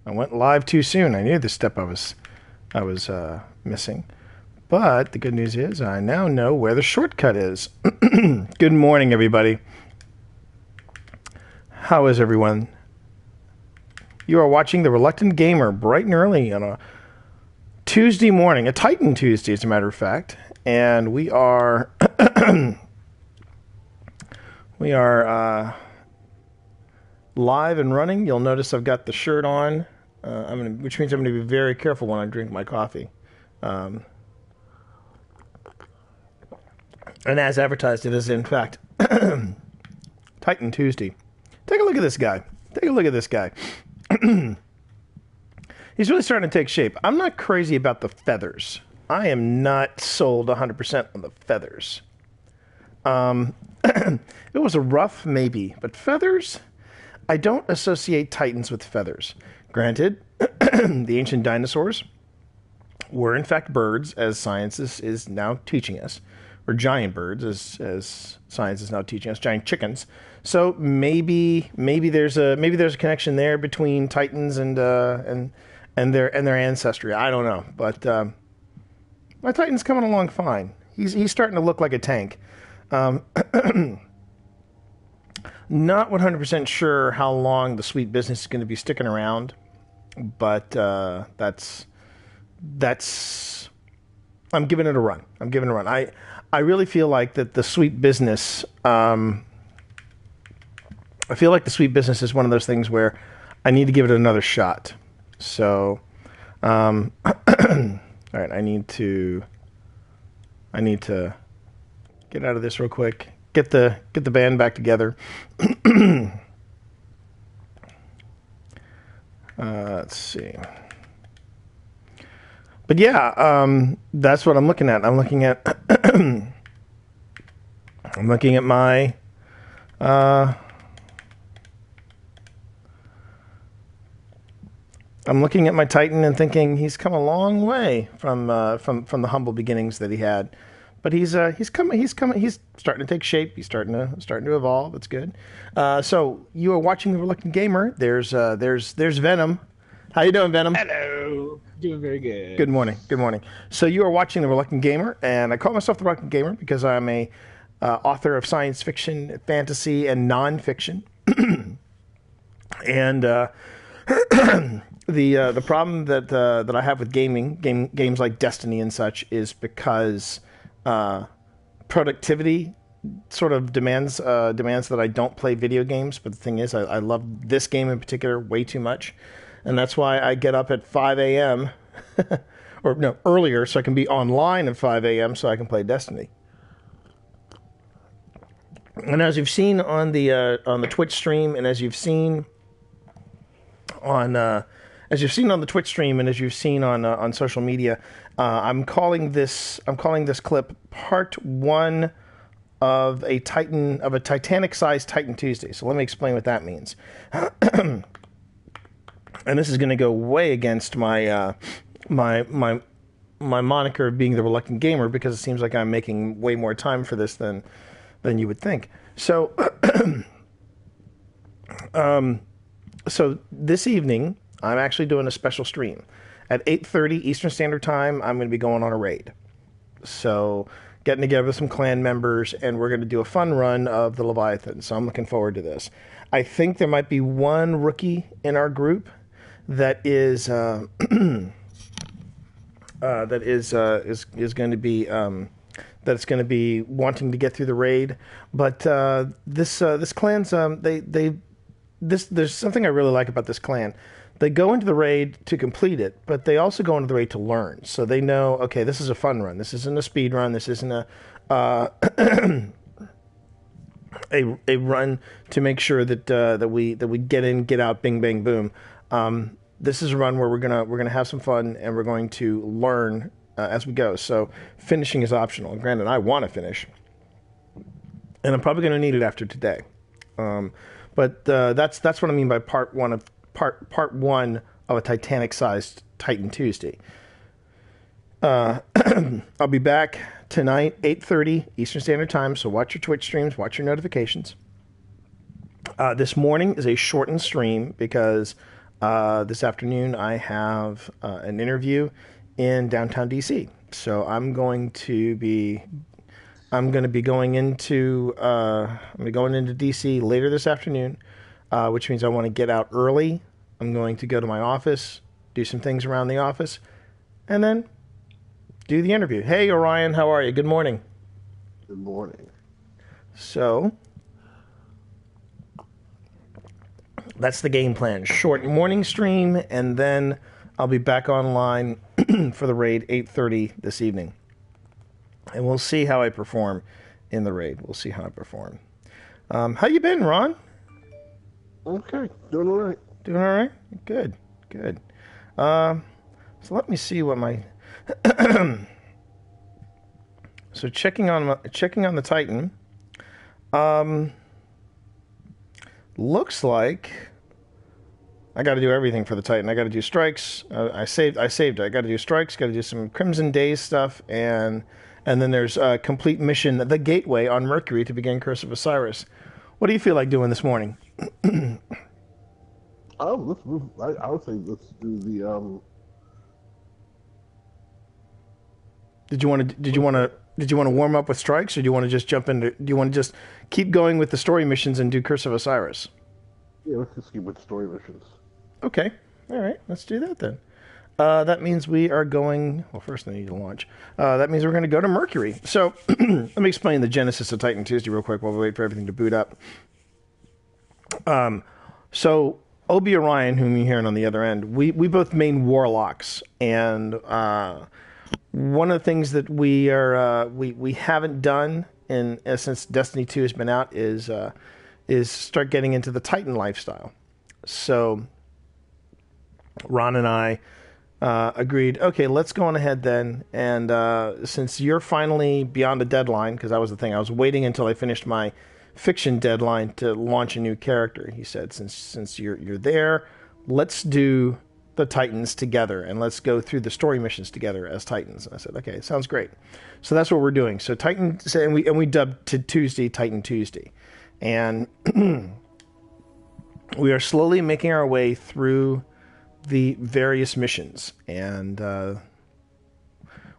I went live too soon. I knew the step I was missing. But the good news is I now know where the shortcut is. Good morning, everybody. How is everyone? You are watching The Reluctant Gamer bright and early on a Tuesday morning, a Titan Tuesday, as a matter of fact. And we are live and running. You'll notice I've got the shirt on, which means I'm going to be very careful when I drink my coffee. And as advertised, it is in fact Titan Tuesday. Take a look at this guy. Take a look at this guy. He's really starting to take shape. I'm not crazy about the feathers. I am not sold 100% on the feathers. If it was a ruff, maybe. But feathers, I don't associate Titans with feathers. Granted, the ancient dinosaurs were in fact birds, as science is now teaching us. Or giant birds, as science is now teaching us, giant chickens. So maybe there's a connection there between Titans and their ancestry. I don't know, but my Titan's coming along fine. He's starting to look like a tank. Not 100% sure how long the sweet business is going to be sticking around, but that's. I'm giving it a run. I really feel like that the sweet business. I feel like the sweet business is one of those things where I need to give it another shot. So, all right. I need to get out of this real quick. Get the band back together. Let's see. But yeah, that's what I'm looking at. I'm looking at my I'm looking at my Titan and thinking he's come a long way from the humble beginnings that he had. But he's starting to take shape. He's starting to evolve. It's good. So you are watching The Reluctant Gamer. There's Venom. How you doing, Venom? Hello. Doing very good. Good morning. So you are watching The Reluctant Gamer, and I call myself The Reluctant Gamer because I'm a author of science fiction, fantasy, and nonfiction. And the problem that I have with games like Destiny and such is because productivity sort of demands that I don't play video games. But the thing is, I love this game in particular way too much. And that's why I get up at 5 a.m. or no, earlier, so I can be online at 5 a.m. so I can play Destiny. And as you've seen on the Twitch stream, and as you've seen on the Twitch stream, and as you've seen on social media, I'm calling this clip part one of a Titanic-sized Titan Tuesday. So let me explain what that means. And this is going to go way against my my moniker of being The Reluctant Gamer, because it seems like I'm making way more time for this than you would think. So, so this evening I'm actually doing a special stream at 8:30 Eastern Standard Time. I'm going to be going on a raid. So getting together with some clan members, and we're going to do a fun run of the Leviathan. So I'm looking forward to this. I think there might be one rookie in our group that is going to be wanting to get through the raid, but this clan's there's something I really like about this clan. They go into the raid to complete it, but they also go into the raid to learn. So they know, okay, this is a fun run. This isn't a speed run. This isn't a a run to make sure that we get in, get out, bing, bang, boom. This is a run where we're gonna have some fun, and we're going to learn as we go. So finishing is optional. And granted, I want to finish, and I'm probably going to need it after today. But that's what I mean by part one of a Titanic-sized Titan Tuesday. I'll be back tonight, 8:30 Eastern Standard Time. So watch your Twitch streams, watch your notifications. This morning is a shortened stream because This afternoon, I have an interview in downtown DC. So I'm going to be going into DC later this afternoon, which means I want to get out early. I'm going to go to my office, do some things around the office, and then do the interview. Hey, Orion, how are you? Good morning. Good morning. So that's the game plan. Short morning stream, and then I'll be back online for the raid 8:30 this evening. And we'll see how I perform in the raid. We'll see how I perform. How you been, Ron? Okay, doing all right. Doing all right? Good, good. So let me see what my... So checking on the Titan. Looks like I got to do everything for the Titan. I got to do strikes. I saved it. I got to do strikes. Got to do some Crimson Days stuff, and then there's a complete mission, the Gateway on Mercury to begin Curse of Osiris. What do you feel like doing this morning? I would say let's do the Did you want to warm up with strikes, or do you want to just jump into? Do you want to just keep going with the story missions and do Curse of Osiris? Yeah, let's just keep with the story missions. Okay, all right, let's do that then. That means we are going... Well, first I need to launch. That means we're going to go to Mercury. So let me explain the genesis of Titan Tuesday real quick while we wait for everything to boot up. So Obi Orion, whom you're hearing on the other end, we both main warlocks, and one of the things that we haven't done since Destiny 2 has been out is start getting into the Titan lifestyle. So Ron and I agreed, okay, let's go on ahead then. And since you're finally beyond the deadline, because that was the thing, I was waiting until I finished my fiction deadline to launch a new character. He said, since you're there, let's do the Titans together, and let's go through the story missions together as Titans. And I said, okay, sounds great. So that's what we're doing. So Titan, and we dubbed to Tuesday Titan Tuesday, and we are slowly making our way through the various missions, and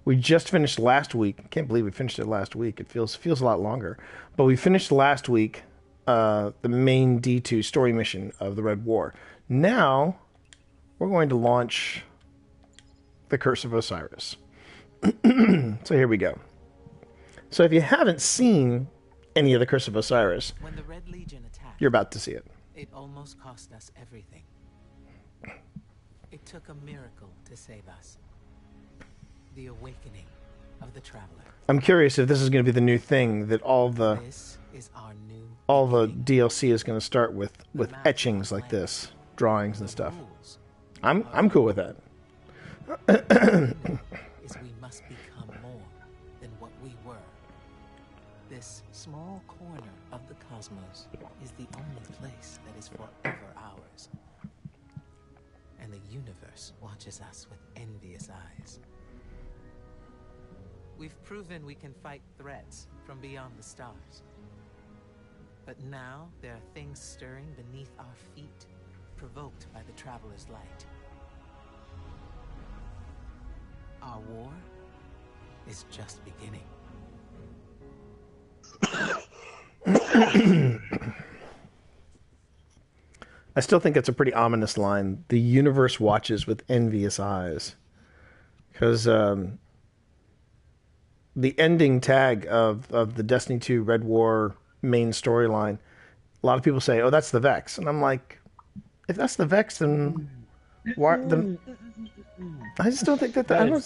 we just finished last week. I can't believe we finished it last week. It feels a lot longer, but we finished last week the main D2 story mission of the Red War. Now we're going to launch the Curse of Osiris. So here we go. So if you haven't seen any of the Curse of Osiris, when the Red Legion attacked, you're about to see it. It almost cost us everything. It took a miracle to save us. The awakening of the Traveler. I'm curious if this is going to be the new thing that all the DLC is going to start with etchings like this, drawings and stuff. I'm cool with that. Is we must become more than what we were. This small corner of the cosmos is the only place that is forever ours. And the universe watches us with envious eyes. We've proven we can fight threats from beyond the stars. But now there are things stirring beneath our feet, provoked by the Traveler's light. Our war is just beginning. I still think it's a pretty ominous line. The universe watches with envious eyes. Because the ending tag of the Destiny 2 Red War main storyline, a lot of people say, oh, that's the Vex. And I'm like, if that's the Vex, then why? I just don't think that. I don't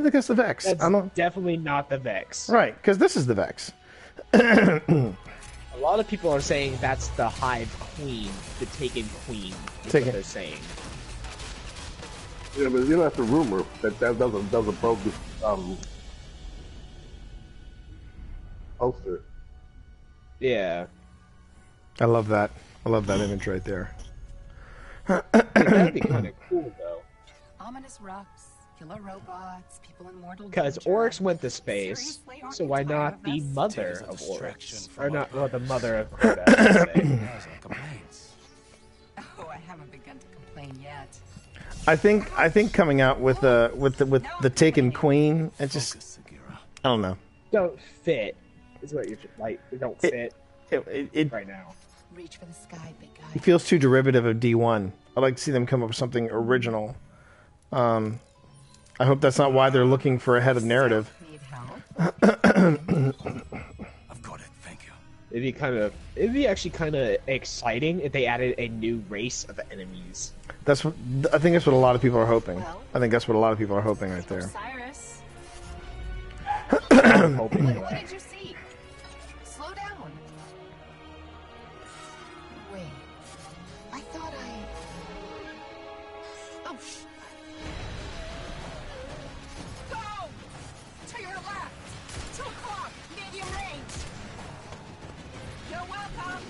think that's the Vex. That's definitely not the Vex. Right, because this is the Vex. A lot of people are saying that's the Hive Queen, the Taken Queen. Is what they're saying. Yeah, but you know that's a rumor that doesn't probe this poster. Yeah. I love that. I love that image right there. That'd be kind of cool, though. Ominous rocks, killer robots, people in mortal Because danger. Oryx went to space, so why not the mother of Oryx? Or not, well, the mother of Crota, I should say. Oh, I haven't begun to complain plane yet. I think coming out with the Taken Queen, it just I don't know. Don't fit. Is what you're like. It don't fit It right now. Reach for the sky, big guy. it feels too derivative of D1. I'd like to see them come up with something original. I hope that's not why they're looking for a head of narrative. Need help? I've got it, thank you. It'd be actually kind of exciting if they added a new race of enemies. I think that's what a lot of people are hoping. Well, I think that's what a lot of people are hoping right there. Cyrus, I'm hoping for what that. did you see? Slow down. Wait, I thought Oh, Go! To your left! 2 o'clock, medium range! You're welcome!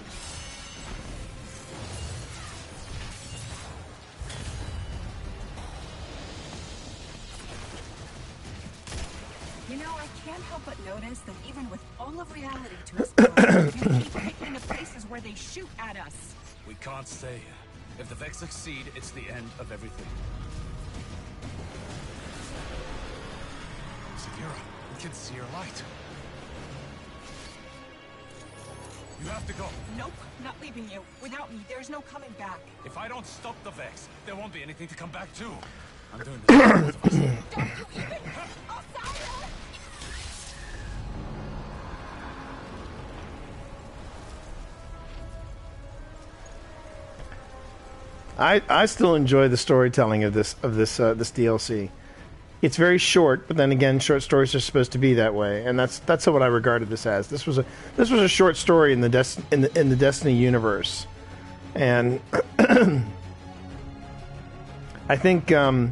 You know, I can't help but notice that even with all of reality to us, you keep picking the places where they shoot at us. We can't stay here. If the Vex succeed, it's the end of everything. Sagira, we can see your light. You have to go. Nope, not leaving you. Without me, there's no coming back. If I don't stop the Vex, there won't be anything to come back to. I'm doing this for both of us. Don't you even... Osiris! I still enjoy the storytelling of this DLC. It's very short, but then again, short stories are supposed to be that way, and that's what I regarded this as. This was a short story in the Destiny universe, and I think if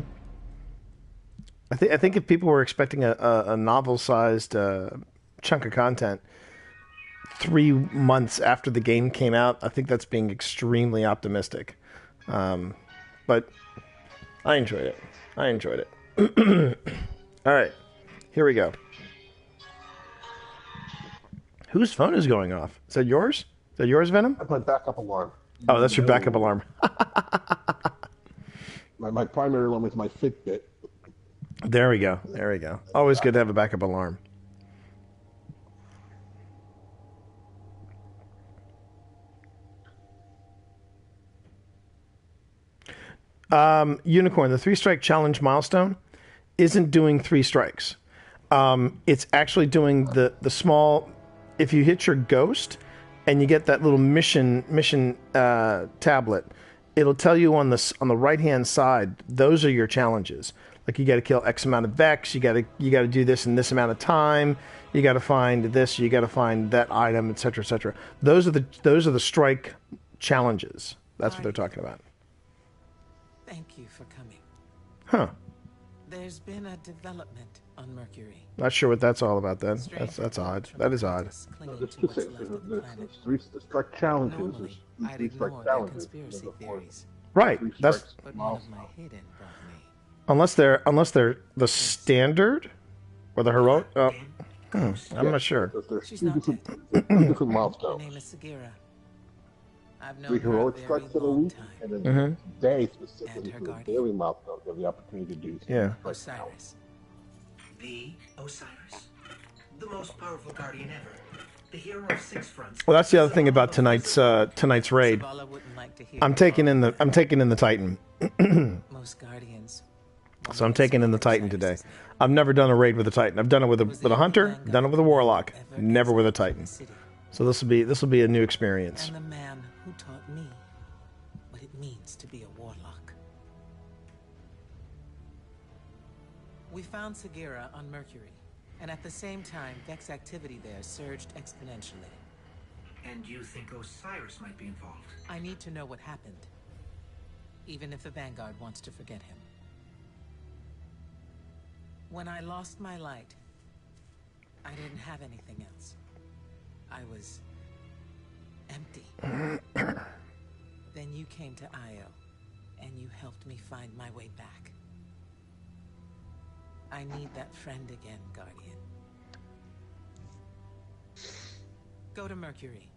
people were expecting a novel-sized chunk of content 3 months after the game came out, I think that's being extremely optimistic. But I enjoyed it. All right, here we go. Whose phone is going off? Is that yours? Is that yours, Venom? That's my backup alarm. Oh, that's your backup alarm. My primary alarm is my Fitbit. There we go. Always good to have a backup alarm. Unicorn, the 3-strike challenge milestone isn't doing 3 strikes. It's actually doing the small. If you hit your ghost and you get that little mission tablet, it'll tell you on the right hand side. Those are your challenges. Like you got to kill X amount of Vex. You got to do this in this amount of time. You got to find this. You got to find that item, etc., etc. Those are the strike challenges. That's what they're talking about. Thank you for coming. Huh. There's been a development on Mercury. Not sure what that's all about then. That's odd. That is odd. There's three strike challenges. Normally, There's I'd three strike ignore their challenges. conspiracy theories, Right. Three That's strikes. but one of my hidden brought me. unless they're the standard or the heroic. I'm not sure. There's She's two not different, dead. two different Her milestones. name is Sagira. I've 3 known her a heroic very strikes in a long week, time. and then Mhm. today And specifically her for the guardian. daily milestones, you have the opportunity to do. Yeah. Osiris. The Osiris, the most powerful guardian ever, the hero of 6 fronts. Well, that's the other thing about tonight's raid. Zavala wouldn't like to hear I'm taking in the Titan. most guardians. So I'm taking in the Titan today. I've never done a raid with a Titan. I've done it with a hunter, done it with a warlock, never with a Titan. So this will be a new experience. And the man who taught me what it means to be a warlock. We found Sagira on Mercury, and at the same time, Vex activity there surged exponentially. And you think Osiris might be involved? I need to know what happened, even if the Vanguard wants to forget him. When I lost my light, I didn't have anything else. I was empty. Then you came to Io, and you helped me find my way back. I need that friend again, Guardian. Go to Mercury.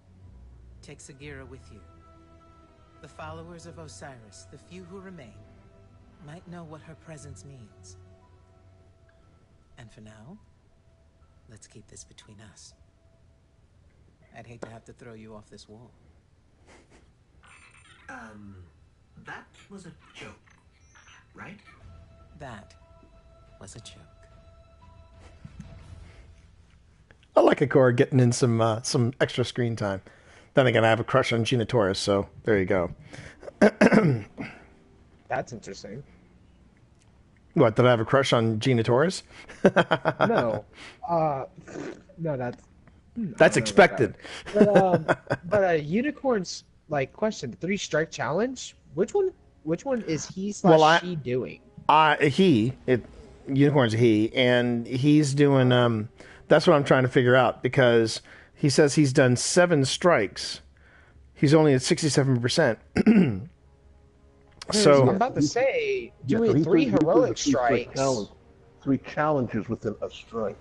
Take Sagira with you. The followers of Osiris, the few who remain, might know what her presence means. And for now, let's keep this between us. I'd hate to have to throw you off this wall. That was a joke, right? That was a joke. I like Ikora getting in some extra screen time. Then again, I have a crush on Gina Torres, so there you go. That's interesting. What, did I have a crush on Gina Torres? No. No, That's expected. But Unicorn's question, the 3-strike challenge. Which one is he / she doing? Unicorn's a he, and he's doing. That's what I'm trying to figure out, because he says he's done 7 strikes. He's only at 67%. So I'm about to say, doing 3 heroic strikes. 3 challenges within a strike.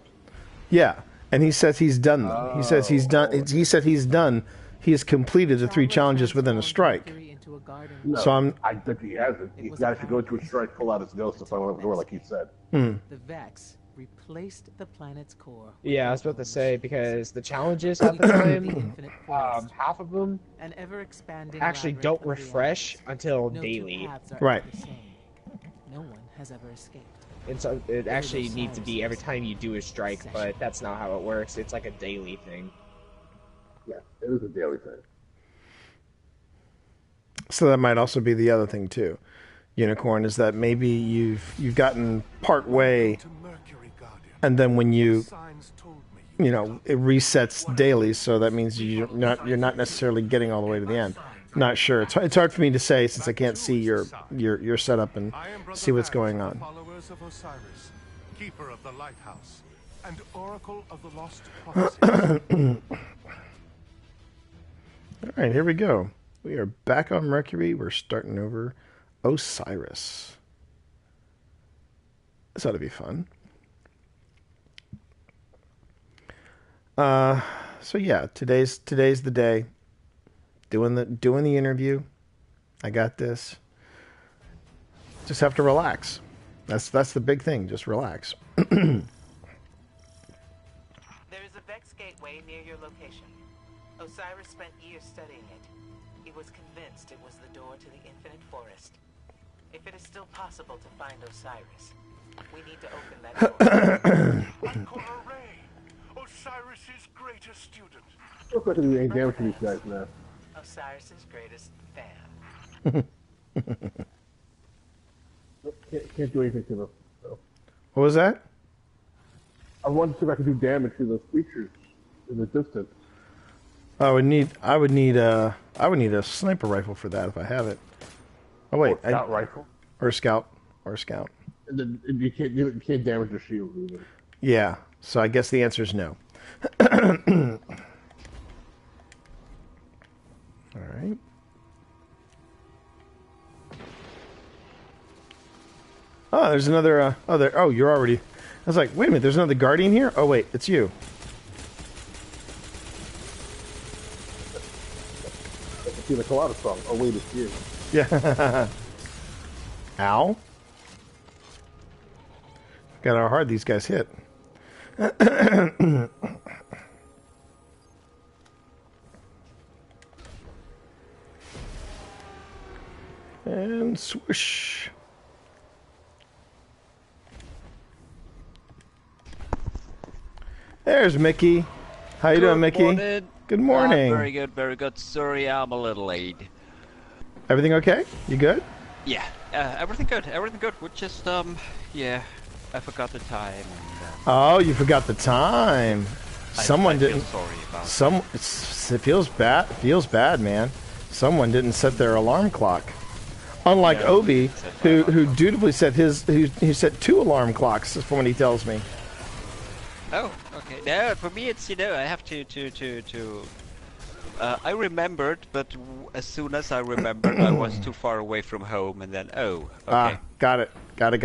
yeah, and he says he's done them. He says he's done. He said he's done. He has completed the 3 challenges within a strike. No, So I bet he hasn't. He's got to go into a strike, pull out his ghost, and find the door, like he said. The Vex replaced the planet's core. Yeah, I was about to say, because the challenges at the time, half of them An ever-expanding actually labyrinth don't of refresh realities. until No two daily. paths are Right. ever the same. No one has ever escaped. And so it actually needs to be every time you do a strike, but that's not how it works. It's like a daily thing. Yeah, it is a daily thing. So that might also be the other thing too, Unicorn, is that maybe you've gotten part way, and then when it resets daily, so that means you're not necessarily getting all the way to the end. Not sure. It's hard for me to say, since I can't see your setup and see what's going on. Followers of Osiris, keeper of the lighthouse, and oracle of the lost prophecies. All right, here we go. We are back on Mercury. We're starting over Osiris. This ought to be fun. So yeah, today's the day. Doing the interview. I got this. Just have to relax. That's the big thing. Just relax. There is a Vex gateway near your location. Osiris spent years studying it. He was convinced it was the door to the infinite forest. If it is still possible to find Osiris, we need to open that door. Ancora Ray, Osiris's greatest student. Looks like doing any damage to these guys now. Osiris's greatest fan. Can't do anything to them. So. What was that? I wanted to see if I could do damage to those creatures in the distance. I would need a sniper rifle for that if I have it. Oh wait, Or scout rifle. Or scout. And then you can't damage the shield either. Yeah. So I guess the answer is no. All right. Oh, there's another. Oh, you're already. I was like, wait a minute. There's another guardian here. Oh wait, it's you. I can see the Colada song. Oh wait, it's you. Yeah. Ow. Got how hard these guys hit. And swoosh. There's Mickey. How you doing, Mickey? Morning. Good morning. Very good, very good. Sorry, I'm a little late. Everything okay? You good? Yeah, everything good, everything good. We're just, yeah, I forgot the time. And, Oh, you forgot the time. Someone I feel didn't. sorry about It feels bad. Feels bad, man. Someone didn't set their alarm clock. Unlike No, Obi, set my who alarm dutifully set he set 2 alarm clocks, from what he tells me. Oh, okay. No, for me it's, I have to, I remembered, but as soon as I remembered, I was too far away from home, and then, oh, okay. Ah, got it. Got it.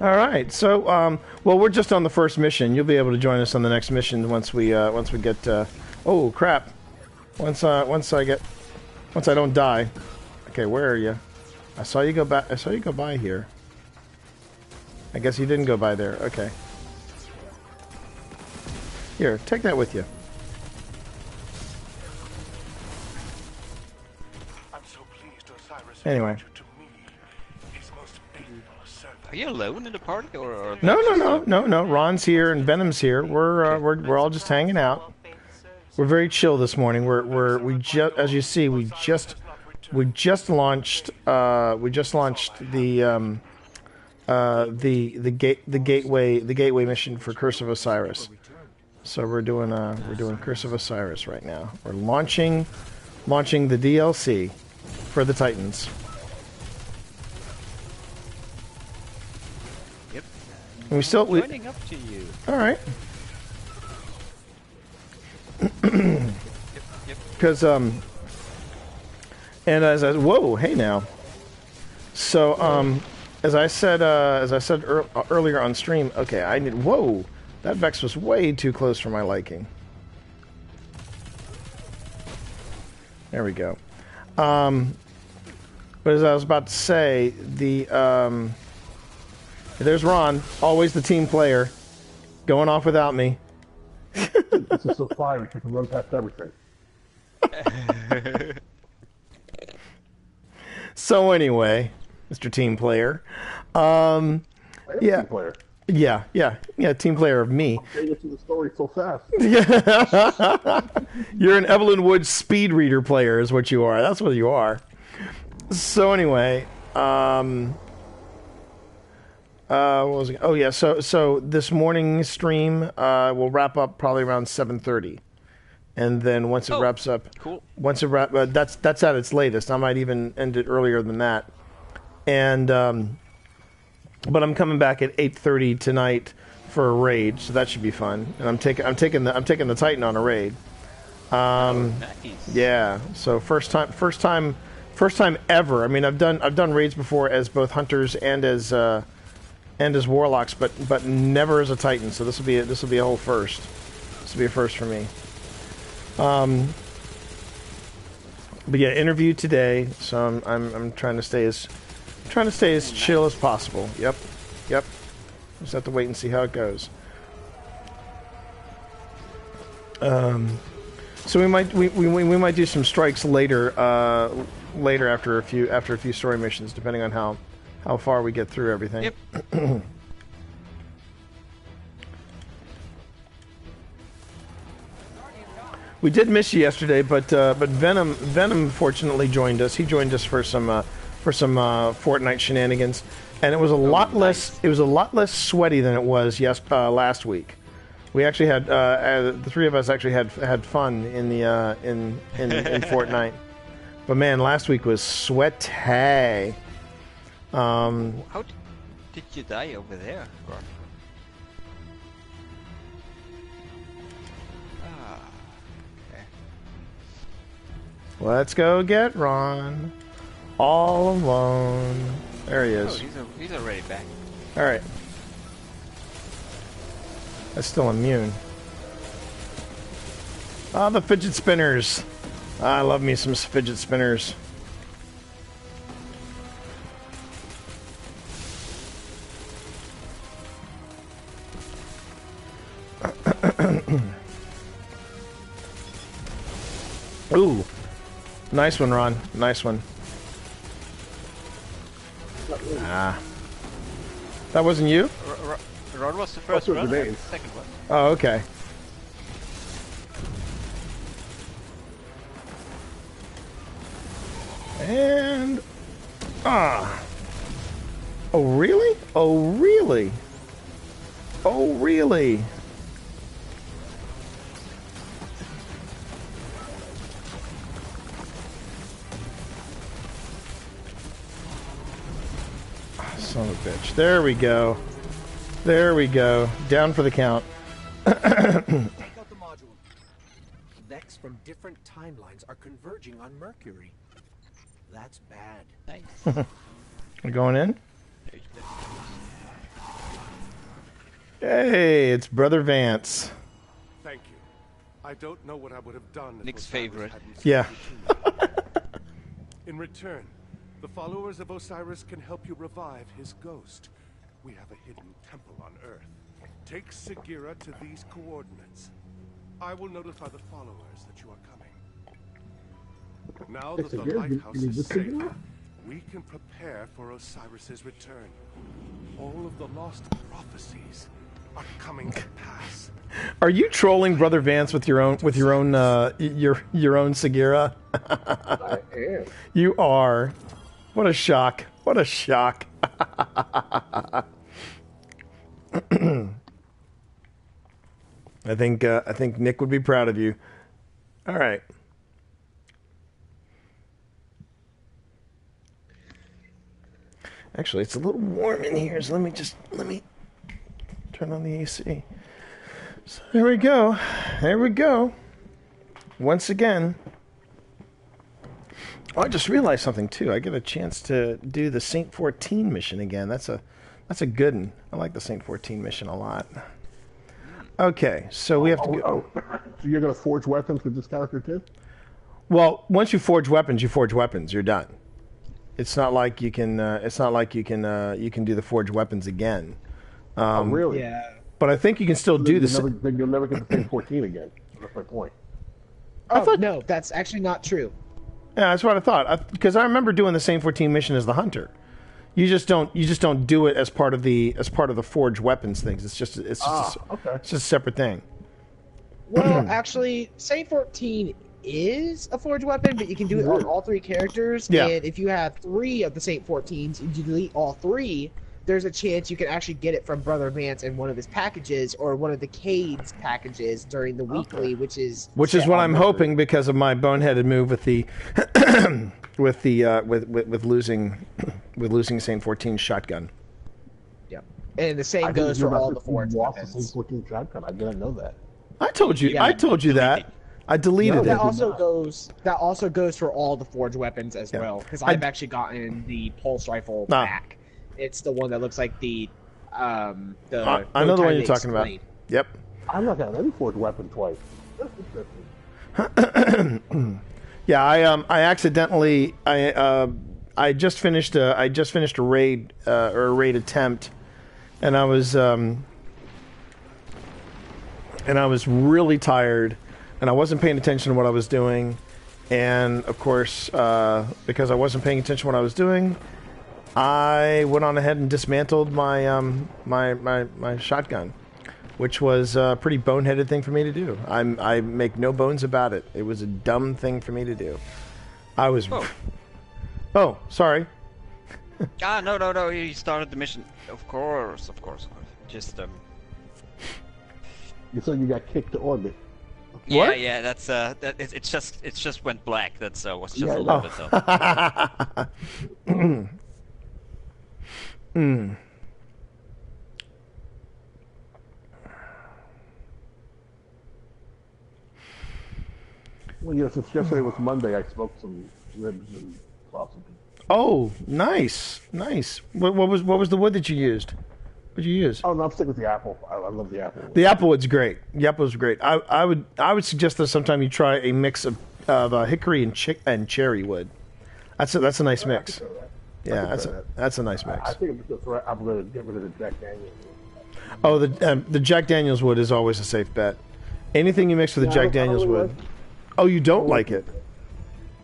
All right. So, well, we're just on the first mission. You'll be able to join us on the next mission once we get. Oh crap! Once I don't die. Okay, where are you? I saw you go back. I saw you go by here. I guess you didn't go by there. Okay. Here, take that with you. I'm so pleased Osiris Anyway. brought you to me, his most faithful servant. Are you alone in the party, or No. Ron's here and Venom's here. We're all just hanging out. We're very chill this morning. We just, as you see, we just launched the gateway mission for Curse of Osiris. So we're doing Curse of Osiris right now. We're launching the DLC for the Titans. Yep. And we Joining up to you. All right. Because and as I whoa, hey now. So as I said earlier on stream, okay, I need whoa. That Vex was way too close for my liking. There we go. But as I was about to say, there's Ron, always the team player, going off without me. This is so fiery, you can run past everything. So anyway, Mr. Team Player, yeah. Team player. Yeah, team player of me. They get to the story so fast. You're an Evelyn Woods speed reader player is what you are. That's what you are. So anyway, what was it? Oh yeah, so this morning's stream will wrap up probably around 7:30. And then once it wraps up, cool. Once it that's at its latest. I might even end it earlier than that. And but I'm coming back at 8:30 tonight for a raid, so that should be fun. And I'm taking the Titan on a raid. Nice. Yeah. So first time ever. I mean, I've done raids before as both hunters and as warlocks, but never as a Titan. So this will be a whole first. This will be a first for me. But yeah, interview today. So I'm trying to stay as chill as possible. Yep. Just have to wait and see how it goes. So we might do some strikes later after a few story missions, depending on how far we get through everything. Yep. We did miss you yesterday, but Venom fortunately joined us. He joined us for some Fortnite shenanigans, and it was a lot less. It was a lot less sweaty than it was last week. We actually had the three of us actually had fun in the in Fortnite, but man, last week was sweaty. How did you die over there, Ron? Let's go get Ron. All alone. There he is. Oh, he's already back. Alright. That's still immune. Ah, the fidget spinners. I love me some fidget spinners. Ooh. Nice one, Ron. Nice one. Ah. That wasn't you? Ron was the first one, the second one. Oh, okay. And... Ah. Oh, really? Oh, really? Oh, really? Son of a bitch. There we go. There we go. Down for the count. Take out the module. Vex from different timelines are converging on Mercury. That's bad. Nice. We're going in? Hey, it's Brother Vance. Thank you. I don't know what I would have done if Nick's Osiris favorite. hadn't Yeah. sent you to me. In return, the followers of Osiris can help you revive his ghost. We have a hidden temple on Earth. Take Sagira to these coordinates. I will notify the followers that you are coming. Now that the lighthouse is safe, we can prepare for Osiris's return. All of the lost prophecies are coming to pass. Are you trolling Brother Vance with your own your own Sagira? I am. You are. What a shock. What a shock. I think Nick would be proud of you. All right. Actually, it's a little warm in here, so let me turn on the AC. So there we go. There we go. Once again. Oh, I just realized something too. I get a chance to do the Saint 14 mission again. That's a good one. I like the Saint 14 mission a lot. Okay, so we have to go. So you're gonna forge weapons with this character too? Well, once you forge weapons, You're done. It's not like you can. You can do the forge weapons again. Oh, really? Yeah. But I think you can still do the. Then you'll never get the same 14 again. That's my point. Oh, no, that's actually not true. Yeah, that's what I thought. Because I remember doing the same 14 mission as the hunter. You just don't do it as part of the forge weapons things. It's just a separate thing. Well, actually, Saint 14 is a forge weapon, but you can do it on all three characters. Yeah. And if you have 3 of the Saint 14s and you delete all 3, there's a chance you can actually get it from Brother Vance in one of his packages or one of the Cade's packages during the weekly, which is what I'm hoping because of my boneheaded move with the with losing Saint 14 shotgun. Yep. And the same goes for all the forge weapons. Saint 14 shotgun. I didn't know that. I told you that. I deleted it. That also goes for all the forge weapons as well, because I've actually gotten the pulse rifle back. It's the one that looks like the I know the one you're talking about. Yep. I'm not got any forge weapon twice. That's interesting. Yeah, I accidentally I just finished a raid or a raid attempt, and I was really tired, and I wasn't paying attention to what I was doing, and of course because I wasn't paying attention to what I was doing, I went on ahead and dismantled my my shotgun, which was a pretty boneheaded thing for me to do. I make no bones about it. It was a dumb thing for me to do. I was. Oh, sorry. No. You started the mission. Of course. Just You said you got kicked to orbit. Yeah. That's it's just went black. That's was just a little bit though. Well, since yesterday was Monday, I smoked some ribs and sausage. Oh, nice. What was the wood that you used? What did you use? Oh no, I'm sticking with the apple. I love the apple. The applewood's great. The applewood's great. I would suggest that sometime you try a mix of hickory and cherry wood. That's a nice mix. Yeah, that's a nice mix. I think I'm going to get rid of the Jack Daniels. Oh, the Jack Daniels wood is always a safe bet. Anything you mix with the Jack Daniels wood. Oh, you don't like it?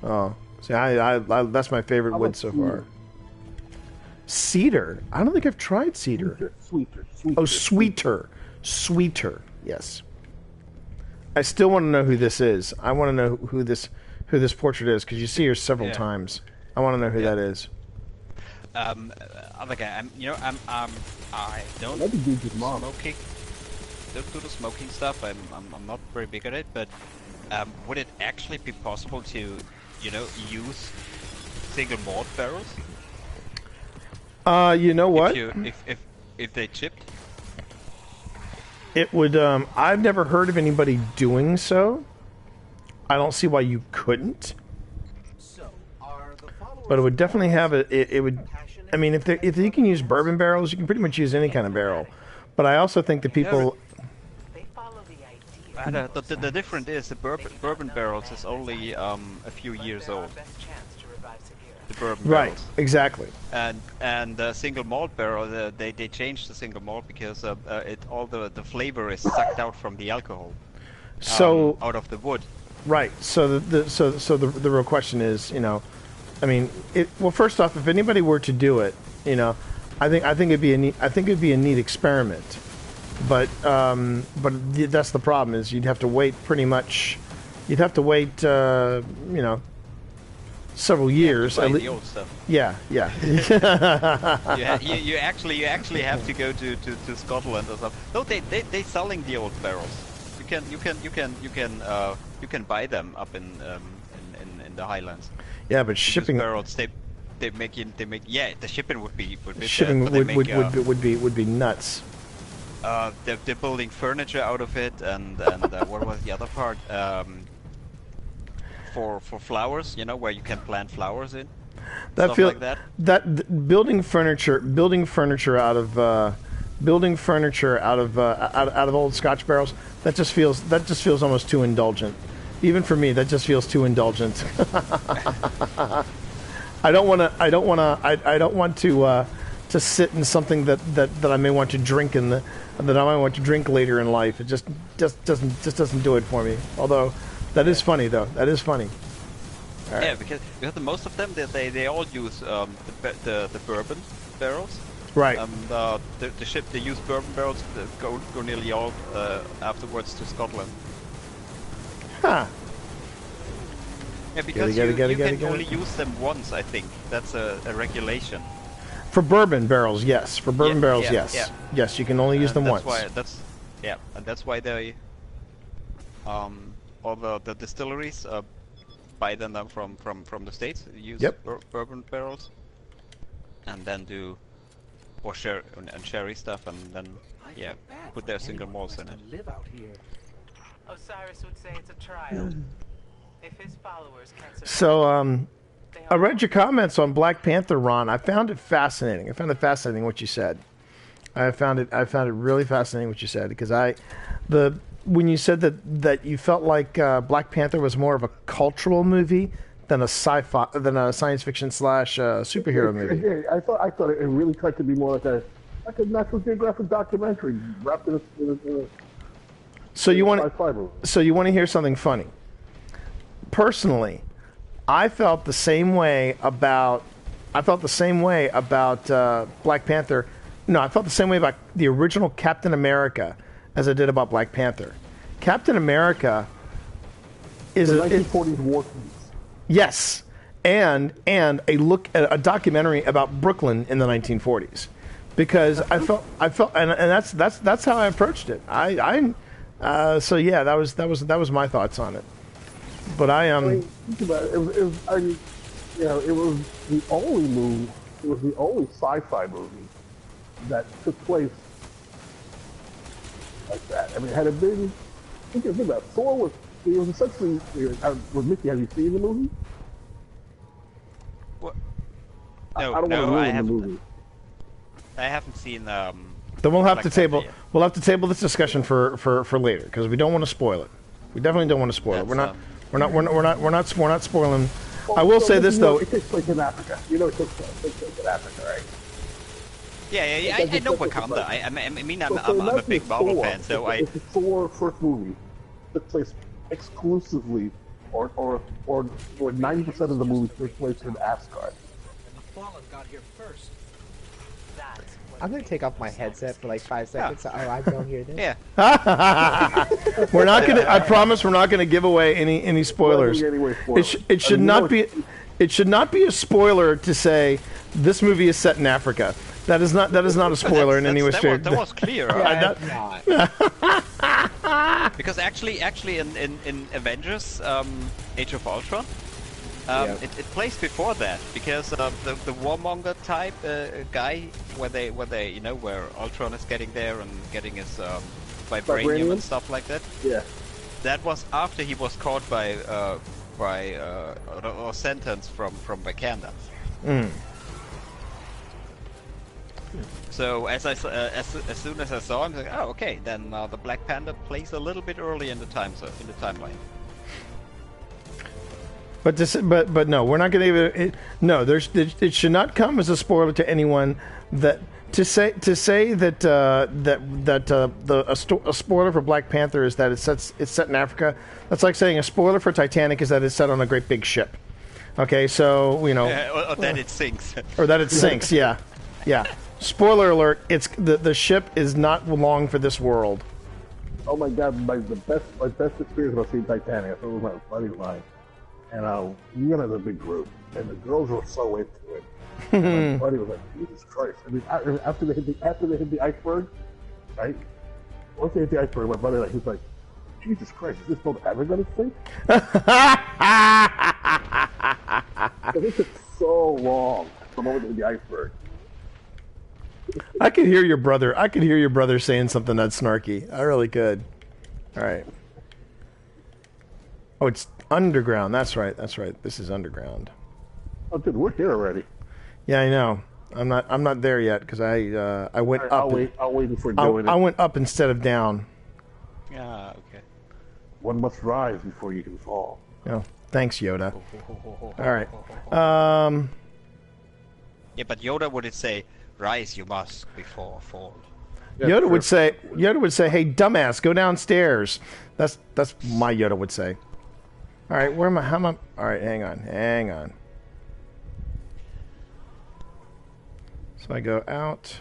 Oh, see, I that's my favorite wood so far. Cedar. I don't think I've tried cedar. Sweeter. Oh, sweeter. Yes. I still want to know who this is. I want to know who this portrait is because you see her several times. I want to know who that is. Other guy, I don't smoking. Don't do the smoking stuff. I'm not very big at it, but would it actually be possible to, use single malt barrels? You know what? If they chipped, it would. I've never heard of anybody doing so. I don't see why you couldn't. But it would definitely have it would. I mean, if you can use bourbon barrels, you can pretty much use any kind of barrel. But I also think that people. They follow the idea. The difference is the bourbon barrels is only a few years old. Best chance to revive Sagira. The bourbon Right. barrels. Exactly. And the single malt barrel, they changed the single malt because all the flavor is sucked out from the alcohol. So out of the wood. right. So the real question is, I mean, well, first off, if anybody were to do it, I think it'd be a neat experiment. But that's the problem is you'd have to wait several years. Buy the old stuff. Yeah. you actually have to go to Scotland or something. No, they selling the old barrels. You can buy them up in the Highlands. Yeah, but These shipping barrels they make the shipping would be shipping but they would be nuts. They're building furniture out of it, and what was the other part? For flowers, where you can plant flowers in. Stuff like that. Building furniture out of old Scotch barrels. That just feels almost too indulgent. Even for me, that just feels too indulgent. I don't want to sit in something that I may want to drink that I might want to drink later in life. It just doesn't do it for me. Although that is funny though. That is funny. Right. Yeah, because most of them they all use the bourbon barrels. Right. They use bourbon barrels that go nearly all afterwards to Scotland. Huh. Yeah, because you can only use them once, I think. That's a regulation. For bourbon barrels, yes. For bourbon barrels, yes. Yeah. Yes, you can only use them once. And that's why they all the distilleries buy them from the States, use bourbon barrels, and then do sherry stuff, and then put their single malts in it. Live out here. Osiris would say it's a trial. If his followers can't survive, So, I read your comments on Black Panther, Ron. I found it fascinating. I found it fascinating what you said. I found it really fascinating what you said because when you said that you felt like Black Panther was more of a cultural movie than a science fiction / superhero movie. Yeah, I thought it really tried to be more like a National Geographic documentary wrapped in a So you want to hear something funny? Personally, I felt the same way about Black Panther. No, I felt the same way about the original Captain America as I did about Black Panther. Captain America is the 1940s war piece. Yes, and a documentary about Brooklyn in the 1940s, because I felt, and that's how I approached it. So yeah, that was my thoughts on it. But think about it. It was the only movie. It was the only sci-fi movie that took place like that. I mean, had it been, think about it, Thor was. It was essentially. With Mickey, have you seen the movie? What? No, I don't want to ruin the movie. I haven't seen. Then we'll have to table. We'll have to table this discussion for later because we don't want to spoil it. We definitely don't want to spoil it. We're not spoiling. Well, I will say this though. It takes place in Africa. You know, it takes place in Africa, right? Yeah. I know Wakanda. I mean, I'm a big Marvel fan, so It's the Thor first movie took place exclusively, or 90% of the movie took place in Asgard. And the Fallen got here first. I'm gonna take off my headset for like 5 seconds so I don't hear this. Yeah. We're not gonna. I promise we're not gonna give away any spoilers. It should not be. It should not be a spoiler to say this movie is set in Africa. That is not a spoiler in any way. That was clear. Because actually in Avengers Age of Ultron, it plays before that because the warmonger type guy where Ultron is getting there and getting his vibranium and stuff like that. Yeah. That was after he was caught or sentenced from Wakanda. Mm. So as as soon as I saw him, I was like, oh, okay, then the Black Panther plays a little bit early in the timeline. But no, we're not going to even. No, it should not come as a spoiler to anyone that to say that a spoiler for Black Panther is that it's set in Africa. That's like saying a spoiler for Titanic is that it's set on a great big ship. Okay, so or that it sinks. Or that it sinks. Yeah. Spoiler alert! It's the ship is not long for this world. Oh my god! My best experience was seeing Titanic. It was my buddy of mine, and we went as a big group, and the girls were so into it. And my buddy was like, "Jesus Christ!" I mean, after they hit the iceberg, right? Once they hit the iceberg, my buddy he was like, "Jesus Christ, is this boat ever gonna sink?" It took so long the moment they hit the iceberg. I could hear your brother. I could hear your brother saying something that's snarky. I really could. All right. Oh, it's underground. That's right. This is underground. Oh, dude, we're here already. Yeah, I know. I'm not there yet because I went up. I'll wait before doing it. I went up instead of down. Yeah. Okay. One must rise before you can fall. Oh, thanks, Yoda. All right. Yeah, but Yoda would say, "Rise, you must before fall." Yeah, Yoda would say, "Hey, dumbass, go downstairs." That's my Yoda would say. All right, where am I? How am I? All right, hang on. So I go out.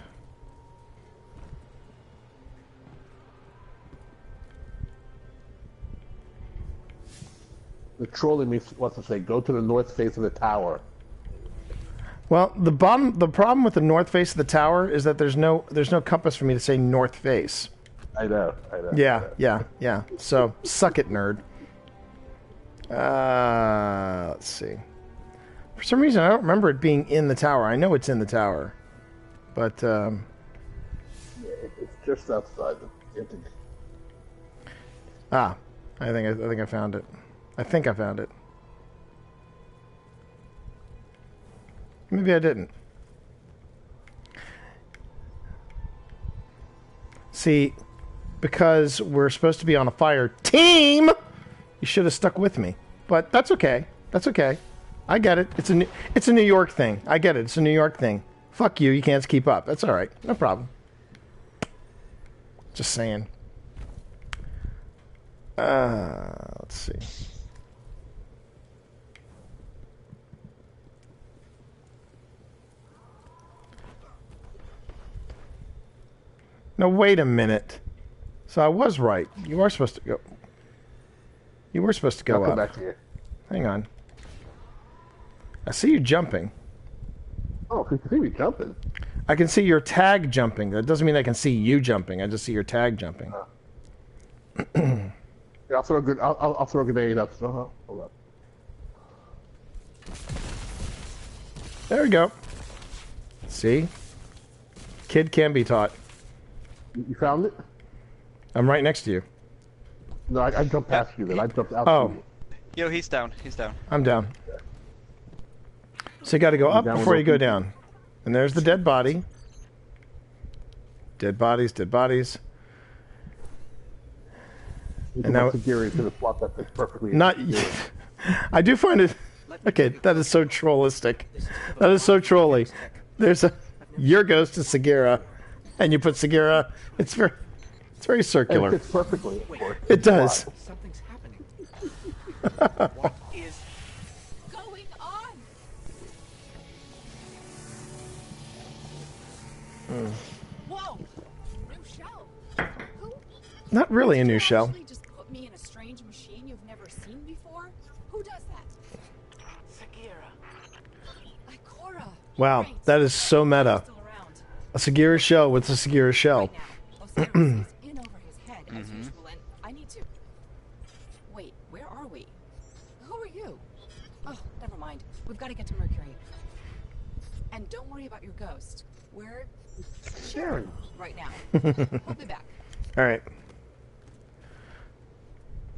The troll in me wants to say, "Go to the north face of the tower." Well, the problem with the north face of the tower is that there's no compass for me to say north face. I know. Yeah. So suck it, nerd. Let's see. For some reason, I don't remember it being in the tower. I know it's in the tower, but it's just outside the. I think I found it. Maybe I didn't. See, because we're supposed to be on a fire team, you should have stuck with me. But that's okay. I get it. It's a New York thing. I get it. It's a New York thing. Fuck you. You can't keep up. That's all right. No problem. Just saying. Let's see. No, wait a minute. So I was right. You are supposed to go. You were supposed to go I'll come up. back to you. Hang on. I see you jumping. Oh, you can see me jumping. I can see your tag jumping. That doesn't mean I can see you jumping. I just see your tag jumping. Yeah, I'll throw a grenade up. Hold up. There we go. See? Kid can be taught. You found it? I'm right next to you. No, I jumped past you then. I jumped out. Oh. To you. Yo, he's down. I'm down. So you got to go up down before with you go down. And there's the dead body. Dead bodies. And now Sagiri is going to swap that thing perfectly. Not. I do find it. Okay, that is so trollistic. That is so trolly. There's a your ghost is Sagira, and you put Sagira. It's very circular. And it fits perfectly. Of course. It does. Something's happening. What is Going on. Whoa! New shell. Who? Not really a new You shell. actually just put me in a strange machine you've never seen before. Who does that? Sagira? Ikora. Wow, Great. that is so meta. Still around. A Sagira shell. What's a Sagira shell? Right now, Osiris is in over his head as usual, and I need to. Wait, where are we? Who are you? Oh, never mind. We've got to get to Mercury. And don't worry about your ghost. We're sharing right now. We'll be back. All right.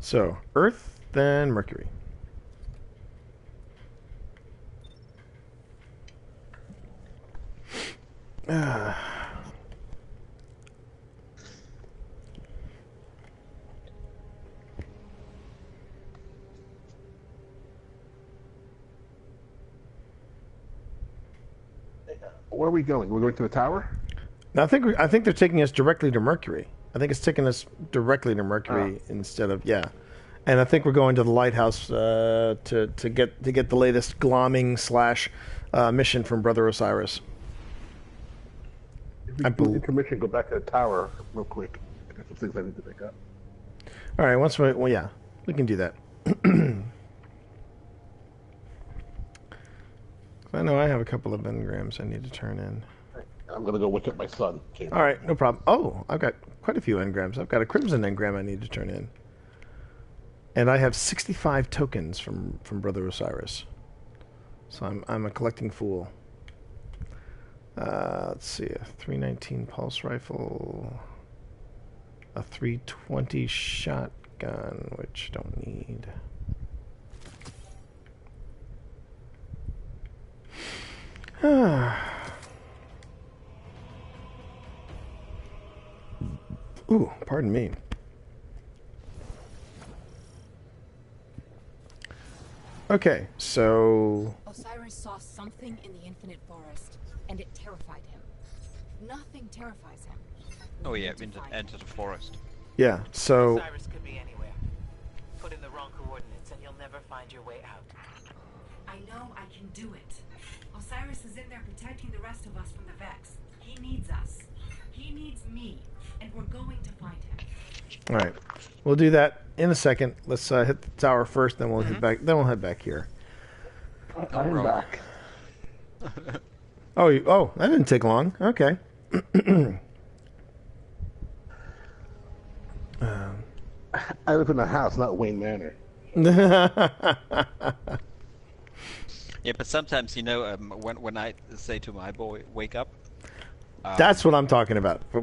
So Earth, then Mercury. Where are we going? We're going to the tower? Now, I think they're taking us directly to Mercury. I think it's taking us directly to Mercury instead of and I think we're going to the lighthouse to get the latest glomming / mission from Brother Osiris. If we do intermission, go back to the tower real quick. I got some things I need to pick up. All right, we can do that. I know I have a couple of engrams I need to turn in. I'm gonna go wake up my son. All right, no problem. Oh, I've got quite a few engrams. I've got a crimson engram I need to turn in, and I have 65 tokens from Brother Osiris. So I'm a collecting fool. Let's see, a 319 pulse rifle, a 320 shotgun, which I don't need. Ooh, pardon me. Okay, so... Osiris saw something in the infinite forest, and it terrified him. Nothing terrifies him. Oh yeah, enter the forest. Yeah, so... Osiris could be anywhere. Put in the wrong coordinates and you'll never find your way out. I know I can do it. Osiris is in there protecting the rest of us from the Vex. He needs us. He needs me. And we're going to find him. All right, we'll do that in a second. Let's hit the tower first, then we'll head back. Then we'll head back here. I'm back. Oh, that didn't take long. Okay. I live in a house, not Wayne Manor. Yeah, but sometimes when I say to my boy, "Wake up," that's what I'm talking about. I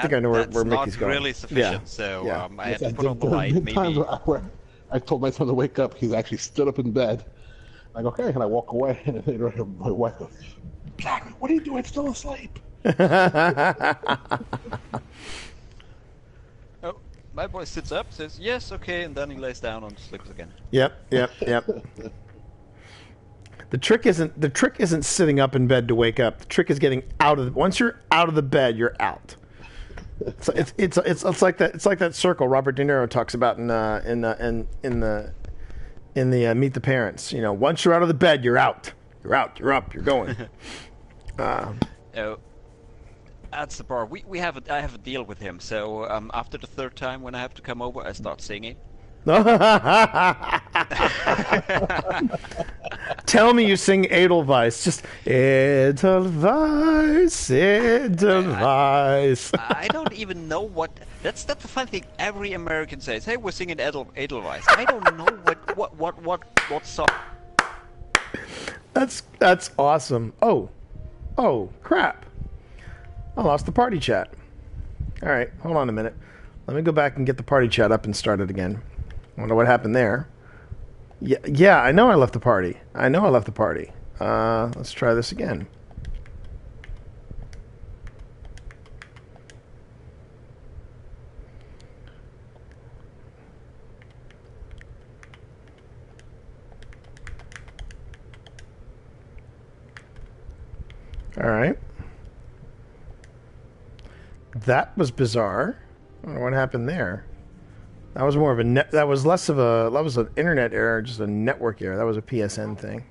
think I know where Mickey's going. That's not really sufficient. So I had to put on the There light. have been Maybe. times where I told my son to wake up. He's actually stood up in bed. I go, okay, and I walk away, and then my wife goes, "Jack, what are you doing? Still asleep?" Oh, my boy sits up, says yes, okay, and then he lays down on slippers again. Yep. The trick isn't sitting up in bed to wake up. The trick is getting out of once you're out of the bed, you're out. It's like that. It's like that circle Robert De Niro talks about in the Meet the Parents. You know, once you're out of the bed, you're out. You're out. You're up. You're going. Oh, that's the part. I have a deal with him. So after the third time, when I have to come over, I start singing. Tell me you sing Edelweiss. Just Edelweiss, Edelweiss. I don't even know what. That's the fun thing. Every American says, "Hey, we're singing Edelweiss." I don't know what song. That's awesome. Oh, crap! I lost the party chat. All right, hold on a minute. Let me go back and get the party chat up and start it again. I wonder what happened there. Yeah, I know I left the party. Let's try this again. All right. That was bizarre. I don't know what happened there. That was more of a that was an internet error, just a network error. That was a PSN thing.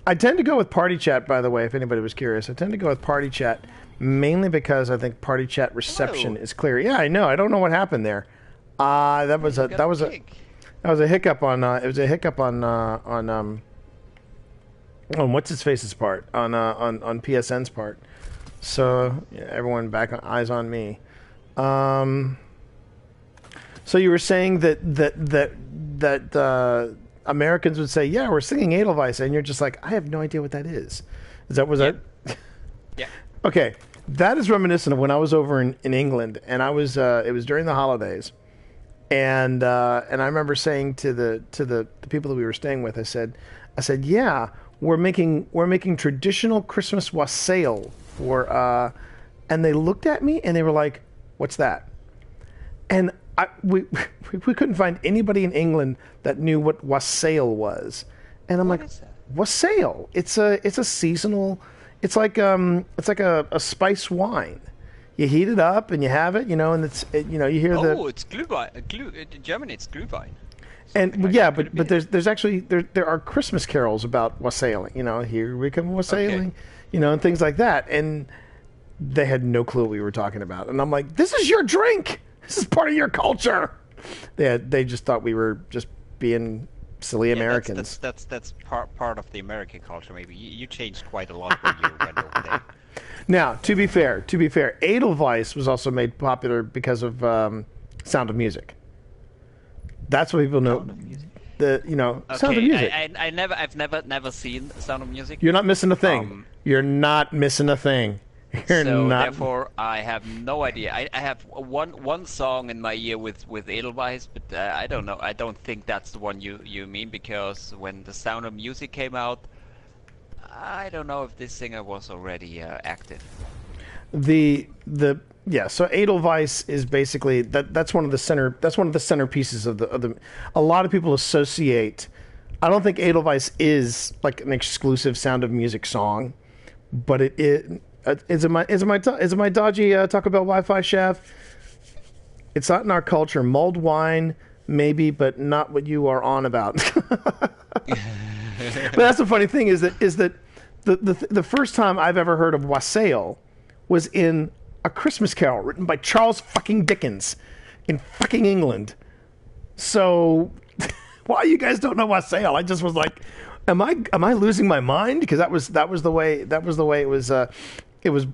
I tend to go with party chat, by the way, if anybody was curious. I tend to go with party chat mainly because I think party chat reception is clear. Yeah, I know. I don't know what happened there. That was a hiccup on what's his face's part on PSN's part. So yeah, everyone back on eyes on me. So you were saying that Americans would say, "Yeah, we're singing Edelweiss," and you're just like, "I have no idea what that is." That? Yeah. Okay, that is reminiscent of when I was over in England, and it was during the holidays, and I remember saying to the people that we were staying with, I said, "Yeah, we're making traditional Christmas wassail and they looked at me and they were like, "What's that?" And we couldn't find anybody in England that knew what wassail was. And I'm like, wassail? It's a seasonal. It's like a spice wine. You heat it up and you have it, and you hear the. Oh, it's Glühwein. In Germany, it's Glühwein. And yeah, but there's actually there are Christmas carols about wassailing. Here we come wassailing, and things like that. And they had no clue what we were talking about. And I'm like, this is your drink. This is part of your culture. They just thought we were just being silly Americans. That's part of the American culture. Maybe you changed quite a lot when you went over there. Now, to be fair, Edelweiss was also made popular because of Sound of Music. That's what people know. Sound of Music. I've never seen Sound of Music. You're not missing a thing. You're not missing a thing. Therefore, I have no idea. I have one song in my ear with Edelweiss, but I don't know. I don't think that's the one you mean, because when the Sound of Music came out, I don't know if this singer was already active. So Edelweiss is basically that's one of the centerpieces of the. A lot of people associate. I don't think Edelweiss is like an exclusive Sound of Music song, but it is. Is it my dodgy Taco Bell Wi-Fi, chef? It's not in our culture. Mulled wine, maybe, but not what you are on about. But that's the funny thing is that the first time I've ever heard of wassail was in A Christmas Carol written by Charles fucking Dickens in fucking England. So why you guys don't know wassail? I just was like, am I losing my mind? Because that was the way it was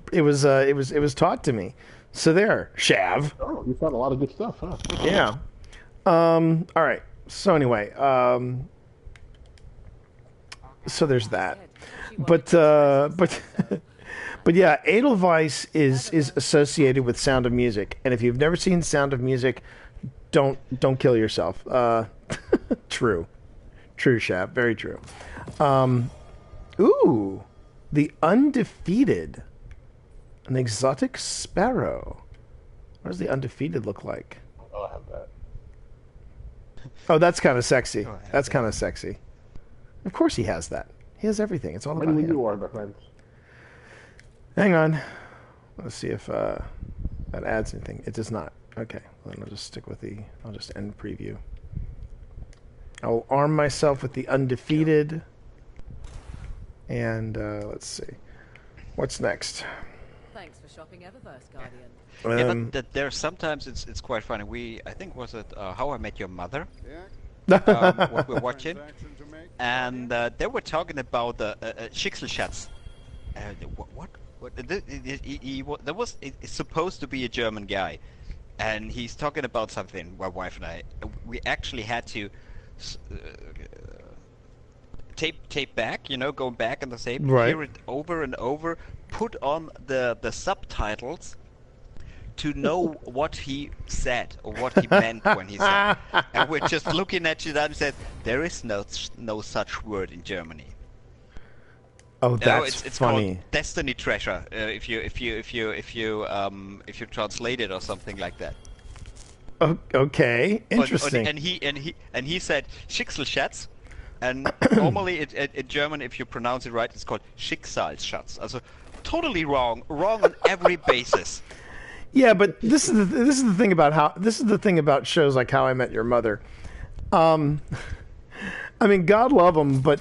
taught to me. So there, Shav. Oh, you found a lot of good stuff, huh? Yeah. All right. So anyway, so there's that. But yeah, Edelweiss is associated with Sound of Music, and if you've never seen Sound of Music, don't kill yourself. True, Shav. Very true. Ooh, the Undefeated. An exotic sparrow. What does the Undefeated look like? Oh, I have that. Oh, that's kind of sexy. That's kind of sexy. Of course he has that. He has everything. It's all about him. When you are, my friends. Hang on. Let's see if that adds anything. It does not. Okay. Well, then I'll just stick with I'll just end preview. I will arm myself with the Undefeated. And let's see. What's next? Thanks for shopping Eververse, Guardian. Yeah, but there's sometimes it's quite funny. I think was it How I Met Your Mother? What we're watching, and they were talking about the Schicksalschatz. It's supposed to be a German guy, and he's talking about something. My wife and I, we actually had to tape back, go back in the tape, hear it over and over, put on the subtitles to know what he said or what he meant when he said. And we're just looking at you and said, there is no such word in Germany. Oh, that's it's funny. Called Destiny Treasure. If you translate it or something like that. Okay, interesting. And he said Schicksalschatz, and normally in German, if you pronounce it right, it's called Schicksalsschatz. Also, totally wrong on every basis. Yeah, but this is the thing about shows like How I Met Your Mother. I mean, God love them, but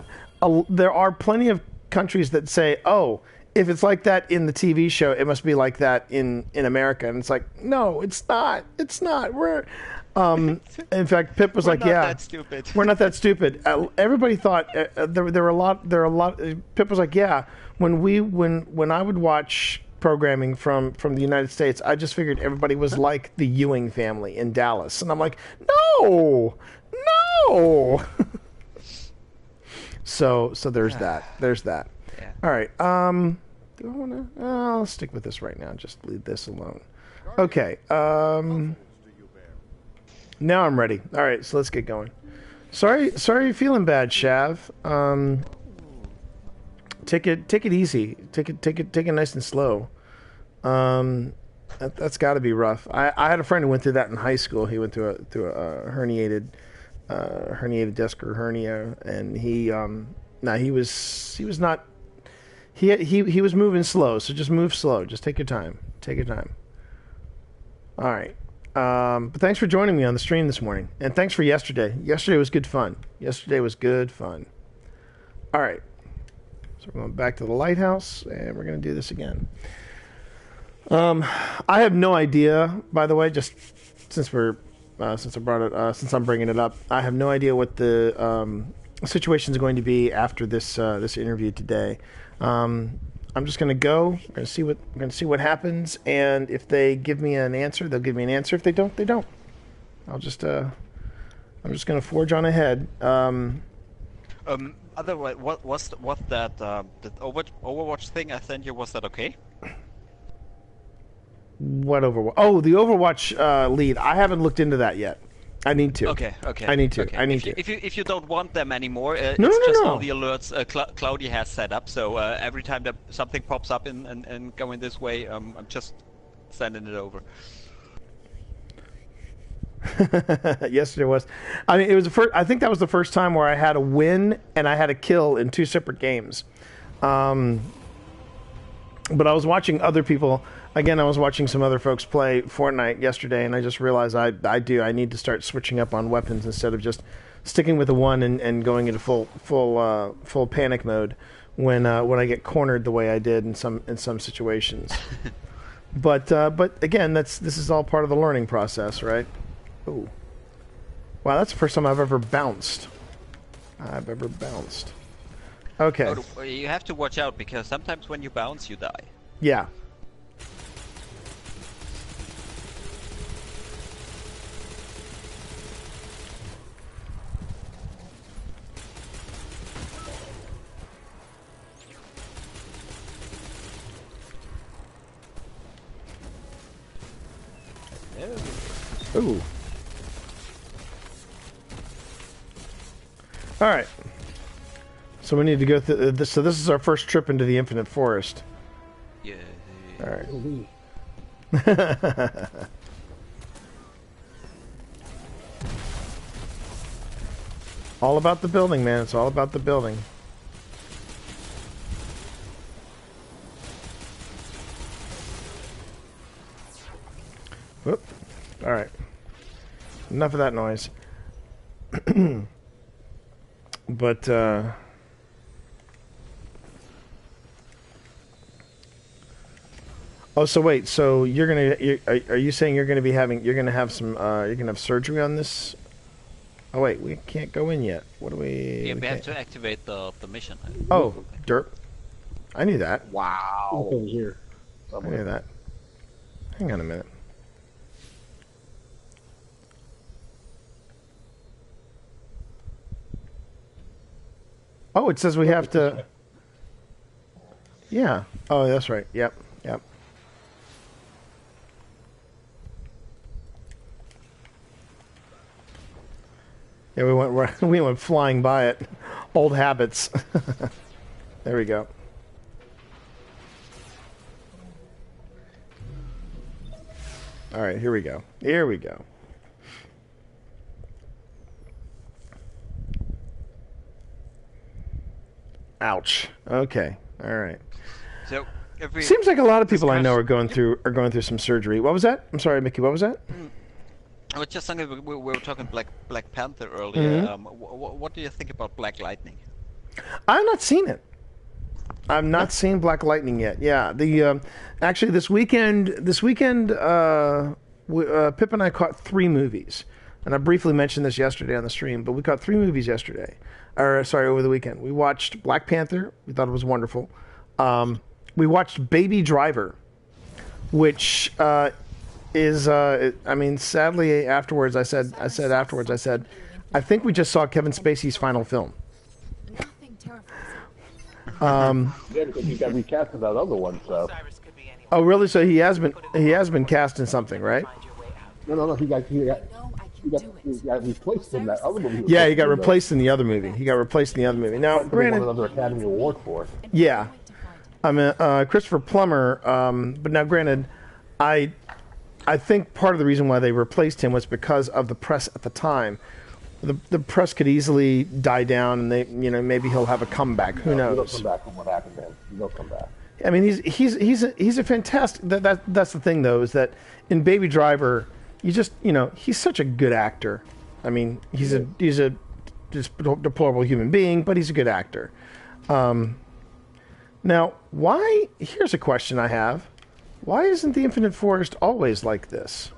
there are plenty of countries that say, "Oh, if it's like that in the TV show, it must be like that in America." And it's like, no, it's not. It's not. We're in fact, Pip was like, "Yeah, we're not that stupid." Everybody thought there were a lot. Pip was like, "Yeah, when I would watch programming from the United States, I just figured everybody was like the Ewing family in Dallas," and I'm like, "No." So there's that. There's that. Yeah. All right. Do I want to? I'll stick with this right now. Just leave this alone. Okay. Now I'm ready. All right. So let's get going. Sorry you're feeling bad, Shav. take it easy. Take it nice and slow. That's got to be rough. I had a friend who went through that in high school. He went through a herniated disc or hernia, and he was not. He was moving slow. So just move slow. Just take your time. Take your time. All right. But thanks for joining me on the stream this morning, and thanks for yesterday. Yesterday was good fun. All right. So we're going back to the lighthouse, and we're going to do this again. I have no idea, by the way, just since I'm bringing it up, I have no idea what the situation is going to be after this interview today. I'm just going to go. We're going to see what happens, and if they give me an answer, they'll give me an answer. If they don't, they don't. I'm just going to forge on ahead. Otherwise, what that the Overwatch thing I sent you, was that okay? What Overwatch? Oh, the Overwatch lead. I haven't looked into that yet. I need to. Okay. I need to. Okay. I need to. If you don't want them anymore, No. all the alerts Cloudy has set up. So every time that something pops up and going this way, I'm just sending it over. Yesterday was. I mean, it was the first. I think that was the first time where I had a win and I had a kill in two separate games. But I was watching other people. Again, I was watching some other folks play Fortnite yesterday, and I just realized I need to start switching up on weapons instead of just sticking with the one and going into full panic mode when I get cornered the way I did in some situations. But again, this is all part of the learning process, right? Ooh. Wow, that's the first time I've ever bounced. Okay. Oh, you have to watch out because sometimes when you bounce, you die. Yeah. Ooh. All right. So we need to go through this. So this is our first trip into the Infinite Forest. Yeah. All right. All about the building, man. It's all about the building. Whoop. All right. Enough of that noise. But oh, so wait. So are you saying you're gonna have surgery on this? Oh wait, we can't go in yet. What do we? Yeah, we have to activate the mission. Oh, derp. I knew that. Wow. Okay, here. I knew that. Hang on a minute. Oh, it says we have to. Yeah. Oh, that's right. Yep. Yeah, we went flying by it. Old habits. There we go. All right, here we go. Ouch. Okay. All right. So seems like a lot of people I know are going through some surgery. What was that? I'm sorry, Mickey. What was that? I was just thinking we were talking Black Panther earlier. Mm-hmm. What do you think about Black Lightning? I've not seen it. I've not seen Black Lightning yet. Yeah. Actually this weekend, Pip and I caught 3 movies, and I briefly mentioned this yesterday on the stream. But we caught 3 movies over the weekend. We watched Black Panther. We thought it was wonderful. We watched Baby Driver, which is, I mean, sadly afterwards, I said, I think we just saw Kevin Spacey's final film. Yeah, because he got recast in that other one, so. Oh, really? So he has been cast in something, right? No. He got he got replaced in that other movie. Yeah, he got replaced in the other movie. Now, He won granted, another Academy Award for it. yeah, I mean Christopher Plummer. But now, granted, I think part of the reason why they replaced him was because of the press at the time. The press could easily die down, and maybe he'll have a comeback. Who knows? He'll come back from what happened to him. He'll come back. I mean, he's a fantastic. That's the thing, though, is that in Baby Driver, he's such a good actor. I mean, he's a just deplorable human being, but he's a good actor. Now, why? Here's a question I have: why isn't the Infinite Forest always like this?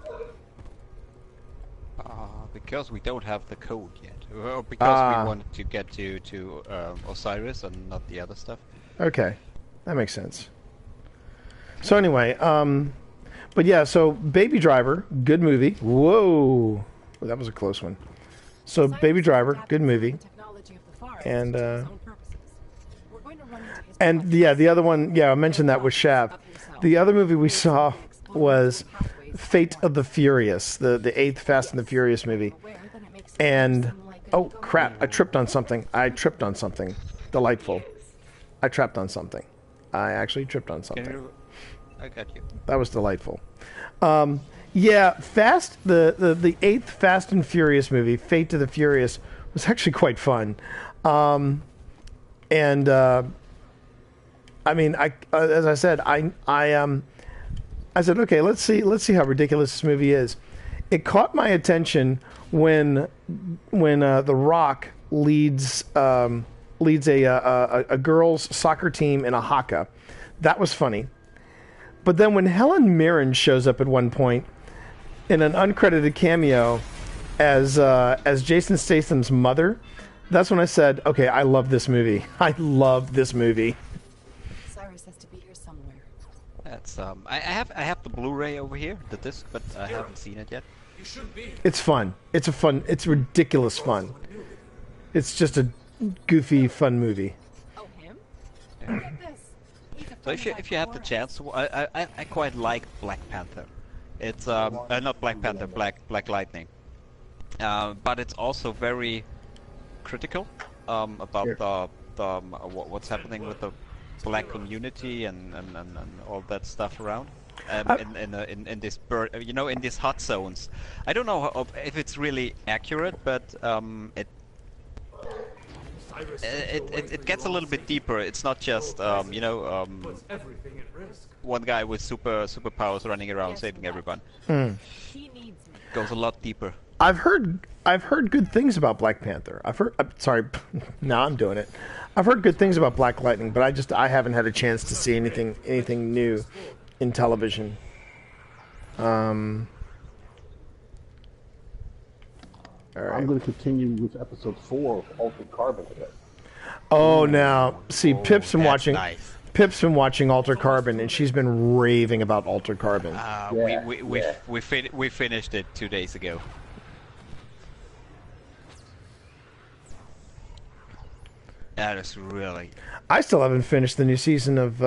Because we don't have the code yet, or because we wanted to get to Osiris and not the other stuff. Okay, that makes sense. So anyway, but yeah, so Baby Driver, good movie. Whoa, that was a close one. So Baby Driver, good movie, and yeah, the other one, yeah, I mentioned that with Shav. The other movie we saw was Fate of the Furious, the 8th Fast and the Furious movie. And, oh crap, I tripped on something. Delightful. I trapped on something. I actually tripped on something. I got you. That was delightful. Yeah, the 8th Fast and Furious movie, Fate of the Furious, was actually quite fun. I mean, as I said, I said, okay, let's see how ridiculous this movie is. It caught my attention when The Rock leads a girls' soccer team in a haka. That was funny. But then when Helen Mirren shows up at one point in an uncredited cameo as Jason Statham's mother, that's when I said, okay, I love this movie. I love this movie. That's I have the Blu-ray over here, the disc, but I haven't seen it yet. It's fun. It's ridiculous fun. It's just a goofy, fun movie. Oh, him? Yeah. So if you have the chance, I quite like Black Panther. It's not Black Panther, Black Lightning. But it's also very critical about what's happening with the black community and all that stuff around in this in these hot zones. I don't know if it's really accurate, but it gets a little bit deeper. It's not just one guy with superpowers running around saving everyone. Goes a lot deeper. I've heard good things about Black Panther. Sorry, now I'm doing it. I've heard good things about Black Lightning, but I haven't had a chance to see anything new in television. All right. I'm going to continue with episode 4 of Altered Carbon today. Oh, now see, Pip's been watching. Nice. Pip's been watching Altered Carbon, and she's been raving about Altered Carbon. We finished it 2 days ago. That is really. I still haven't finished the new season of.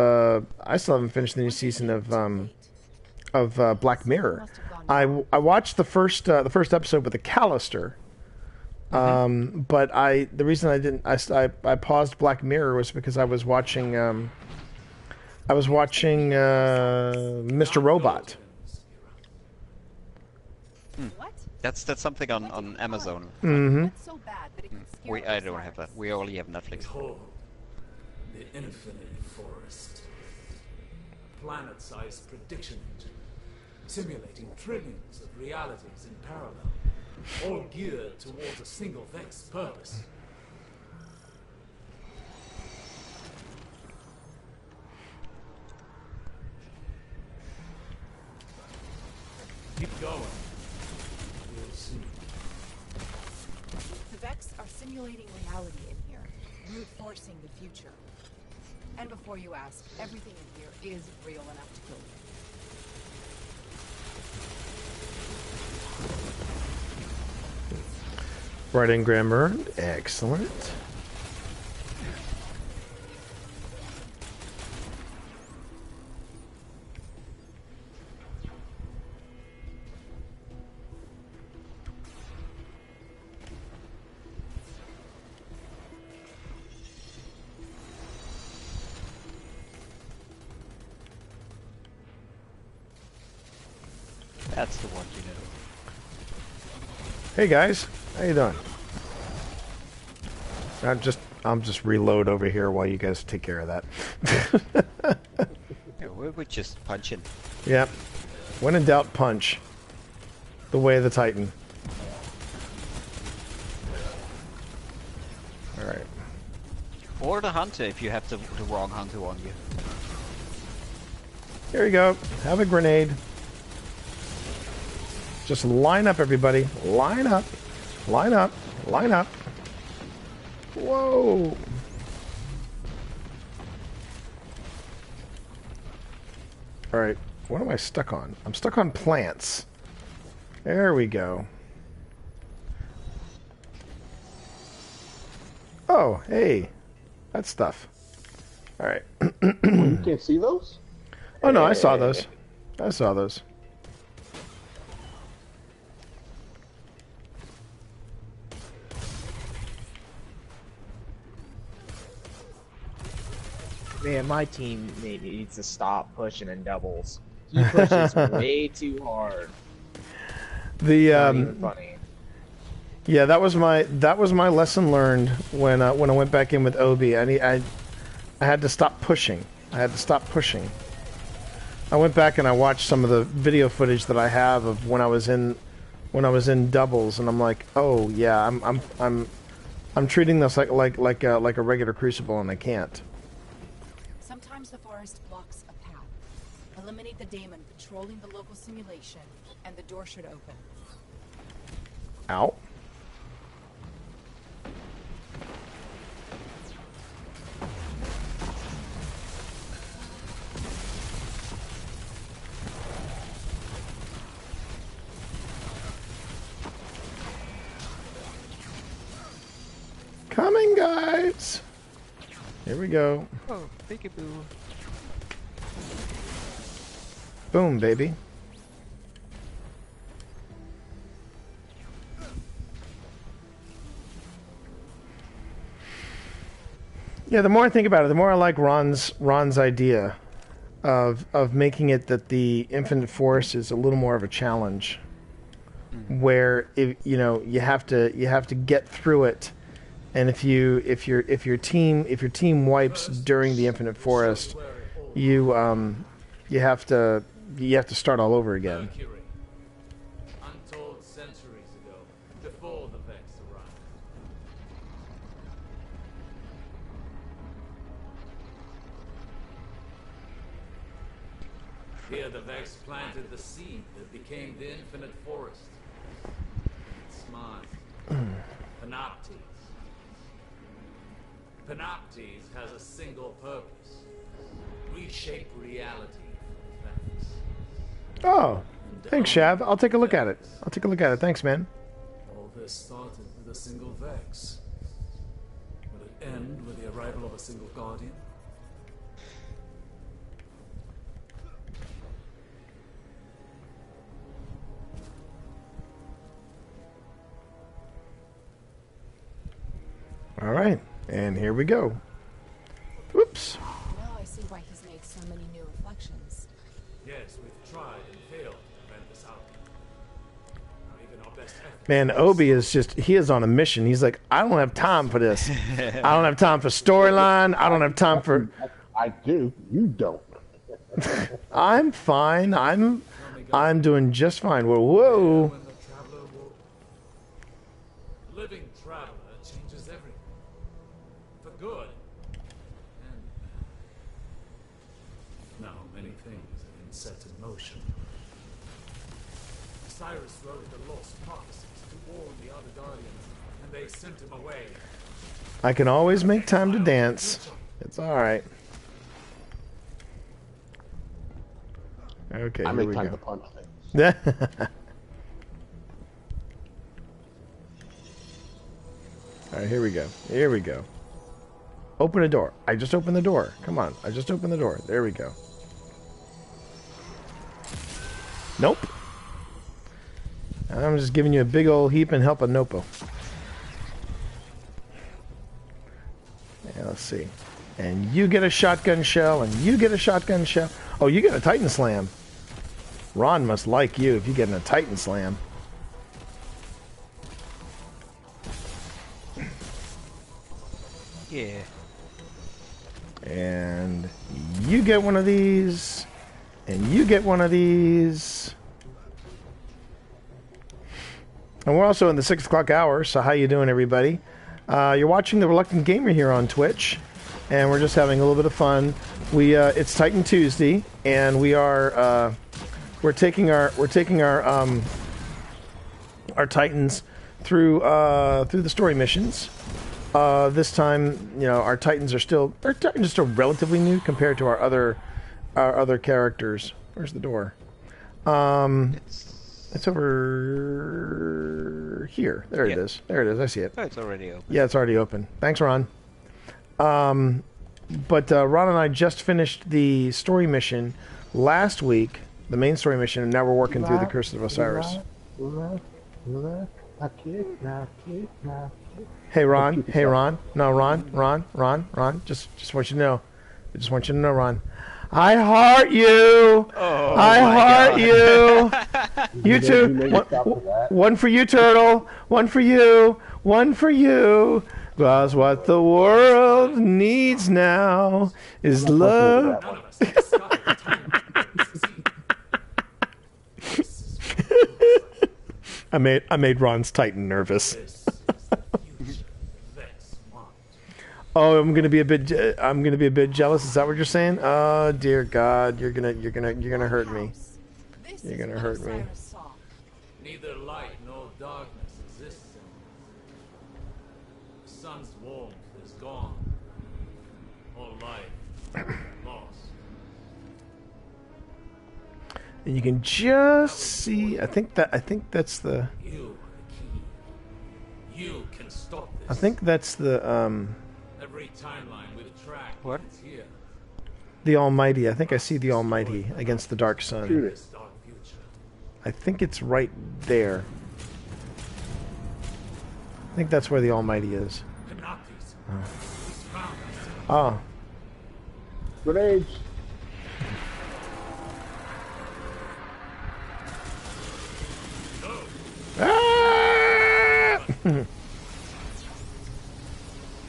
Black Mirror. I watched the first episode with the Callister. But the reason I paused Black Mirror was because I was watching Mr. Robot. That's something on Amazon. Mm-hmm. I don't have that. We only have Netflix. Behold, the infinite forest. Planet-sized prediction engine, simulating trillions of realities in parallel, all geared towards a single vexed purpose. Keep going. We'll see. The Vex are simulating reality in here, brute forcing the future. And before you ask, everything in here is real enough to kill you. Writing grammar, excellent. That's the one, you know. Hey guys, how you doing? I'm just reload over here while you guys take care of that. Yeah, we're just punching. Yep. When in doubt, punch. The way of the Titan. Alright. Or the hunter if you have the wrong hunter on you. Here we go. Have a grenade. Just line up, everybody. Line up. Line up. Line up. Whoa. Alright. What am I stuck on? I'm stuck on plants. There we go. Oh, hey. That stuff. Alright. You can't see those? Oh no, I saw those. I saw those. Man, my team needs to stop pushing in doubles. He pushes way too hard. The Not even funny. yeah, that was my lesson learned when I went back in with Obi. I had to stop pushing. I had to stop pushing. I went back and I watched some of the video footage that I have of when I was in doubles, and I'm like, oh yeah, I'm treating this like a regular Crucible, and I can't. Sometimes the forest blocks a path. Eliminate the daemon patrolling the local simulation, and the door should open. Ow. Coming, guys. Here we go. Oh, peekaboo. Boom, baby. Yeah, the more I think about it, the more I like Ron's idea of making it that the Infinite Forest is a little more of a challenge, where you have to get through it, and if your team wipes during the Infinite Forest, you have to start all over again. Untold centuries ago, before the Vex arrived. Here the Vex planted the seed that became the Infinite Forest. Smart. Panoptes. Panoptes has a single purpose. Reshape reality for the Vex. Oh, thanks, Shav. I'll take a look at it. Thanks, man. All this started with a single Vex. Will it end with the arrival of a single Guardian? All right, and here we go. Whoops. Now I see why he's made so many new reflections. Yes, we've tried and failed to rent this out. Now, even our best efforts. Man, Obi he is on a mission. He's like, I don't have time for this. I don't have time for storyline. I don't have time for... I do. You don't. I'm fine. I'm doing just fine. Whoa. When the traveler woke. Living traveler changes everything. For good. And now many things have been set in motion. Cyrus wrote the lost prophecies to warn the other guardians, and they sent him away. I can always make time to dance. It's all right. Okay, I here make we time go. to punch things. All right, here we go. Here we go. Open a door. I just opened the door. Come on. I just opened the door. There we go. Nope. I'm just giving you a big old heap and help a nopo. Yeah, let's see. And you get a shotgun shell, and you get a shotgun shell. Oh, you get a Titan Slam. Ron must like you if you get in a Titan Slam. Yeah. And you get one of these. And you get one of these. And we're also in the 6 o'clock hour, so how you doing, everybody? You're watching The Reluctant Gamer here on Twitch, and we're just having a little bit of fun. It's Titan Tuesday, and we're taking our Titans through the story missions. This time, our Titans are still relatively new compared to our other characters. Where's the door? It's over here. There it is. There it is. I see it. Oh, it's already open. Yeah, it's already open. Thanks, Ron. But Ron and I just finished the story mission last week, the main story mission, and now we're working through the Curse of Osiris. Hey, Ron. Hey, Ron. No, Ron. Just want you to know. I just want you to know, Ron. I heart you. Oh, I heart you. You too. One for you, Turtle. One for you. One for you. Because what the world needs now is love. I made Ron's Titan nervous. Oh, I'm gonna be a bit jealous. Is that what you're saying? Oh dear God, you're gonna hurt me. You're gonna hurt me. Neither light nor darkness exists anymore. The sun's warmth is gone. All life lost. And you can just see. I think that's the. You are the key. You can stop this. I think that's the Every timeline with a track. What? Here. The Almighty. I think I see the Almighty against the dark sun. I think it's right there. I think that's where the Almighty is. Oh. Grenades. Ah!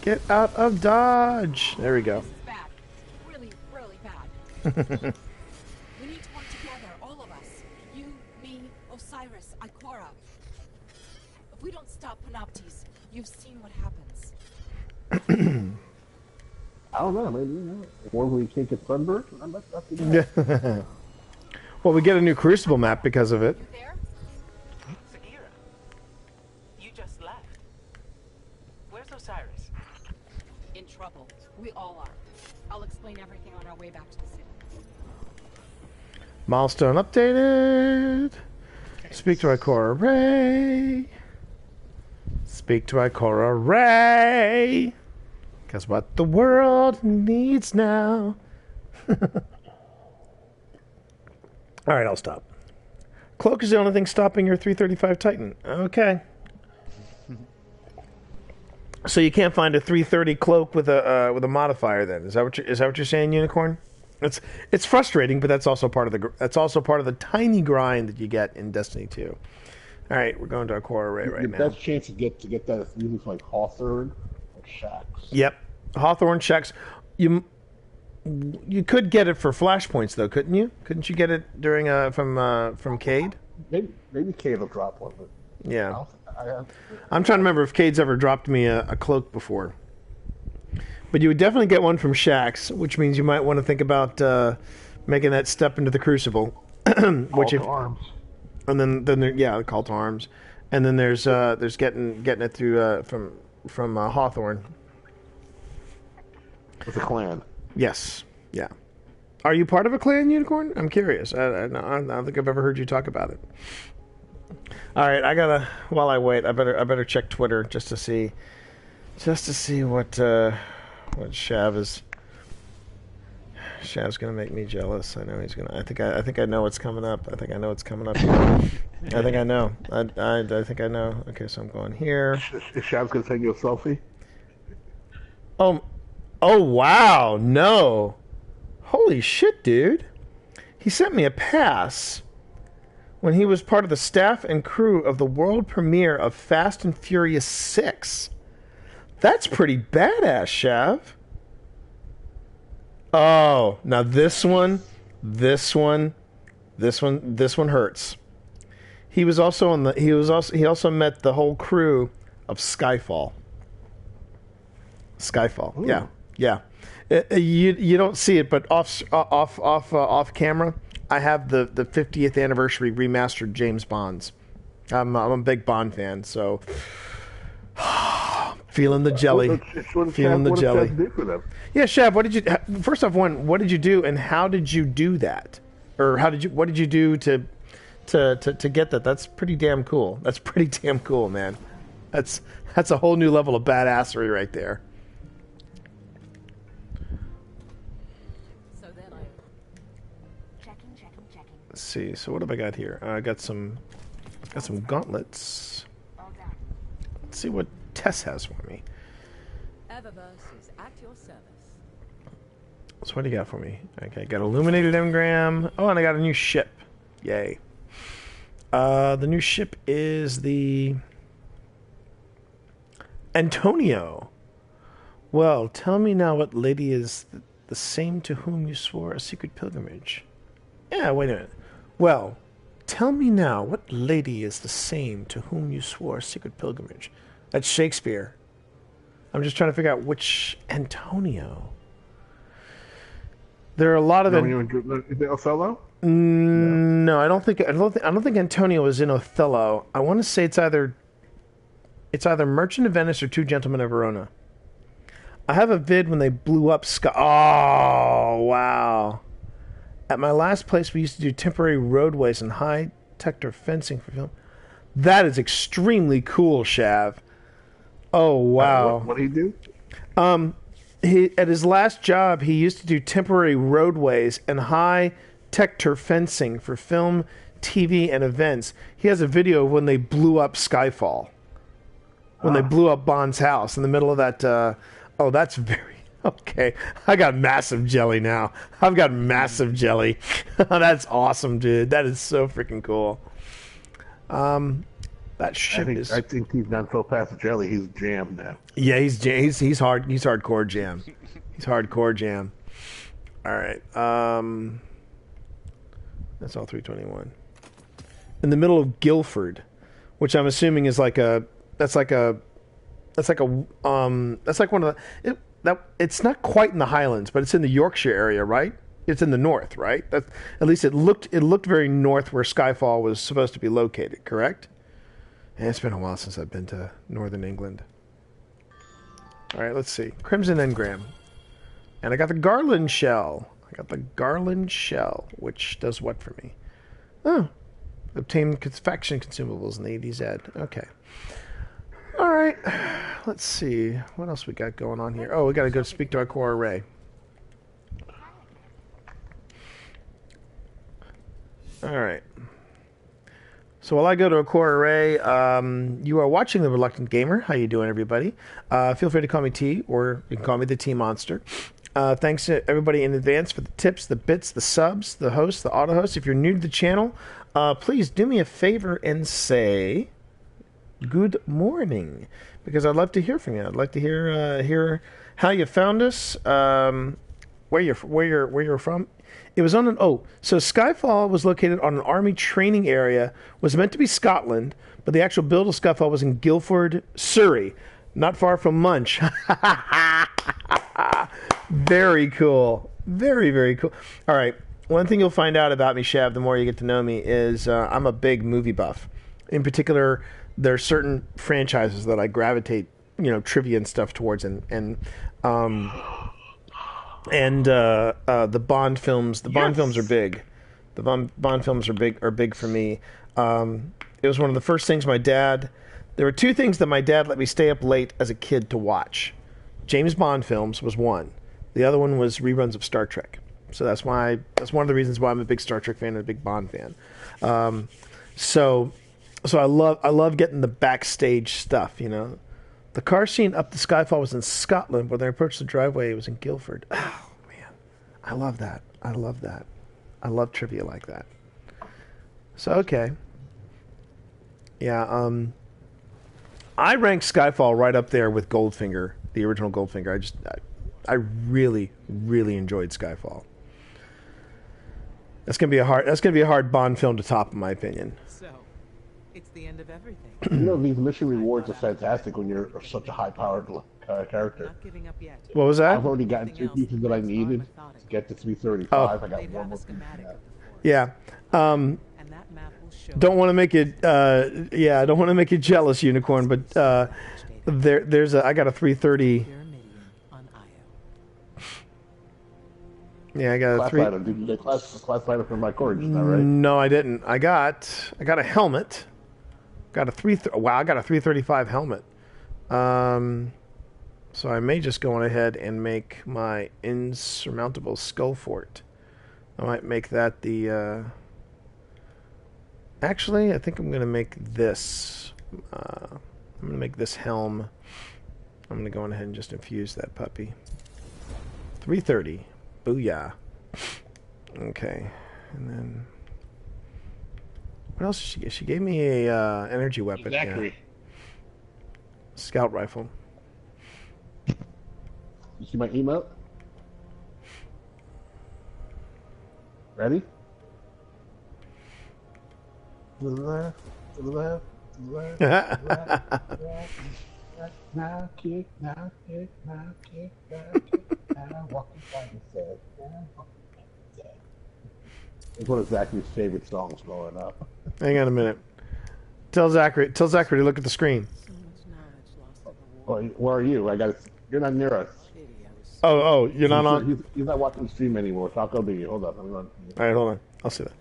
Get out of Dodge. There we go. This is bad. Really, really bad. We need to work together, all of us. You, me, Osiris, Ikora. If we don't stop Panoptes, you've seen what happens. I don't know, maybe, Or we can't get sunburned? That's too bad. Well, we get a new Crucible map because of it. There? Sagira. You just left. Where's Osiris? In trouble. We all are. I'll explain everything on our way back to the city. Milestone updated. Speak to Ikora Ray. Speak to Ikora Ray. Because what the world needs now. Alright, I'll stop. Cloak is the only thing stopping your 335 Titan. Okay. So you can't find a 330 cloak with a modifier then. Is that what you're saying, Unicorn? It's frustrating, but that's also part of the tiny grind that you get in Destiny 2. All right, we're going to our core array right now. The best chance to get that is usually from like Hawthorne or Shaxx. Yep, Hawthorne, Shaxx. You could get it for flashpoints though, couldn't you? Couldn't you get it during from Cade? Maybe Cade will drop one, but yeah. I'm trying to remember if Cade's ever dropped me a cloak before. But you would definitely get one from Shaxx, which means you might want to think about making that step into the Crucible. Call to arms. And then the Call to Arms. And then there's getting it through from Hawthorne. With a clan. Yes. Yeah. Are you part of a clan, Unicorn? I'm curious. I don't think I've ever heard you talk about it. All right, while I wait, I better check Twitter just to see what Shav is. Shav's gonna make me jealous. I know he's gonna. I think I know what's coming up. I think I know what's coming up. I think I know. I think I know. Okay, so I'm going here. Is Shav's gonna send you a selfie? Oh wow, no. Holy shit, dude. He sent me a pass when he was part of the staff and crew of the world premiere of Fast and Furious 6. That's pretty badass, Shav. Oh, now this one hurts. He also met the whole crew of Skyfall. Ooh. Yeah. You don't see it, but off camera, I have the 50th anniversary remastered James Bonds. I'm a big Bond fan, so feeling the jelly. Feeling the jelly. Yeah, Shav, what did you? First off, what did you do, and how did you do that? Or what did you do to get that? That's pretty damn cool. That's pretty damn cool, man. That's a whole new level of badassery right there. Let's see. So what have I got here? I got some gauntlets. Let's see what Tess has for me. Eververse is at your service. So what do you got for me? Okay, got illuminated engram. Oh, and I got a new ship. Yay. The new ship is the Antonio. Well, tell me now what lady is the same to whom you swore a secret pilgrimage. Yeah, wait a minute. Well, tell me now what lady is the same to whom you swore a secret pilgrimage. That's Shakespeare. I'm just trying to figure out which Antonio. There are a lot of Is it Othello? No, I don't think Antonio is in Othello. I want to say it's either Merchant of Venice or Two Gentlemen of Verona. I have a vid when they blew up Oh, wow. At my last place, we used to do temporary roadways and high-tech fencing for film. That is extremely cool, Shav. Oh, wow. What did he do? At his last job, he used to do temporary roadways and high-tech fencing for film, TV, and events. He has a video of when they blew up Skyfall. When they blew up Bond's house in the middle of that... that's very... Okay, I got massive jelly now. I've got massive jelly. That's awesome, dude. That is so freaking cool. That ship I think he's not so past jelly. He's jam now. Yeah, he's hard. He's hardcore jam. He's hardcore jam. All right. That's all 321. In the middle of Guildford, which I'm assuming is that's like one of the. It's not quite in the Highlands, but it's in the Yorkshire area, right? It's in the north, right? At least it looked very north where Skyfall was supposed to be located, correct? And it's been a while since I've been to northern England. All right, let's see. Crimson Engram. And I got the Garland Shell. Which does what for me? Oh, obtain faction consumables in the ADZ. Okay. All right, let's see. What else we got going on here? Oh, we got to go speak to our core array. All right. So while I go to a core array, you are watching The Reluctant Gamer. How you doing, everybody? Feel free to call me T, or you can call me the T Monster. Thanks to everybody in advance for the tips, the bits, the subs, the hosts, the auto hosts. If you're new to the channel, please do me a favor and say... good morning, because I'd love to hear from you. I'd like to hear how you found us, where you're from. It was on so Skyfall was located on an army training area. Was meant to be Scotland, but the actual build of Skyfall was in Guildford, Surrey, not far from Munch. Very cool, very, very cool. All right, one thing you'll find out about me, Shav, the more you get to know me, is I'm a big movie buff. In particular, there are certain franchises that I gravitate, trivia and stuff towards, and the Bond films. The Bond films are big. The Bond films are big for me. It was one of the first things there were two things that my dad let me stay up late as a kid to watch. James Bond films was one. The other one was reruns of Star Trek. So that's one of the reasons why I'm a big Star Trek fan and a big Bond fan. So I love getting the backstage stuff, The car scene up the Skyfall was in Scotland. When they approached the driveway, it was in Guildford. Oh, man. I love that. I love trivia like that. So okay. Yeah. I rank Skyfall right up there with Goldfinger, the original Goldfinger. I really, really enjoyed Skyfall. That's gonna be a hard Bond film to top, in my opinion. So, it's the end of everything. You know, these mission rewards are fantastic when you're such a high-powered character. Not giving up yet. What was that? I've already gotten 2 pieces that I needed to get to 335. Oh. I got one more piece. Yeah. Don't want to make it. I don't want to make you jealous, Unicorn. But I got a 330. Yeah, I got a Class item. Did you get class item from my courage? Is that right? No, I didn't. I got a helmet. Got a Wow, I got a 335 helmet. So I may just go on ahead and make my insurmountable skull fort. I might make that the. Actually, I think I'm gonna make this. I'm gonna make this helm. I'm gonna go on ahead and just infuse that puppy. 330. Booyah. Okay, and then what else did she get? She gave me a energy weapon. Exactly. Yeah. Scout rifle. You see my emote? Ready? To the left, to the left, to the left, to the left. Now kick, now kick, now kick, now kick, now walking by yourself, now walking by yourself. It's one of Zachary's favorite songs growing up. Hang on a minute. Tell Zachary to look at the screen. Where are you? You're not near us. Oh, you're not on. He's not watching the stream anymore, so I'll go to you. Hold on. All right, hold on. I'll see that.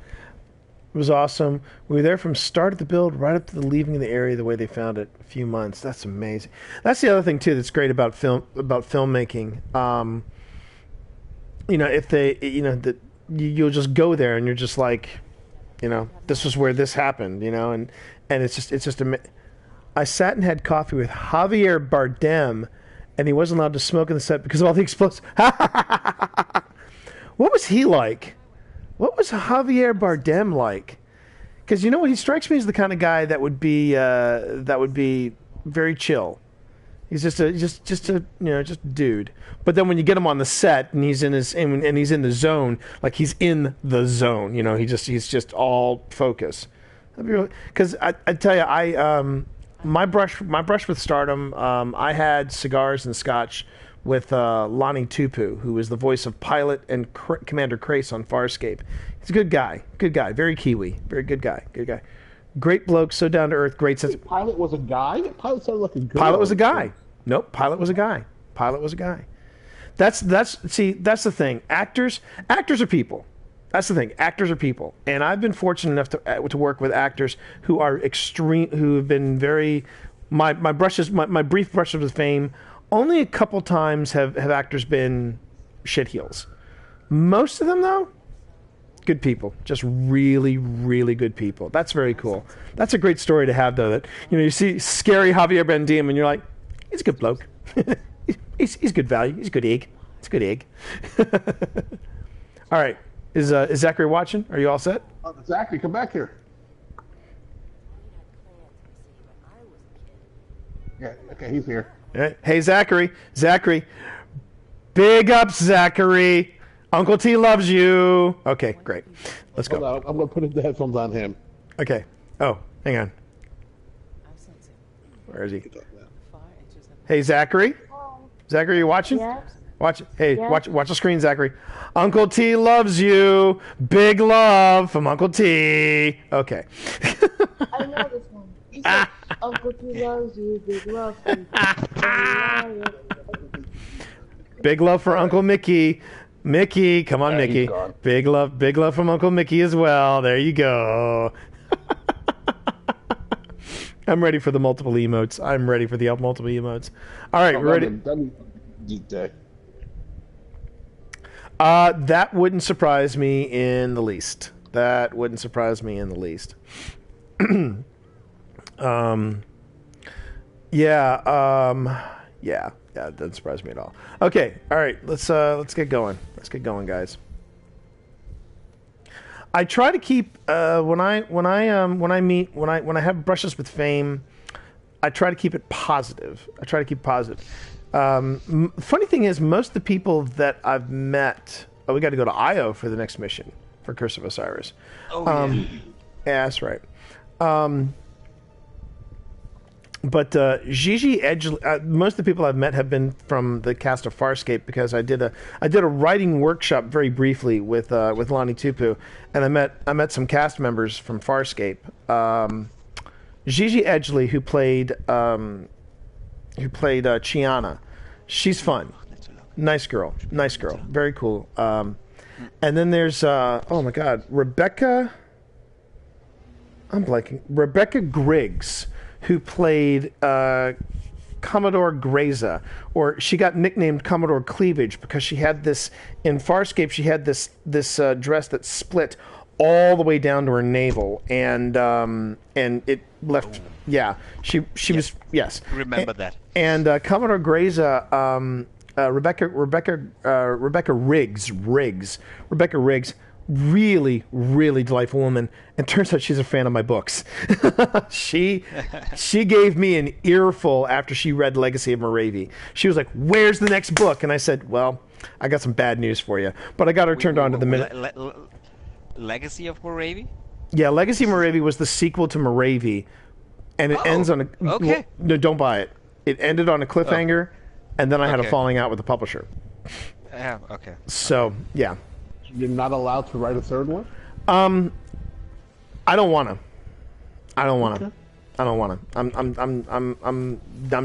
It was awesome. We were there from start of the build right up to the leaving of the area the way they found it. A few months. That's amazing. That's the other thing too that's great about filmmaking. If they, that you'll just go there and you're just like, this was where this happened, and it's just I sat and had coffee with Javier Bardem, and he wasn't allowed to smoke in the set because of all the explosives. What was he like? What was Javier Bardem like? Because you know what, he strikes me as the kind of guy that would be very chill. He's just a dude. But then when you get him on the set and he's in the zone, like he's in the zone. He's just all focus. Because I tell you, my brush with stardom. I had cigars and scotch with Lonnie Tupu, who was the voice of Pilot and Commander Crace on Farscape. He's a good guy, very Kiwi, very good guy, great bloke, so down to earth, great sense. Pilot was a guy. Pilot sounded like a girl. Pilot was a guy. Nope, Pilot was a guy. That's the thing. Actors are people. That's the thing. Actors are people, and I've been fortunate enough to work with actors who are who have been very. My brief brushes with fame. Only a couple times have actors been shitheels. Most of them, though, good people. Just really, really good people. That's very cool. That's a great story to have, though. That you see scary Javier Bardem, and you're like, he's a good bloke. he's good value. He's a good egg. It's a good egg. All right. Is Zachary watching? Are you all set? Zachary, come back here. Yeah. Okay, he's here. Right. Hey, Zachary. Big ups, Zachary. Uncle T loves you. Okay, great. Let's go. Hold on, I'm going to put the headphones on him. Okay. Oh, hang on. Where is he? Hey, Zachary. Zachary, you watching? Yeah. Watch. Hey, Yeah. watch the screen, Zachary. Uncle T loves you. Big love from Uncle T. Okay. I know this one. He said, Uncle T loves you, big love for you. Big love for Uncle Mickey. Mickey, come on, Mickey. Big love from Uncle Mickey as well. There you go. I'm ready for the multiple emotes. All right, we're ready. That wouldn't surprise me in the least. Yeah, it doesn't surprise me at all. Okay, all right, let's get going. Guys. I try to keep when I have brushes with fame, I try to keep it positive. Funny thing is, most of the people that I've met. Oh, we got to go to Io for the next mission for Curse of Osiris. Oh yeah, that's right. But Gigi Edgley, most of the people I've met have been from the cast of Farscape, because I did a writing workshop very briefly with Lonnie Tupu, and I met some cast members from Farscape. Gigi Edgley, who played Chiana, she's fun, nice girl, very cool. And then there's oh my God, Rebecca Griggs, who played Commodore Greza, or she got nicknamed Commodore Cleavage because she had this in Farscape. She had this dress that split all the way down to her navel, and it left. Oh. Yeah, she was Remember that. And Commodore Greza, Rebecca Riggs. Really, really delightful woman, and turns out she's a fan of my books. She gave me an earful after she read Legacy of Moravi. She was like, "Where's the next book?" And I said, "Well, I got some bad news for you." But I got her turned on to the minute. Legacy of Moravi? Yeah, Legacy of Moravi was the sequel to Moravi, and it ends on a. Okay. Well, no, don't buy it. It ended on a cliffhanger, and then I had a falling out with the publisher. Yeah. Okay. So yeah. You're not allowed to write a third one? I don't want to. Okay. I'm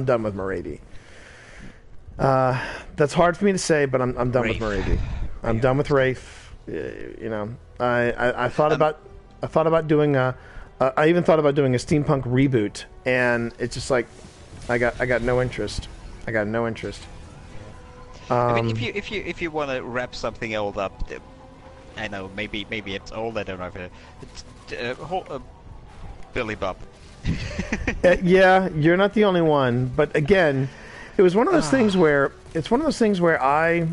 done with Moravi. That's hard for me to say, but I'm done with Moravi. I'm done with Rafe. You know, I thought about doing I even thought about doing a steampunk reboot, and it's just like I got no interest. I mean, if you want to wrap something old up, I know maybe it's old. I don't know. Billy Bob. Yeah, you're not the only one. But again, it was one of those things where I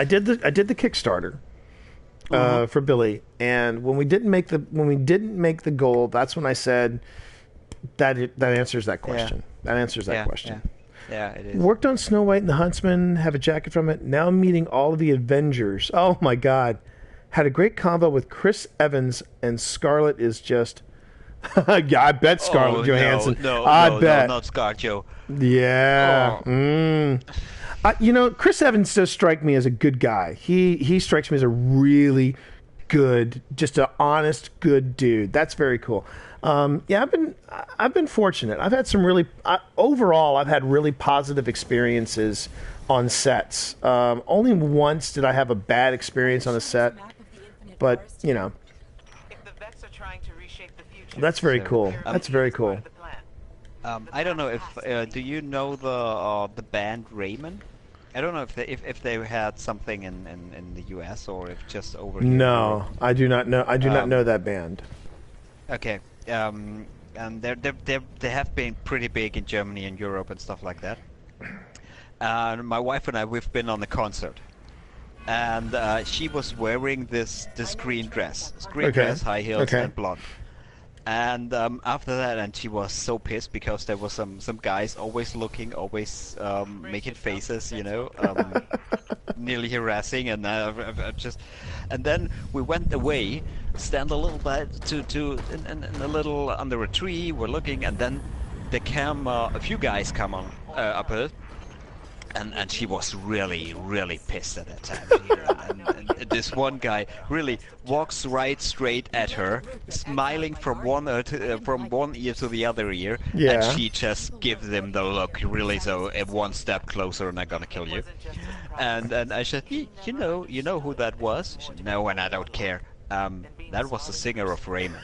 did the Kickstarter for Billy, and when we didn't make the goal, that's when I said that answers that question. Yeah. That answers that question. Yeah, it is. Worked on Snow White and the Huntsman, have a jacket from it. Now I'm meeting all of the Avengers. Oh my God. Had a great combo with Chris Evans, and Scarlett is just... yeah, I bet Scarlett Johansson. No, not Scar Joe. Yeah. Oh. You know, Chris Evans does strike me as a good guy. He strikes me as a really good, just an honest, good dude. That's very cool. Yeah, I've been fortunate. I've had some overall, I've had really positive experiences on sets. Only once did I have a bad experience on a set, but you know, that's very cool. That's very cool. I don't know if do you know the band Raymond? I don't know if they had something in the US or if just over here. No, I do not know. I do not know that band. Okay. And they have been pretty big in Germany and Europe and stuff like that. And my wife and I, we've been on the concert, and she was wearing this green dress, high heels, and blonde. And after that, and she was so pissed because there was some guys always looking, always making faces, you know, nearly harassing, and and then we went away, stand a little bit in a little under a tree. We're looking, and then there came a few guys come on up her. And she was really, really pissed at that time. and this one guy really walks right straight at her, smiling from one ear to the other ear, and she just gives him the look, really. So one step closer, and I'm gonna kill you. And I said, you know who that was? She said, no, and I don't care. That was the singer of Raymond.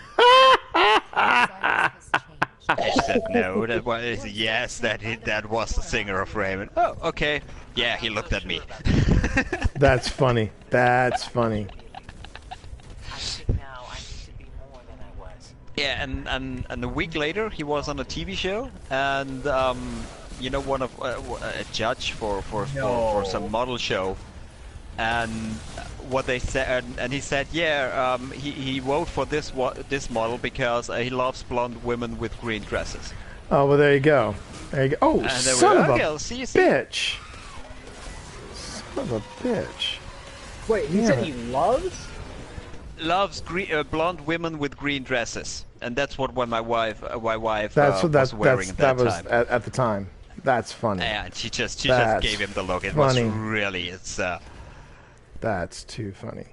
I said no. That was that was the singer of Raymond. Oh, okay. Yeah, he looked at me. That's funny. That's funny. Yeah, and a week later he was on a TV show, and you know, one of a judge for some model show, and what they said, and he said, yeah, he voted for this model because he loves blonde women with green dresses. Oh well, there you go. There you go. Oh, And son of a see. bitch! Son of a bitch! Wait, he said he loves blonde women with green dresses, and that's what my wife That's was wearing at that time. At the time. That's funny. And she just gave him the look. It funny. was really That's too funny.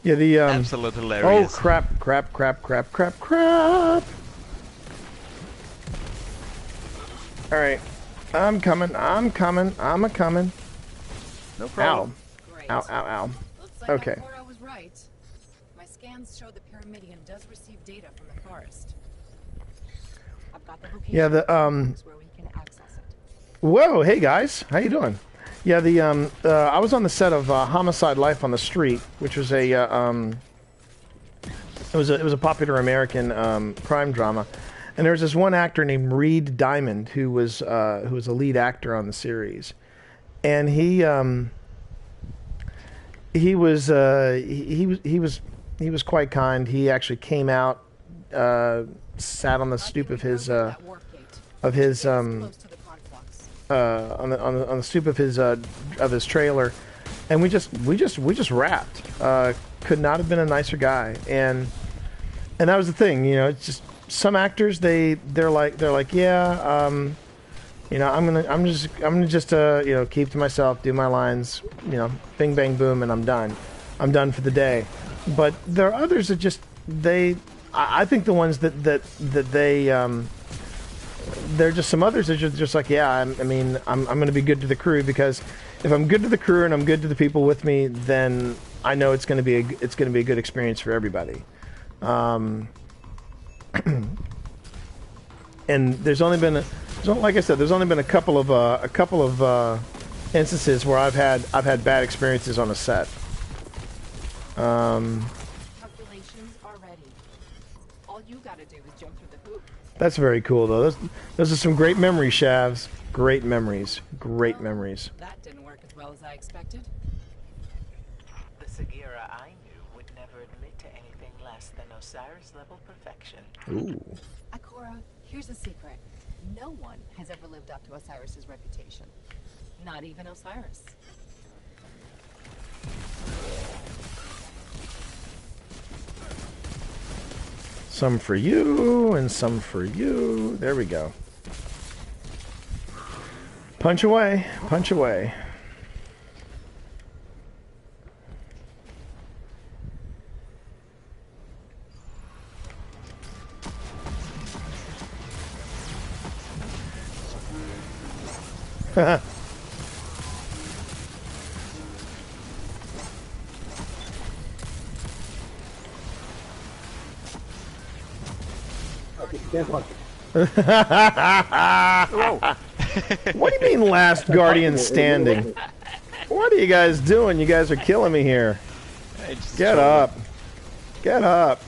Yeah, the absolutely hilarious. Oh crap! All right, I'm coming. I'm a coming. No problem. Ow. Looks like Okay. Cora was right. My scans show the Pyramidion does receive data from the forest. I've got the location Yeah, where we can access it. Whoa, hey guys, how you doing? Yeah, I was on the set of Homicide: Life on the Street, which was it was a popular American crime drama, and there was this one actor named Reed Diamond who was a lead actor on the series, and he was quite kind. He actually came out, sat on the stoop of his on the stoop of his trailer, and we just rapped. Could not have been a nicer guy, and that was the thing. You know, it's just some actors they're like yeah, you know, I'm gonna just you know, keep to myself, do my lines, you know, bing bang boom, and I'm done for the day. But there are others that just I think the ones that they're just some others that are just like, yeah, I'm going to be good to the crew, because if I'm good to the crew and I'm good to the people with me, then I know it's going to be a good experience for everybody. And there's only been like I said, there's only been a couple of instances where I've had bad experiences on a set. Calculations are ready. All you gotta do is jump through the hoop. That's very cool, though. Those are some great memories, Shavs. Great memories. Great memories. That didn't work as well as I expected. The Sagira I knew would never admit to anything less than Osiris-level perfection. Ooh. Ikora, here's a secret. No one has ever lived up to Osiris's reputation. Not even Osiris. Some for you, and some for you. There we go. Punch away. Punch away. What do you mean last guardian standing? What are you guys doing? You guys are killing me here. Get up. Get up.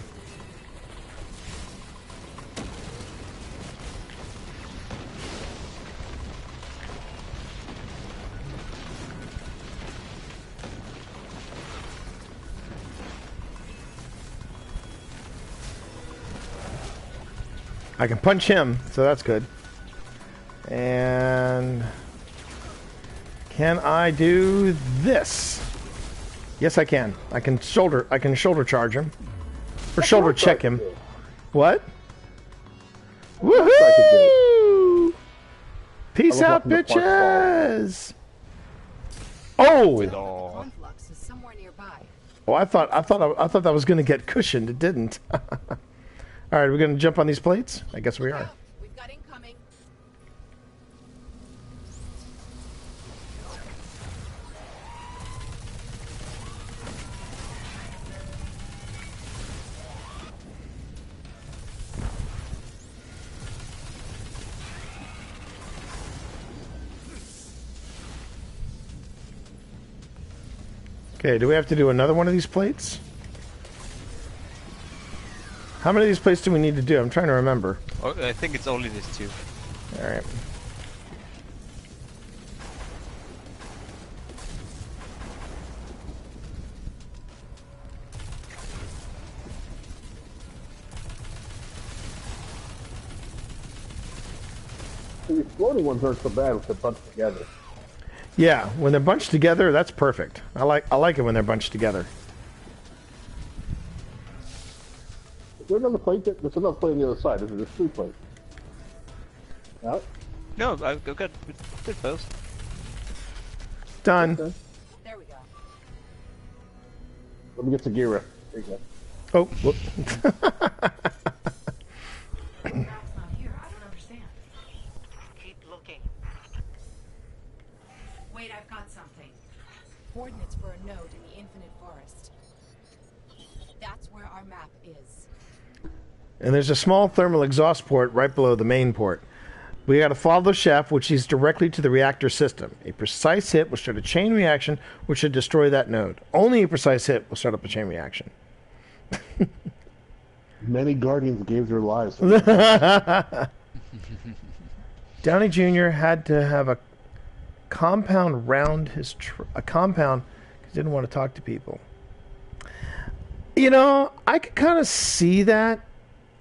I can punch him, so that's good. And can I do this? Yes, I can. I can shoulder charge him, or shoulder check him. What? Woohoo! Peace out, bitches! Oh! Conflux is somewhere nearby. Oh, I thought that was going to get cushioned. It didn't. All right, we're going to jump on these plates? I guess we are. We've got incoming. Okay, do we have to do another one of these plates? How many of these plates do we need to do? I'm trying to remember. Oh, I think it's only these two. All right. the exploding ones aren't so bad if they're bunched together. Yeah, when they're bunched together, that's perfect. I like it when they're bunched together. Is there another plate? There's another plate on the other side. This is just 2 plates. Yeah? No, I've got did both. Done. Okay. There we go. Let me get Sagira. There you go. Oh, whoop. That's not here. I don't understand. Keep looking. Wait, I've got something. Coordinates for a node in the Infinite Forest. That's where our map is. And there's a small thermal exhaust port right below the main port. We got to follow the shaft, which leads directly to the reactor system. A precise hit will start a chain reaction, which should destroy that node. Only a precise hit will start up a chain reaction. Many Guardians gave their lives. Downey Jr. had to have a compound round his compound because he didn't want to talk to people. You know, I could kind of see that.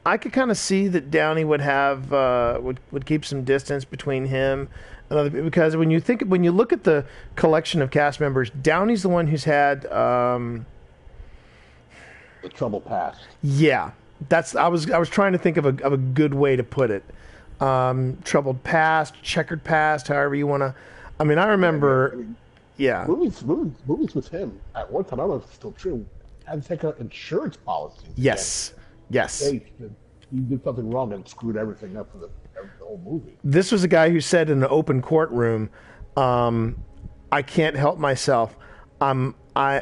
I could kind of see that Downey would have would keep some distance between him and other people, because when you look at the collection of cast members, Downey's the one who's had the troubled past. Yeah, I was trying to think of a good way to put it. Troubled past, checkered past, however you want to. I mean, I remember. Yeah. Movies with him at one time. I don't know if it's still true. Had to take out insurance policies. Yes. Yes. He did something wrong and screwed everything up for the whole movie. This was a guy who said in an open courtroom, "I can't help myself. I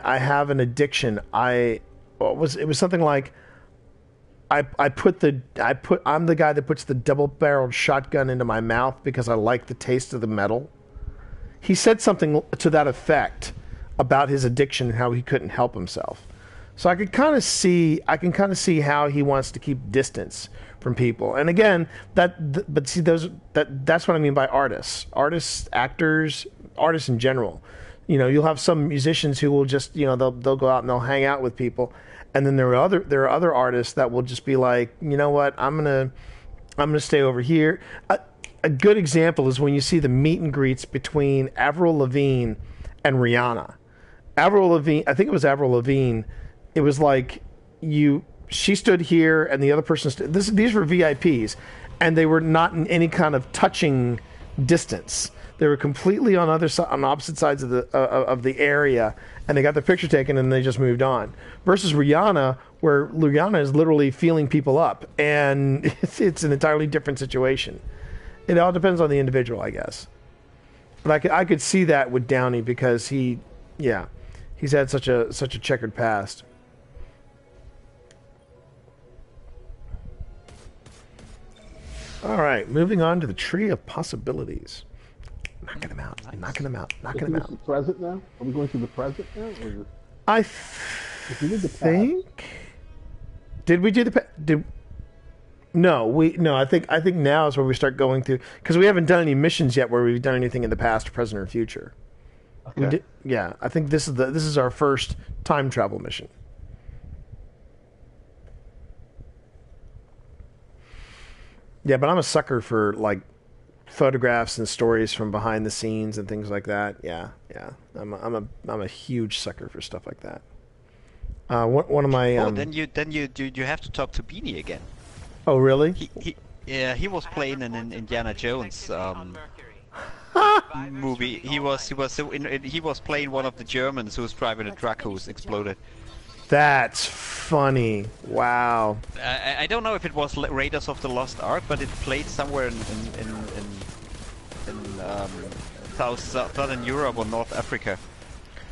have an addiction. It was something like, I'm the guy that puts the double-barreled shotgun into my mouth because I like the taste of the metal." He said something to that effect about his addiction and how he couldn't help himself. So I can kind of see how he wants to keep distance from people. And again, that's what I mean by artists, actors, artists in general. You know, you'll have some musicians who will just, you know, they'll go out and they'll hang out with people, and then there are other artists that will just be like, you know what, I'm gonna stay over here. A good example is when you see the meet and greets between Avril Lavigne and Rihanna. Avril Lavigne, I think it was Avril Lavigne. It was like she stood here and the other person stood. These were VIPs, and they were not in any kind of touching distance. They were completely on opposite sides of the area, and they got the picture taken and they just moved on. Versus Rihanna, where Rihanna is literally feeling people up, and it's an entirely different situation. It all depends on the individual, I guess. But I could see that with Downey because he's had such a checkered past. All right, moving on to the tree of possibilities. Knocking them out. Knocking them out. Knocking them out. The present now? Are we going through the present now? I think. Did we do the? No. I think now is where we start going through, because we haven't done any missions yet where we've done anything in the past, present, or future. Okay. I think this is our first time travel mission. Yeah, but I'm a sucker for like photographs and stories from behind the scenes and things like that. Yeah. I'm a huge sucker for stuff like that. One of my then you have to talk to Beanie again. Oh really? He was playing in an Indiana Jones movie. He was playing one of the Germans who was driving a truck who was exploded. That's funny. Wow. I don't know if it was Raiders of the Lost Ark, but it played somewhere in Southern Europe or North Africa.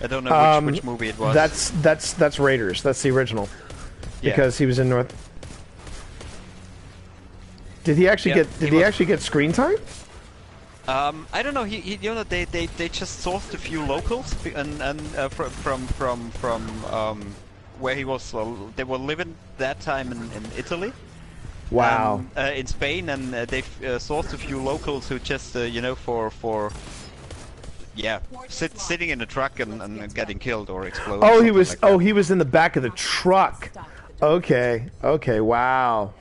I don't know which movie it was. That's Raiders. That's the original. Yeah. Because he was in North. Did he actually get screen time? I don't know. They just sourced a few locals and from where he was. They were living that time in Italy. Wow. In Spain, and they sourced a few locals who just sitting in a truck and getting killed or exploded. Oh, he was. Like he was in the back of the truck. Okay. Wow.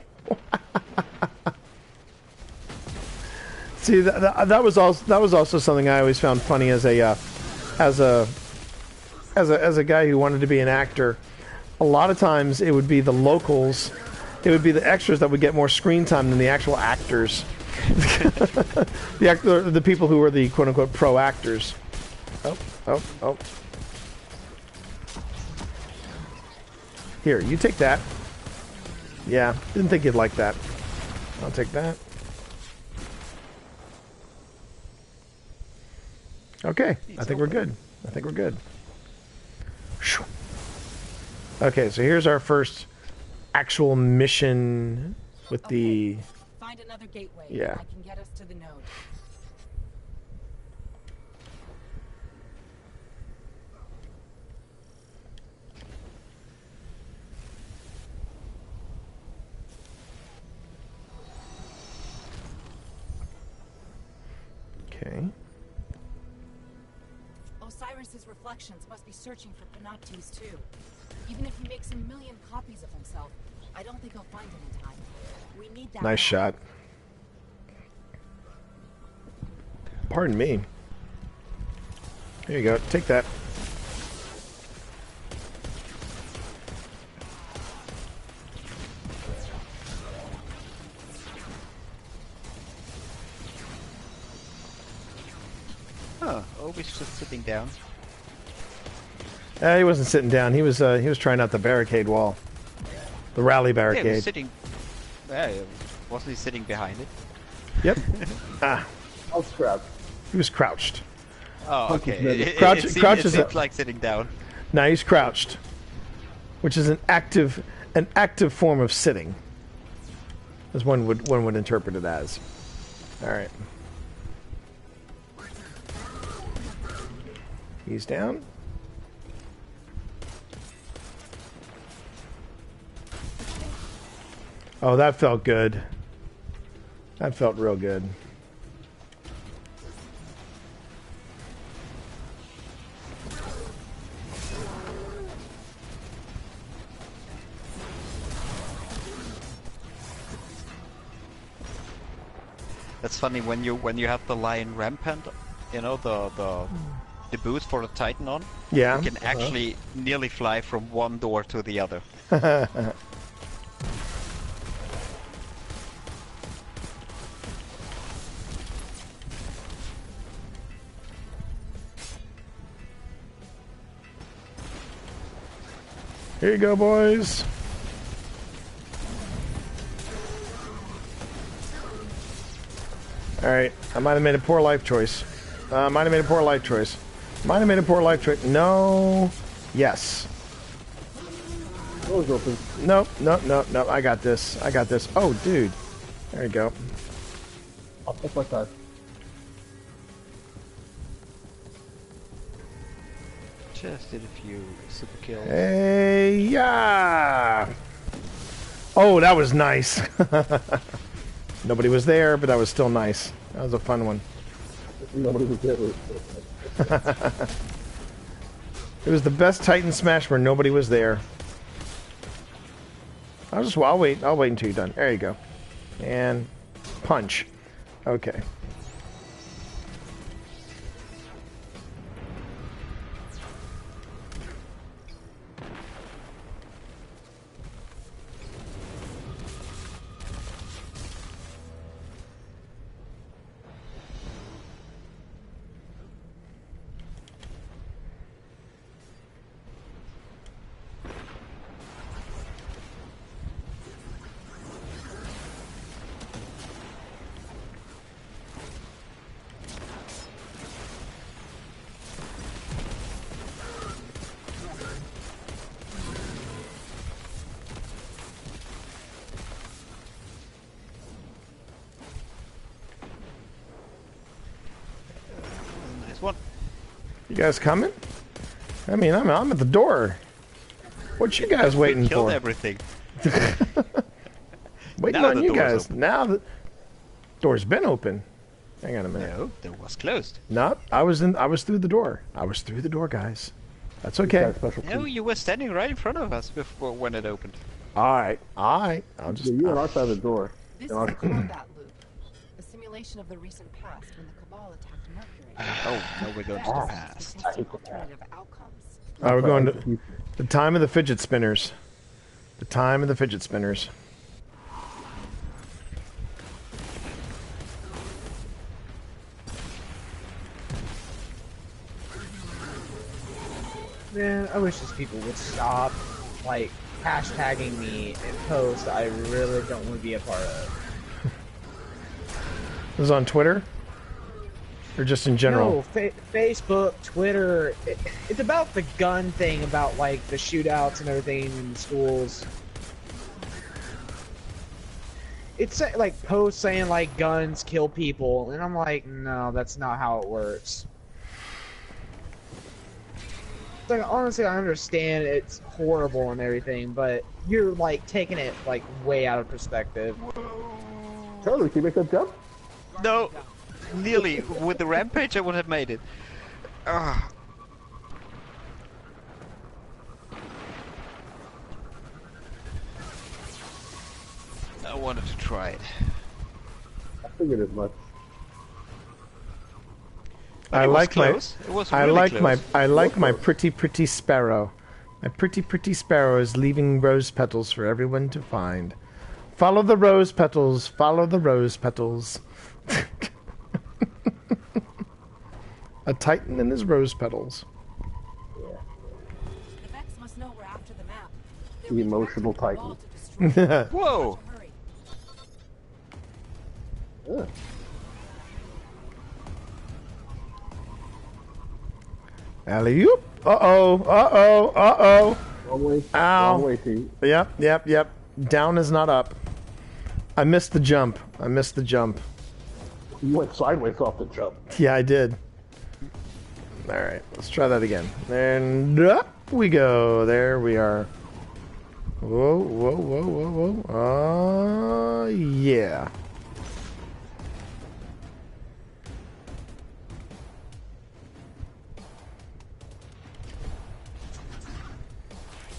See, that was also something I always found funny as a guy who wanted to be an actor. A lot of times it would be the locals, it would be the extras that would get more screen time than the actual actors. The people who were the quote unquote pro actors. Oh. Here, you take that. Yeah, didn't think you'd like that. I'll take that. Okay, I think we're good. Okay, so here's our first actual mission with the... Find another gateway. Yeah. I can get us to the node. Okay. Osiris's reflections must be searching for Panoptes too. Even if he makes a million copies of himself, I don't think he'll find it in time. We need that. Nice shot. Pardon me. Here you go. Take that. Huh, Obi's just sitting down. He wasn't sitting down. He was trying out the barricade wall. The rally barricade. Yeah, he was sitting... wasn't he sitting behind it? Yep. I was crouched. He was crouched. Oh, okay. Crouch is seemed like sitting down. No, he's crouched, which is an active form of sitting, as one would interpret it as. All right. He's down. Oh, that felt good. That felt real good. That's funny when you have the lion rampant, you know, the boots for the Titan on. Yeah. You can actually nearly fly from one door to the other. Here you go, boys. Alright, I might have made a poor life choice. No. Yes. Door's open. Nope, nope. I got this. Oh, dude. There you go. I'll take my time. Just did a few super kills. Hey, yeah. Oh, that was nice. Nobody was there, but that was still nice. That was a fun one. Nobody was there. It was the best Titan Smash where nobody was there. I'll wait until you're done. There you go. And punch. Okay. You guys coming? I mean, I'm at the door. What you guys waiting Killed for? Everything. Waiting Now on the you door's guys. open. Now the door's been open. Hang on a minute. No, the door was closed. No, I was through the door. Guys. That's okay. No, you were standing right in front of us before when it opened. All right. I'll just. You on our side of the door. This is a combat loop. The simulation of the recent past when the Cabal attacked Mercury. Oh, no, we're going to the past. Testing alternative outcomes. We're going to the time of the fidget spinners. The time of the fidget spinners. Man, I wish these people would stop, like, hashtagging me in posts that I really don't want to be a part of. This is on Twitter? Or just in general? No, Facebook, Twitter. It's about the gun thing, about, like, the shootouts and everything in the schools. It's, like, posts saying, like, guns kill people, and I'm like, no, that's not how it works. Like, honestly, I understand it's horrible and everything, but you're, like, taking it, like, way out of perspective. Charlie, can you make that jump? No, nearly. With the rampage, I would have made it. Ah. I wanted to try it. I figured as much. I like my Close. pretty sparrow. My pretty sparrow is leaving rose petals for everyone to find. Follow the rose petals. Follow the rose petals. A titan and his rose petals. The Vex must know we're after the map. The emotional titan. Whoa! Yeah. Alley-oop. Uh-oh. Uh-oh. Uh-oh. Wrong way. Ow. Wrong way, T. Yep. Down is not up. I missed the jump. You went sideways off the jump. Yeah, I did. Alright, let's try that again. And up we go. There we are. Whoa. Yeah.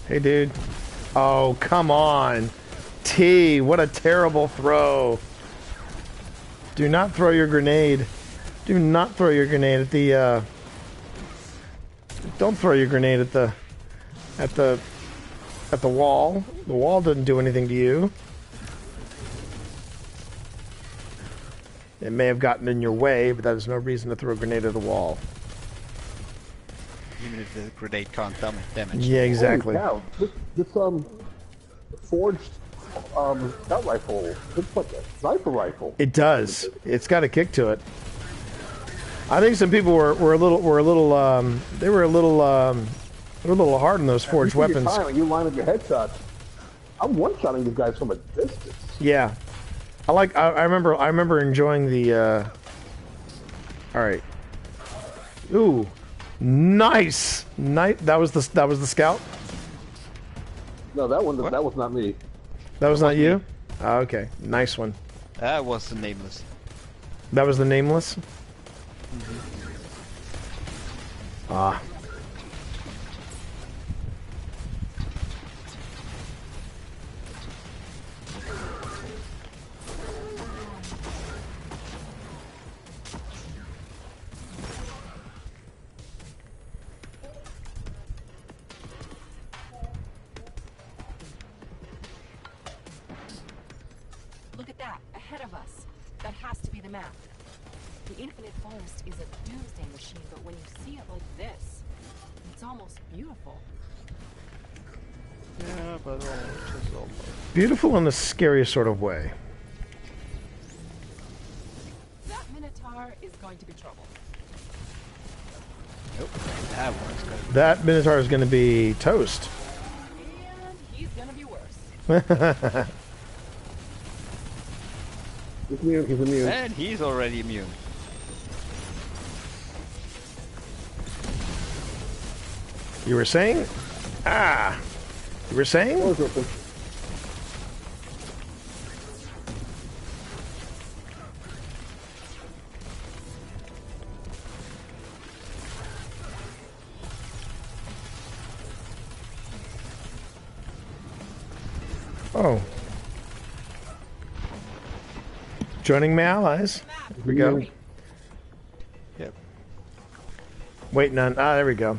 Hey, dude. Oh, come on. T, what a terrible throw. Do not throw your grenade. Do not throw your grenade at the, Don't throw your grenade at the wall. The wall doesn't do anything to you. It may have gotten in your way, but that is no reason to throw a grenade at the wall. Even if the grenade can't damage. Yeah, exactly. Holy cow. This forged scout rifle looks like a sniper rifle. It does. It's got a kick to it. I think some people were a little hard on those forged weapons. When you line up your headshots, I'm one-shotting these guys from a distance. Yeah, I remember enjoying the. All right. Ooh, nice. That was the scout. No, that was not me. That was not you. Oh, okay, nice one. That was the nameless. That was the nameless. Ah. Look at that, ahead of us. That has to be the map. The infinite forest is a doomsday machine, but when you see it like this, it's almost beautiful. Yeah, but just almost. Beautiful in the scariest sort of way. That Minotaur is going to be trouble. Nope, that one's good. That Minotaur is going to be toast. And he's gonna be worse. He's immune. And he's already immune. You were saying? Ah! You were saying? Oh. Joining my allies. Here we go. Yep. Waiting on. There we go.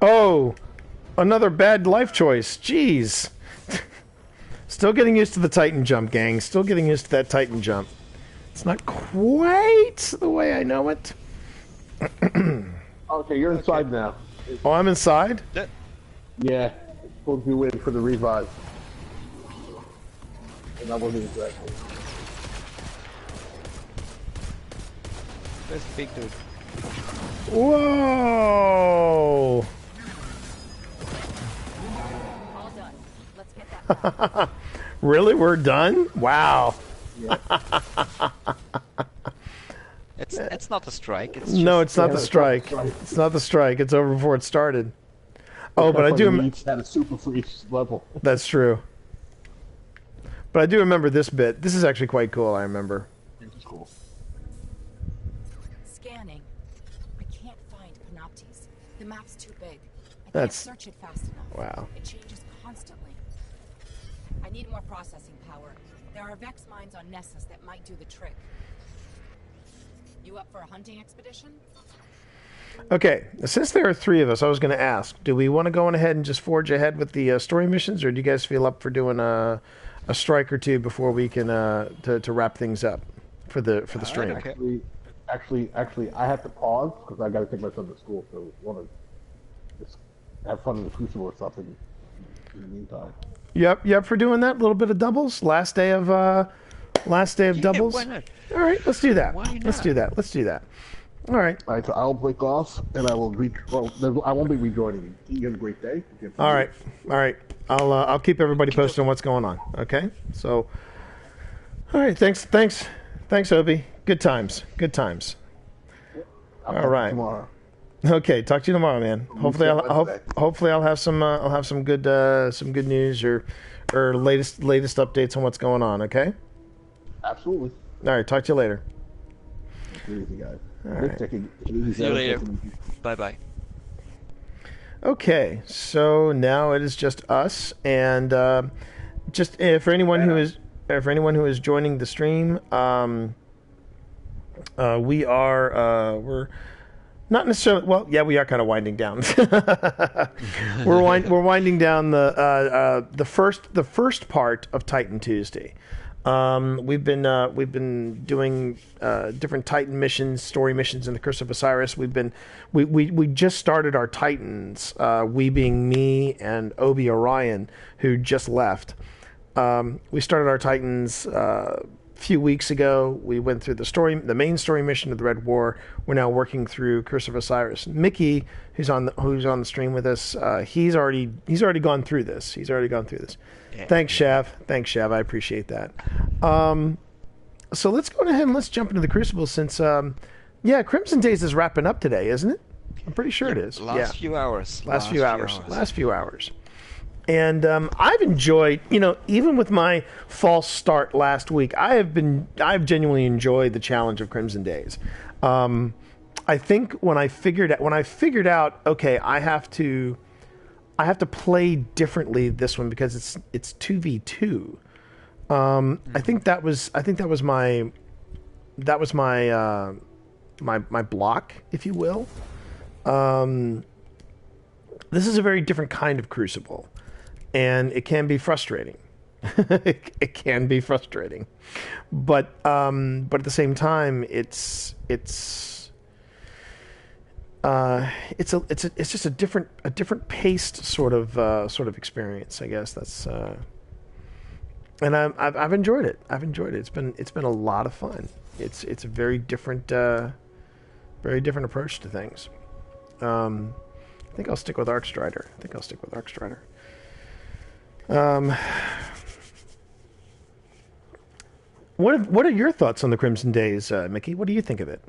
Oh, another bad life choice. Jeez. Still getting used to the Titan jump, gang. Still getting used to that Titan jump. It's not quite the way I know it. Okay, you're inside now. Oh, I'm inside? Yeah. It's supposed to be waiting for the revive. And I wasn't exactly. There's the big dude. Whoa! All done. Let's get that. Really? We're done? Wow. Yeah. It's not a strike. It's No, just, it's not the strike. It's not the strike. It's over before it started. Oh, but I do. We each had a super freeze level. That's true. But I do remember this bit. This is actually quite cool. I remember. It's cool. Scanning. I can't find Panoptes. The map's too big. I That's- can't search it fast enough. Wow. It changes constantly. I need more processing power. There are Vex mines on Nessus that might do the trick. You up for a hunting expedition? Okay, since there are three of us, I was going to ask: do we want to go on ahead and just forge ahead with the story missions, or do you guys feel up for doing a strike or two before we can to wrap things up for the stream? Actually, I have to pause because I got to take my son to school. So want to just have fun in the Crucible or something in the meantime. Yep, for doing that. A little bit of doubles. Last day of doubles. Why not? All right, let's do that. Why not? Let's do that. All right. All right, so I'll break off and I will I won't be rejoining you. You have a great day. All right. I'll keep everybody posted on what's going on. Okay. So, all right. Thanks, Obi. Good times. I'll All right. tomorrow. Okay. Talk to you tomorrow, man. Hopefully, I'll have some good news or latest updates on what's going on. Okay. Absolutely. All right. Talk to you later. Easy, guys. All right. See you later. Bye. Okay, so now it is just us, and just for anyone who is joining the stream, we're not necessarily. Well, yeah, we are kind of winding down. we're winding down the first part of Titan Tuesday. We've been doing different Titan missions, story missions in the Curse of Osiris. We just started our Titans. We being me and Obi Orion, who just left. We started our Titans a few weeks ago. We went through the main story mission of the Red War. We're now working through Curse of Osiris. Mickey, who's on the stream with us, he's already gone through this. Yeah. Thanks, Shav. I appreciate that. So let's go ahead and let's jump into the Crucible since, Crimson Days is wrapping up today, isn't it? I'm pretty sure it is. Last few hours. Last few hours. And I've enjoyed, even with my false start last week, I've genuinely enjoyed the challenge of Crimson Days. I think when I figured out, okay, I have to play differently this one because it's 2v2. I think that was my block, if you will. This is a very different kind of Crucible, and it can be frustrating. It can be frustrating, but at the same time, it's just a different paced sort of experience. I guess that's and I've enjoyed it. It's been a lot of fun. It's a very different approach to things. I think I'll stick with Arcstrider. What are your thoughts on the Crimson Days, Mickey? What do you think of it?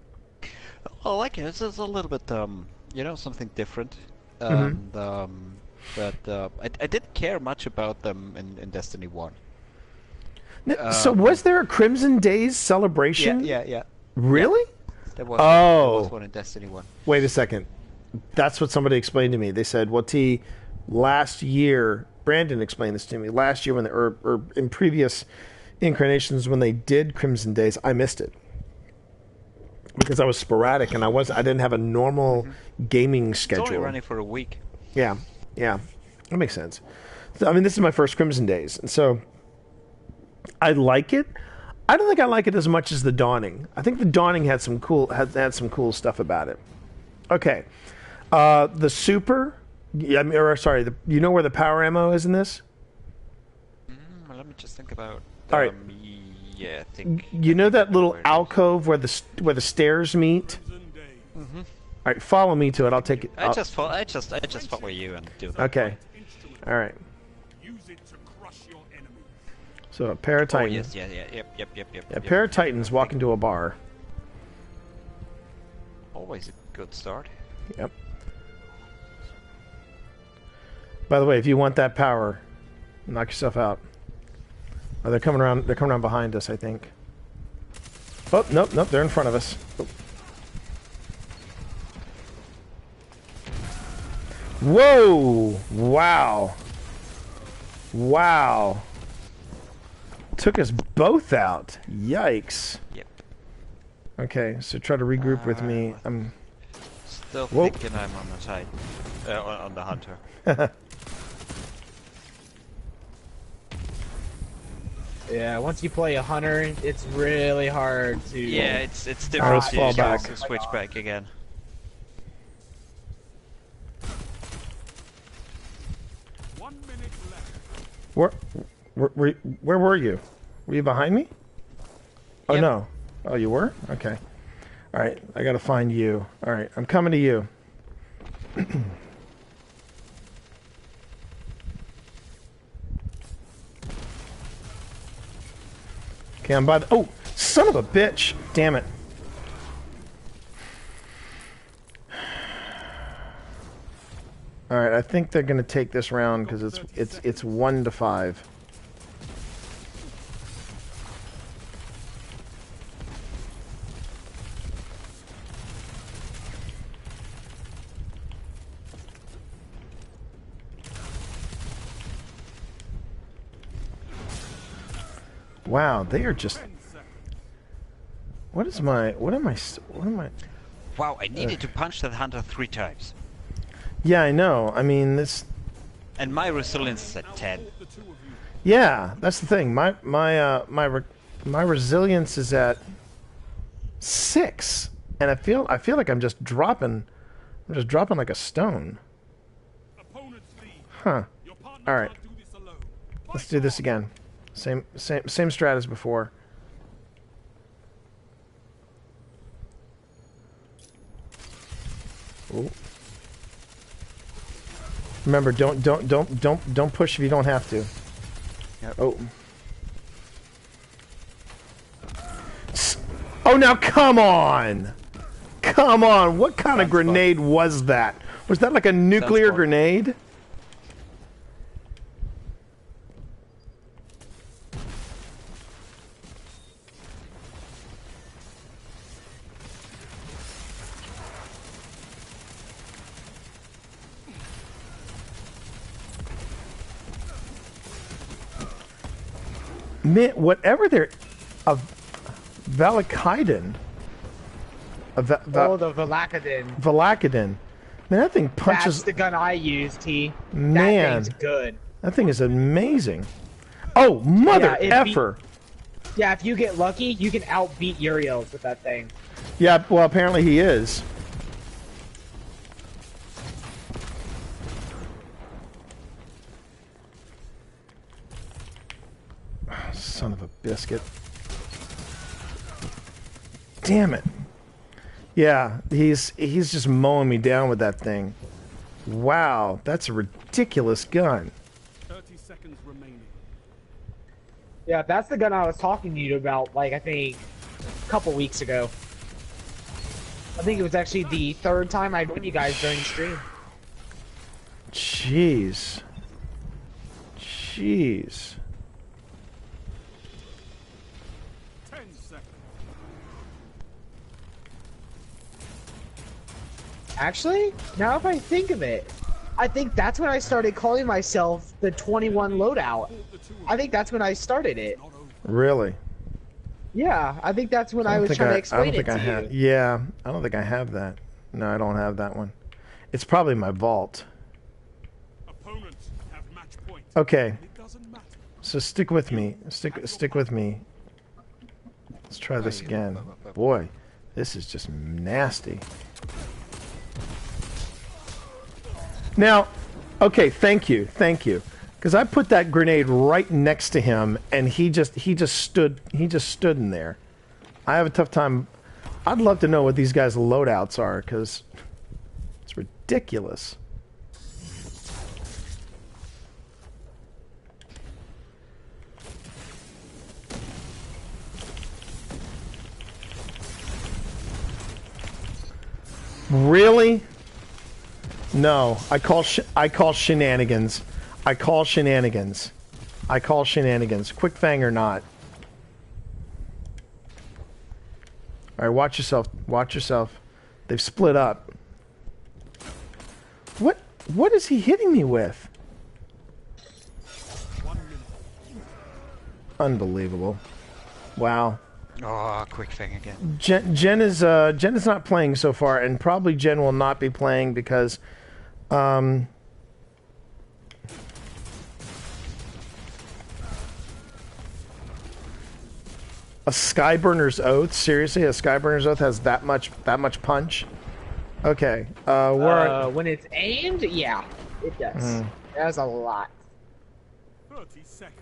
I like it. It's a little bit, something different. but I didn't care much about them in Destiny 1. So was there a Crimson Days celebration? Yeah. Really? There was one in Destiny 1. Wait a second. That's what somebody explained to me. They said, well, T, last year, Brandon explained this to me, last year when or in previous incarnations when they did Crimson Days, I missed it. Because I was sporadic and I didn't have a normal gaming schedule. It's only running for a week. Yeah. That makes sense. So, I mean, this is my first Crimson Days, and so I like it. I don't think I like it as much as the Dawning. I think the Dawning had some cool stuff about it. Okay, the super. Yeah, you know where the power ammo is in this? Let me just think about. All right. Yeah, I think. You know that little alcove where the stairs meet? Mm-hmm. All right, follow me to it. I'll take it. I just follow you and do that. Okay. All right. So a pair of Titans. Yep. A pair of Titans walk into a bar. Always a good start. Yep. By the way, if you want that power, knock yourself out. Oh, they're coming around. They're coming around behind us, I think. Oh, nope. They're in front of us. Oh. Whoa! Wow. Took us both out. Yikes. Yep. Okay, so try to regroup with me. I'm still thinking I'm on the side, on the hunter. Yeah, once you play a hunter, it's really hard to. Yeah, it's different to switch back again. Where were you? Were you behind me? Oh, yep. No. Oh, you were? Okay. All right, I gotta find you. All right, I'm coming to you. Okay, I'm by the... Oh, son of a bitch! Damn it. All right, I think they're gonna take this round because it's 1-5. Wow, they are just... What am I... Wow, I needed to punch that hunter 3 times. Yeah, I know. I mean, this... And my resilience is at 10. Yeah, that's the thing. My resilience is at 6, and I feel like I'm just dropping like a stone. Huh. All right. Let's do this again. Same strat as before. Ooh. Remember, don't push if you don't have to. Yep. Oh. Oh, now come on! Come on! What kind of grenade was that? Was that like a nuclear grenade? Man, whatever they're... Valakiden. The Valakiden. Valakiden. Man, that thing punches... That's the gun I use, T. Man. That thing's good. That thing is amazing. Oh, mother effer! Yeah, if you get lucky, you can outbeat Uriel's with that thing. Yeah, well, apparently he is. Son of a biscuit. Damn it. Yeah, he's just mowing me down with that thing. Wow, that's a ridiculous gun. 30 seconds remaining. Yeah, that's the gun I was talking to you about, like, I think a couple weeks ago. I think it was actually the 3rd time I joined you guys during the stream. Jeez. Jeez. 10 seconds. Actually, now if I think of it, I think that's when I started calling myself the 21 loadout. I think that's when I started it. Really? Yeah, I think that's when I was trying to explain it to you. Yeah, I don't think I have that. No, I don't have that one. It's probably my vault. Opponents have match point. Okay. It doesn't matter. So stick with me. Stick with me. Let's try this again. Boy, this is just nasty. Now, okay, thank you. Because I put that grenade right next to him, and he just stood in there. I have a tough time. I'd love to know what these guys' loadouts are, because it's ridiculous. Really? No, I call shenanigans. I call shenanigans. Quick Fang or not. All right, watch yourself. They've split up. What is he hitting me with? Unbelievable. Wow. Oh, Quick Fang again. Jen is not playing so far, and probably Jen will not be playing because a Skyburner's Oath? Seriously, a Skyburner's Oath has that much punch? Okay. When it's aimed, yeah, it does. That's a lot. 30 seconds.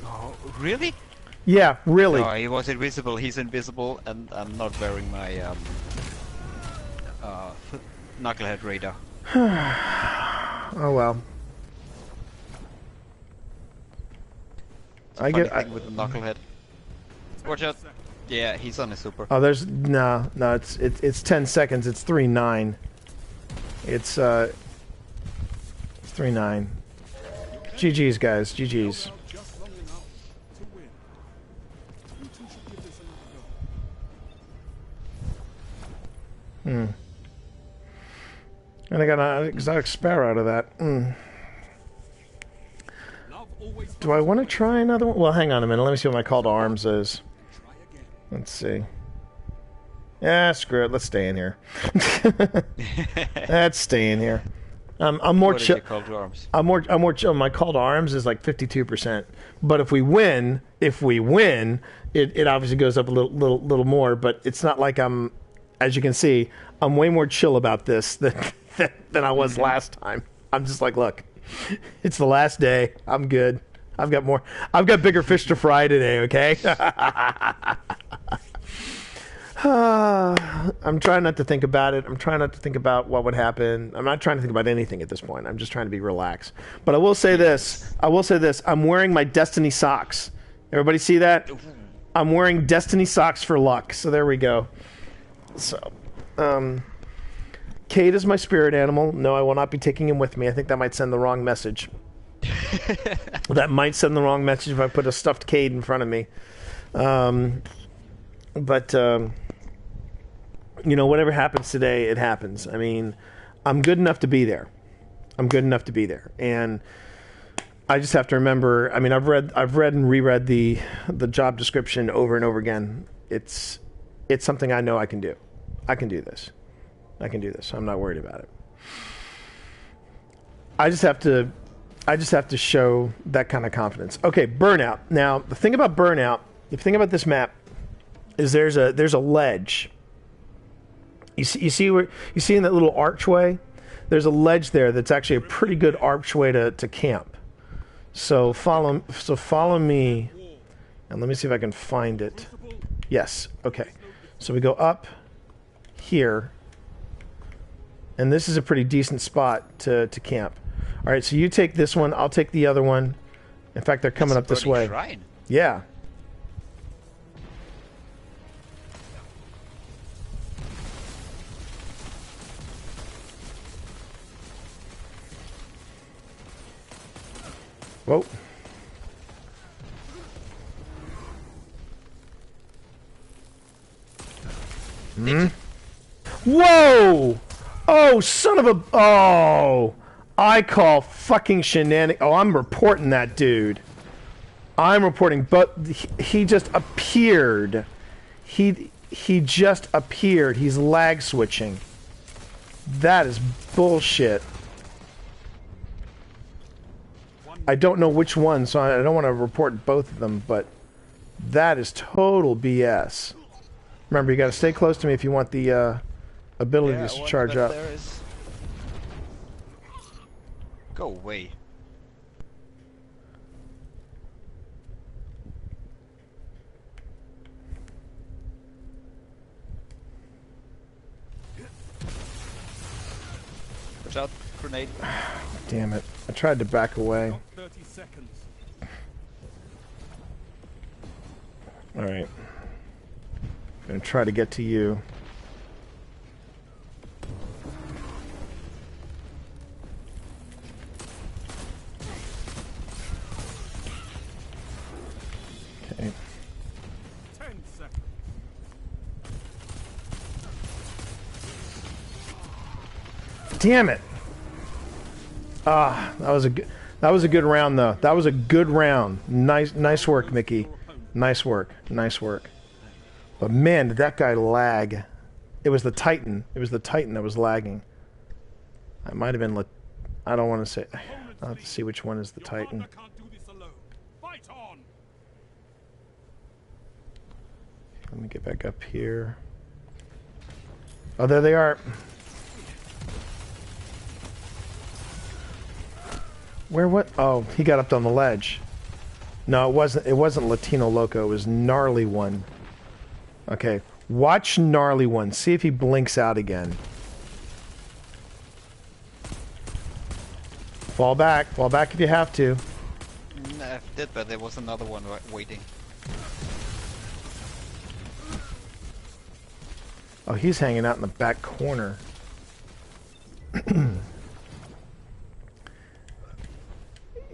Oh, really? Yeah, really. No, he was invisible. He's invisible, and I'm not wearing my knucklehead radar. Oh well. I get thing with the knucklehead. Watch out! Yeah, he's on a super. Oh, there's no. It's 10 seconds. It's 3-9. It's 3-9. GG's guys. GG's. And I got an exotic sparrow out of that. Do I want to try another one? Well, hang on a minute. Let me see what my call to arms is. Let's see. Yeah, screw it. Let's stay in here. Let's stay in here. I'm more chill. I'm more chill. My call to arms is like 52%. But if we win, it obviously goes up a little more. But it's not like I'm, as you can see, I'm way more chill about this than I was last time. I'm just like, look, it's the last day. I'm good. I've got bigger fish to fry today. Okay. I'm trying not to think about it. I'm trying not to think about what would happen. I'm not trying to think about anything at this point. I'm just trying to be relaxed. But I will say this. I'm wearing my Destiny socks. Everybody see that? I'm wearing Destiny socks for luck. So there we go. So, Cade is my spirit animal. No, I will not be taking him with me. I think that might send the wrong message. That might send the wrong message if I put a stuffed Cade in front of me. But whatever happens today, it happens. I mean, I'm good enough to be there. And I just have to remember. I mean, I've read and reread the job description over and over again. It's something I know I can do. I can do this. I'm not worried about it. I just have to show that kind of confidence. Okay, Burnout. Now, the thing about Burnout, if you think about this map, is there's a ledge. You see in that little archway, there's a ledge there that's actually a pretty good archway to camp. So follow me, and let me see if I can find it. Yes. Okay. So we go up here, and this is a pretty decent spot to camp. All right. So you take this one. I'll take the other one. In fact, they're coming up this way. Shrine. Yeah. Whoa. Hmm? Whoa! Oh, son of a... Oh! I call fucking shenanigans. Oh, I'm reporting that dude. I'm reporting, but he just appeared. He just appeared. He's lag switching. That is bullshit. I don't know which one, so I don't want to report both of them, but that is total BS. Remember, you got to stay close to me if you want the abilities to charge up. Go away. Watch out, grenade. Damn it. I tried to back away. 30 seconds. Alright. Gonna try to get to you. Okay. 10 seconds. Damn it! Ah, that was a good round though. That was a good round. Nice work, Mickey. Nice work. Nice work. But man, did that guy lag. It was the Titan. It was the Titan that was lagging. I might have been I don't want to say. I'll have to see which one is the Titan. Let me get back up here. Oh, there they are. Where what? Oh, he got up on the ledge. No, it wasn't Latino Loco, it was Gnarly One. Okay. Watch Gnarly One. See if he blinks out again. Fall back if you have to. I did, but there was another one waiting. Oh, he's hanging out in the back corner.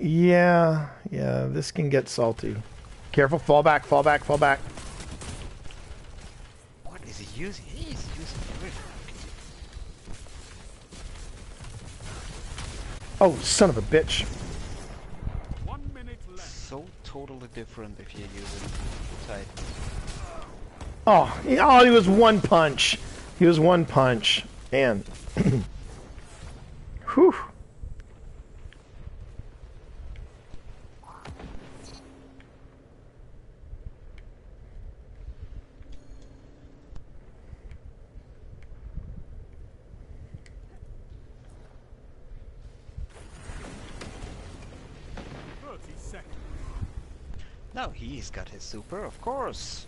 Yeah, this can get salty. Careful, fall back. What is he using? He's using everything. Oh, son of a bitch. 1 minute left. So totally different if you're using Titan. Oh, he was one punch. He was one punch. Man. Whew. Now he's got his super, of course.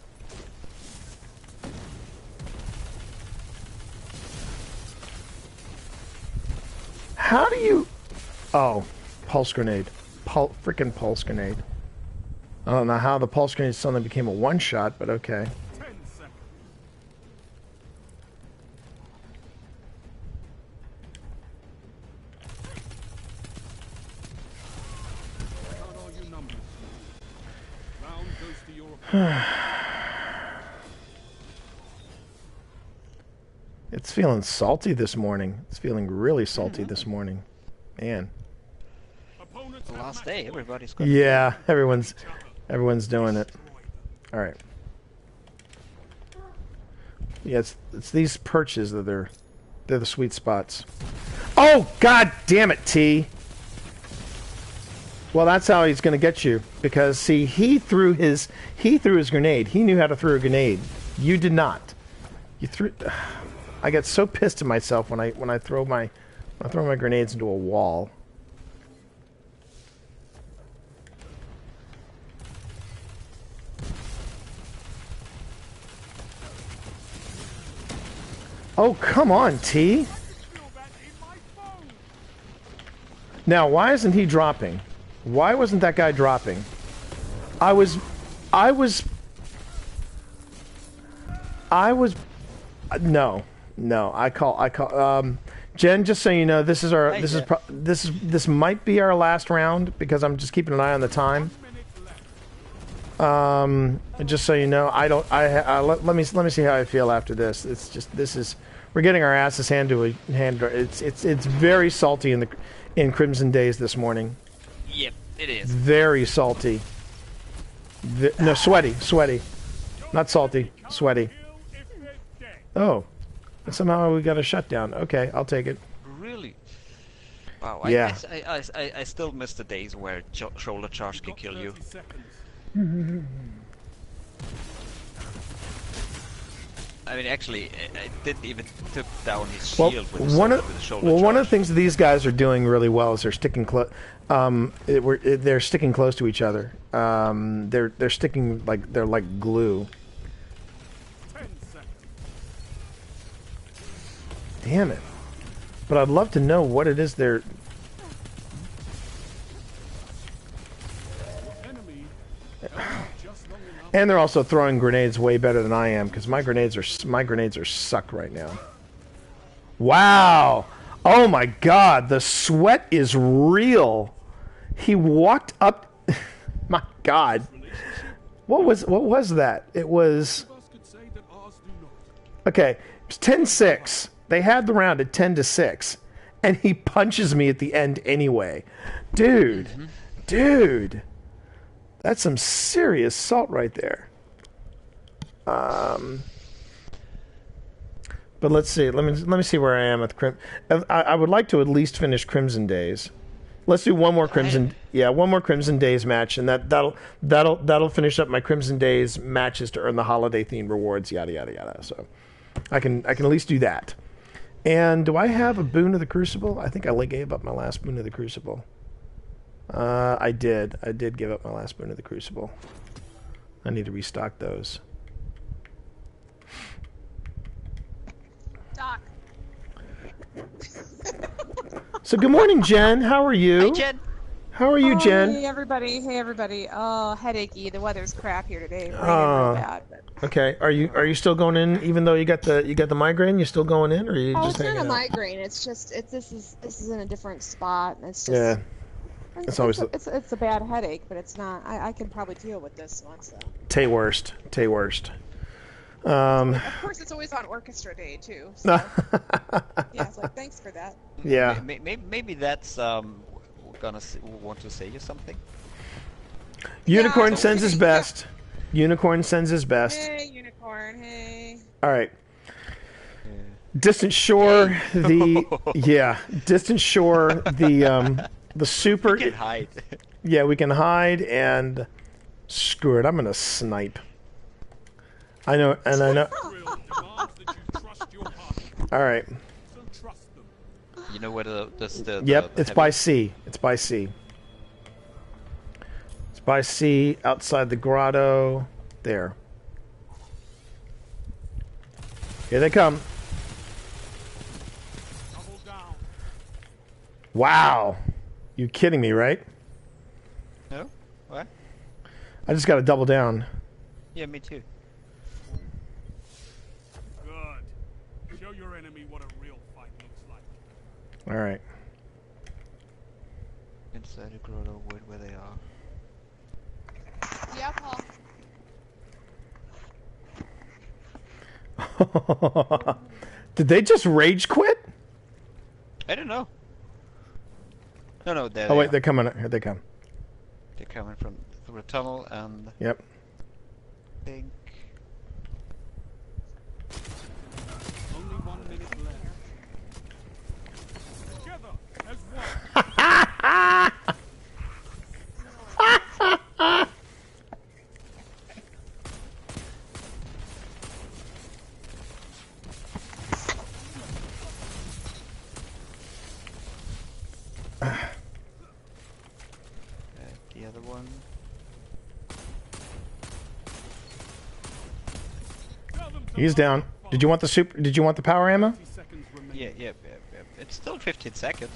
How do you... Oh, pulse grenade. Freaking pulse grenade. I don't know how the pulse grenade suddenly became a one-shot, but okay. 10 seconds. Count all your numbers. Round goes to your opponent. It's feeling salty this morning. It's feeling really salty this morning. Man. The last day, everybody's got. Yeah, everyone's doing it. All right. Yeah, it's these perches that they're the sweet spots. Oh, god damn it, T. Well, that's how he's going to get you, because see, he threw his grenade. He knew how to throw a grenade. You did not. You threw. I get so pissed at myself when I throw my grenades into a wall. Oh, come on, T. Now, why isn't he dropping? Why wasn't that guy dropping? I was no. Jen, just so you know, this is our this might be our last round because I'm just keeping an eye on the time. Just so you know, let me see how I feel after this. It's just we're getting our asses handed. It's very salty in Crimson Days this morning. Yep, it is. Very salty. No, sweaty, not salty, sweaty. Oh, somehow we got a shutdown. Okay, I'll take it. Really? Wow. Yeah. I still miss the days where shoulder charge can kill you. I mean, actually, I didn't even took down his shield with the shoulder charge. One of the things that these guys are doing really well is they're sticking close. They're sticking close to each other. They're sticking they're like glue. Damn it! But I'd love to know what it is they're. And they're also throwing grenades way better than I am because my grenades are suck right now. Wow! Oh my God! The sweat is real. He walked up. My God! What was that? It was. Okay, it was 10-6. They had the round at 10-6, and he punches me at the end anyway. Dude, dude. That's some serious salt right there. But let's see. Let me see where I am with I would like to at least finish Crimson Days. Let's do one more Crimson. Yeah, one more Crimson Days match, and that'll finish up my Crimson Days matches to earn the holiday themed rewards. Yada yada yada. So I can at least do that. And do I have a Boon of the Crucible? I think I gave up my last Boon of the Crucible. I did give up my last Boon of the Crucible. I need to restock those. Doc. So good morning, Jen. How are you? Hi, Jen. How are you, Jen? Hey, everybody. Hey, everybody. Oh, headachy. The weather's crap here today. Raining Oh. real bad, but... Okay. Are you still going in? Even though you got the migraine, you still going in, or are you Oh, just it's not hanging a out? migraine. It's just this is in a different spot. It's just Yeah. It's always it's a bad headache, but it's not. I can probably deal with this one. So. Tay worst. Of course, it's always on orchestra day too. So. Yeah, it's like thanks for that. Yeah. Maybe that's want to say you something. Unicorn sends his best. Unicorn sends his best. Hey, Unicorn. Hey. All right. Distant Shore, Distant Shore, the super. We can hide. Yeah, we can hide and screw it. I'm gonna snipe. I know. All right. You know where the Yep, it's by sea. It's by sea. It's by sea outside the grotto. There. Here they come. Wow. You kidding me, right? No? What? I just got to double down. Yeah, me too. Good. Show your enemy what a real fight looks like. All right. Inside the grotto, where they are. Yeah, Paul. Did they just rage quit? I don't know. No, Oh wait, they're coming. Here they come. They're coming from through the tunnel and. Yep. I think. Only 1 minute left. Together as one. The other one. He's down. Did you want the super? Did you want the power ammo? Yeah. It's still 15 seconds.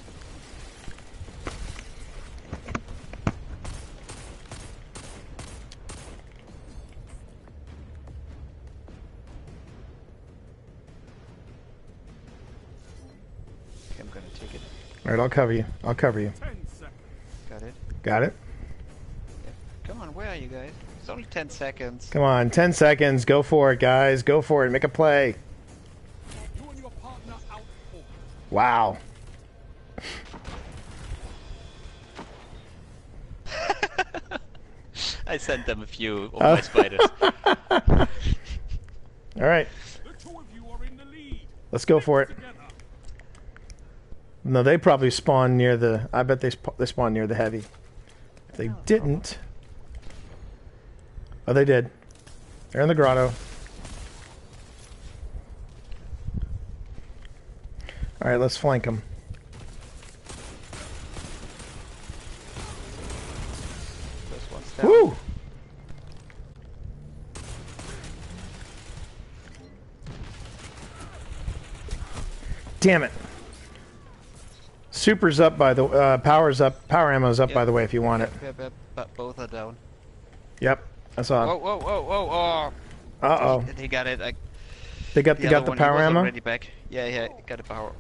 I'm gonna take it. All right, I'll cover you. I'll cover you. Got it. Got it? Come on, where are you guys? It's only 10 seconds. Come on, 10 seconds. Go for it, guys. Go for it. Make a play. Wow. I sent them a few of my spiders. All right. Let's go for it. No, they probably spawn near the... I bet they spawn near the heavy. If they didn't... Oh, they did. They're in the grotto. All right, let's flank them. This one's down. Woo! Damn it. Super's up by the... power's up. Power ammo's up, by the way, if you want it. Yep, but both are down. Yep, I saw. Whoa, whoa, whoa, whoa, oh! Uh-oh. He got it. They got the power ammo? Already back. Yeah, got the power.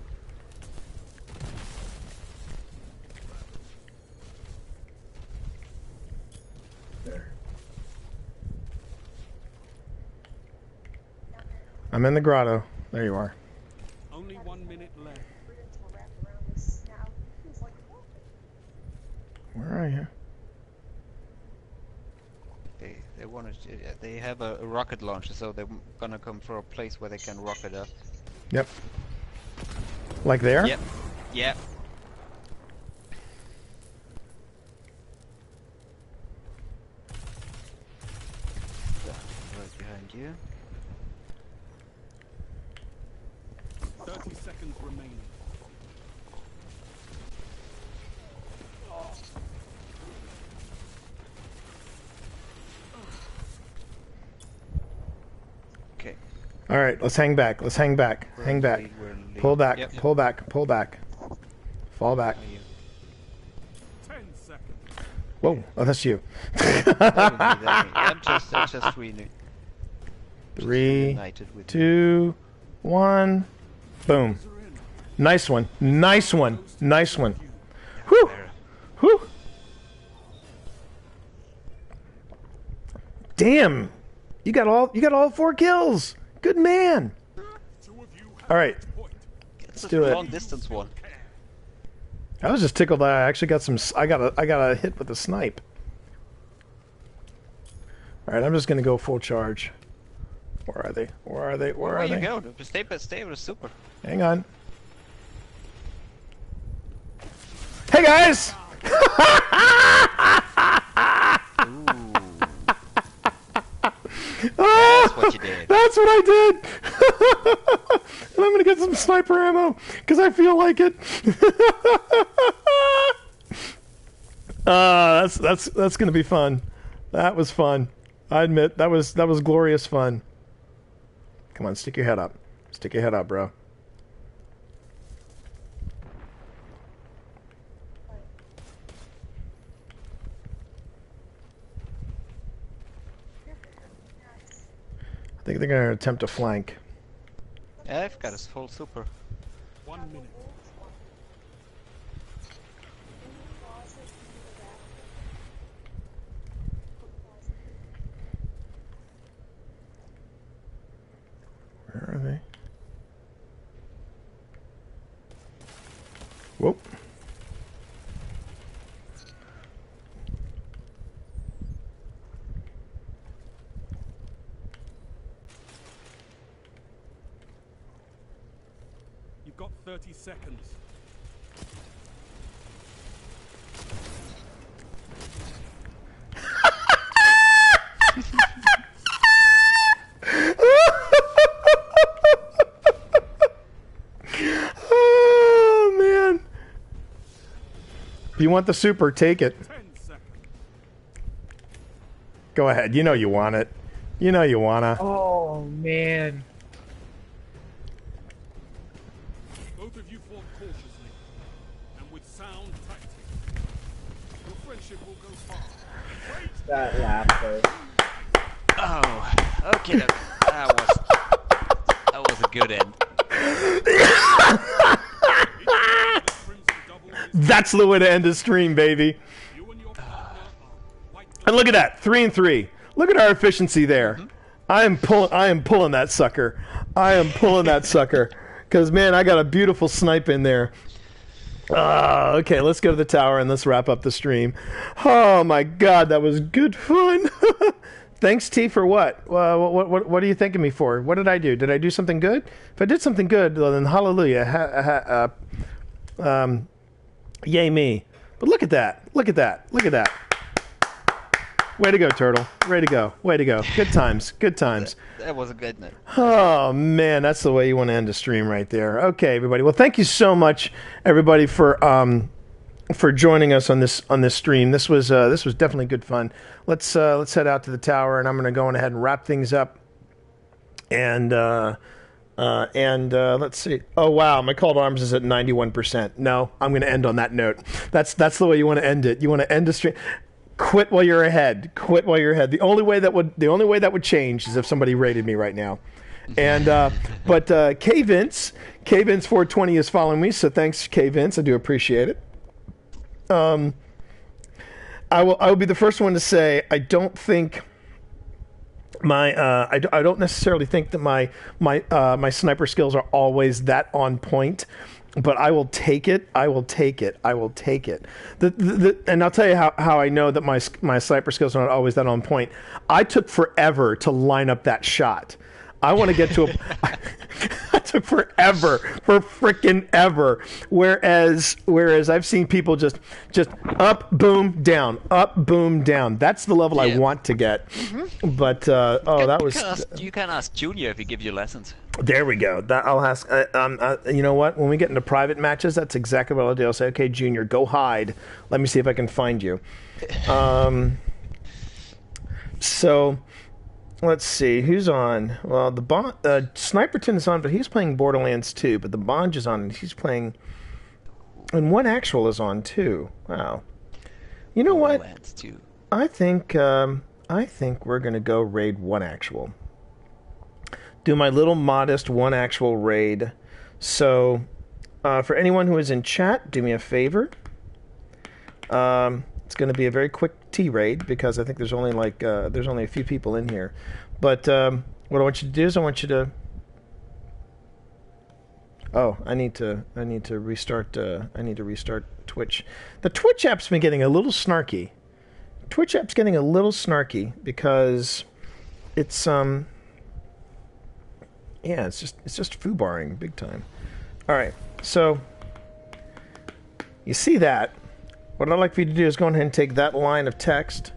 I'm in the grotto. There you are. Only 1 minute left. Where are you? They want to. They have a rocket launcher, so they're gonna come for a place where they can rocket up. Yep. Like there? Yep. Yep. Right behind you. 30 seconds remaining. Okay. All right, let's hang back. Let's hang back. Hang back. Pull back. Yep. Pull back. Pull back. Fall back. 10 seconds. Whoa! Oh, that's you. I'm just really. 3, 2, 1. Boom. Nice one. Nice one. Nice one. Whew. Whew. Damn. You got all 4 kills. Good man. All right. Let's do it. Long distance one. I was just tickled that I actually got some. I got a hit with a snipe. All right, I'm just gonna go full charge. Where are they? Where are they? Where are they? Where you go? Stay with super. Hang on. Hey guys! That's what you did. That's what I did. And I'm gonna get some sniper ammo because I feel like it. That's gonna be fun. That was fun. I admit that was glorious fun. Come on, stick your head up. Stick your head up, bro. I think they're going to attempt to flank. Yeah, I've got his full super. 1 minute. Where are they? Whoop. You've got 30 seconds. Oh man! If you want the super, take it. Go ahead. You know you want it. You know you wanna. Oh man. Both of you fought cautiously and with sound tactics. Your friendship will go far. That laughter. Oh, okay. That was a good end. That's the way to end a stream, baby. And look at that, 3 and 3. Look at our efficiency there. I am pulling that sucker. I am pulling that sucker. Because, man, I got a beautiful snipe in there. Okay, let's go to the tower and let's wrap up the stream. Oh, my God, that was good fun. Thanks, T, for what? What are you thanking me for? What did I do? Did I do something good? If I did something good, well, then hallelujah. Yay me. But look at that. Look at that. Look at that. Way to go, Turtle. Way to go. Way to go. Good times. Good times. That was a good night. Oh, man, that's the way you want to end a stream right there. Okay, everybody. Well, thank you so much, everybody, for joining us on this stream. This was definitely good fun. Let's head out to the tower, and I'm going to go ahead and wrap things up. And let's see. Oh, wow, my call to arms is at 91%. No, I'm going to end on that note. That's the way you want to end it. You want to end a stream. Quit while you're ahead. Quit while you're ahead. The only way that would change is if somebody rated me right now. And but K Vince 420 is following me, so thanks, K Vince. I do appreciate it. I will be the first one to say I don't think I don't necessarily think that my sniper skills are always that on point. But I will take it. I will take it. I will take it. And I'll tell you how I know that my sniper skills are not always that on point. I took forever to line up that shot. I want to get to a... I took forever, for frickin' ever. Whereas I've seen people just up, boom, down, up, boom, down. That's the level I want to get. Mm-hmm. But that was... You can ask Junior if he gives you lessons. There we go. I'll ask. You know what? When we get into private matches, that's exactly what I'll do. I'll say, "Okay, Junior, go hide. Let me see if I can find you." So, let's see who's on. Well, the Sniperton is on, but he's playing Borderlands 2. But the Bonge is on, and he's playing. And One Actual is on too. Wow. You know what? Borderlands 2. I think we're gonna go raid One Actual. Do my little modest One Actual raid. So, for anyone who is in chat, do me a favor. It's going to be a very quick T raid because I think there's only a few people in here. But what I want you to do is I want you to. Oh, I need to restart. I need to restart Twitch. The Twitch app's been getting a little snarky. Twitch app's getting a little snarky because it's Yeah, it's just foobarring big time. All right, so you see that. What I'd like for you to do is go ahead and take that line of text,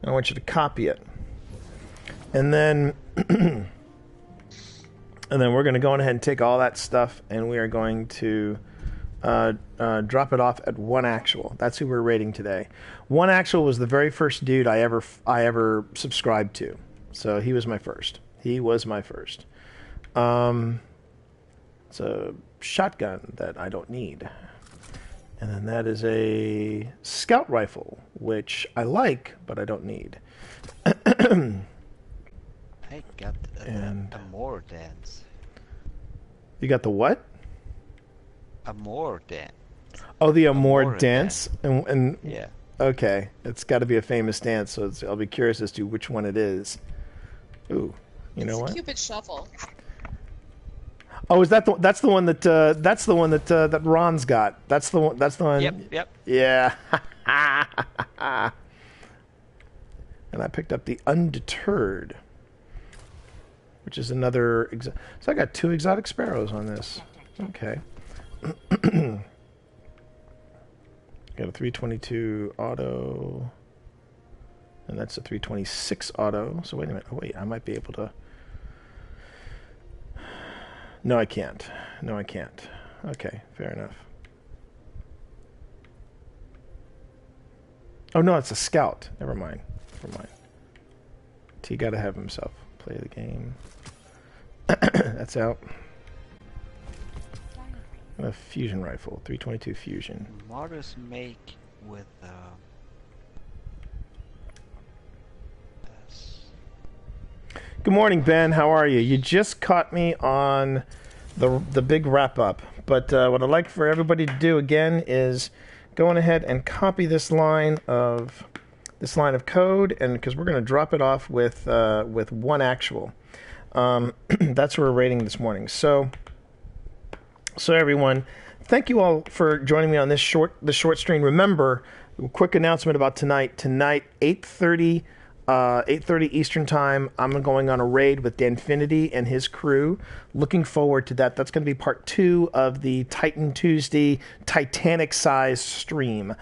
and I want you to copy it, and then we're going to go ahead and take all that stuff, and we are going to drop it off at One Actual. That's who we're rating today. One Actual was the very first dude I ever subscribed to, so he was my first. It's a shotgun that I don't need. And then that is a scout rifle, which I like, but I don't need. I got a more dance. You got the what? A more dance. Oh, the Amore dance? And yeah. Okay, it's got to be a famous dance, so I'll be curious as to which one it is. Ooh, you know what? Cupid Shuffle. Oh, is that that's the one that Ron's got? That's the one. Yep. Yeah. And I picked up the Undeterred, which is another. So I got 2 exotic sparrows on this. Okay. Got a 322 auto, and that's a 326 auto. So wait a minute. Oh, wait, I might be able to. No, I can't. Okay, fair enough. Oh, no, it's a scout. Never mind. T got to have himself play the game. That's out. A fusion rifle, 322 fusion. Martyrs make with Good morning, Ben. How are you? You just caught me on the big wrap up. But what I'd like for everybody to do again is go on ahead and copy this line of code, and because we're going to drop it off with one actual. That's what we're rating this morning. So everyone, thank you all for joining me on this short stream. Remember, a quick announcement about tonight. Tonight, 8:30 Eastern time, I'm going on a raid with Danfinity and his crew. Looking forward to that. That's going to be part 2 of the Titan Tuesday Titanic-sized stream.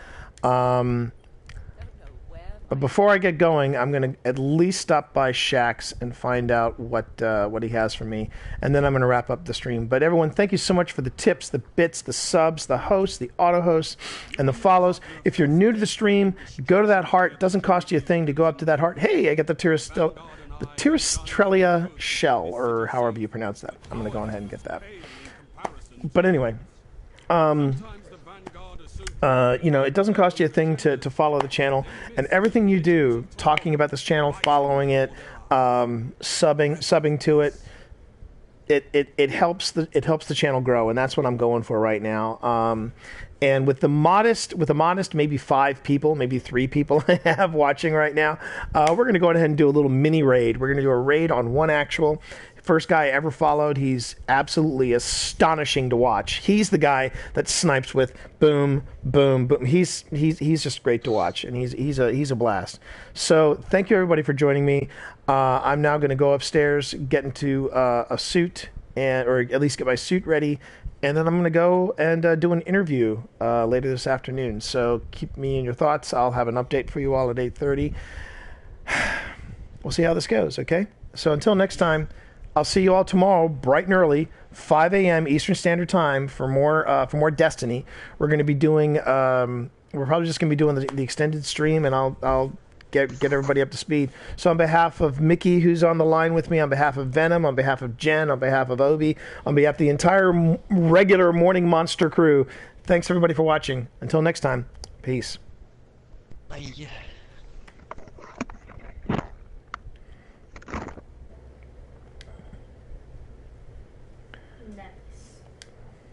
But before I get going, I'm going to at least stop by Shaxx and find out what he has for me. And then I'm going to wrap up the stream. But everyone, thank you so much for the tips, the bits, the subs, the hosts, the auto-hosts, and the follows. If you're new to the stream, go to that heart. It doesn't cost you a thing to go up to that heart. Hey, I got the Tyristrelia shell, or however you pronounce that. I'm going to go ahead and get that. But anyway, it doesn't cost you a thing to follow the channel, and everything you do, talking about this channel, following it, subbing to it, it helps the channel grow, and that's what I'm going for right now. And with a modest, maybe 5 people, maybe 3 people I have watching right now, we're going to go ahead and do a little mini raid. We're going to do a raid on one actual. First guy I ever followed. He's absolutely astonishing to watch. He's the guy that snipes with boom, boom, boom. He's just great to watch, and he's a blast. So thank you everybody for joining me. I'm now going to go upstairs, get into a suit, or at least get my suit ready, and then I'm going to go and do an interview later this afternoon. So keep me in your thoughts. I'll have an update for you all at 8:30. We'll see how this goes. Okay. So until next time. I'll see you all tomorrow, bright and early, 5 a.m. Eastern Standard Time for more Destiny. We're going to be doing. We're probably just going to be doing the extended stream, and I'll get everybody up to speed. So on behalf of Mickey, who's on the line with me, on behalf of Venom, on behalf of Jen, on behalf of Obi, on behalf of the entire regular Morning Monster crew, thanks everybody for watching. Until next time, peace. Bye.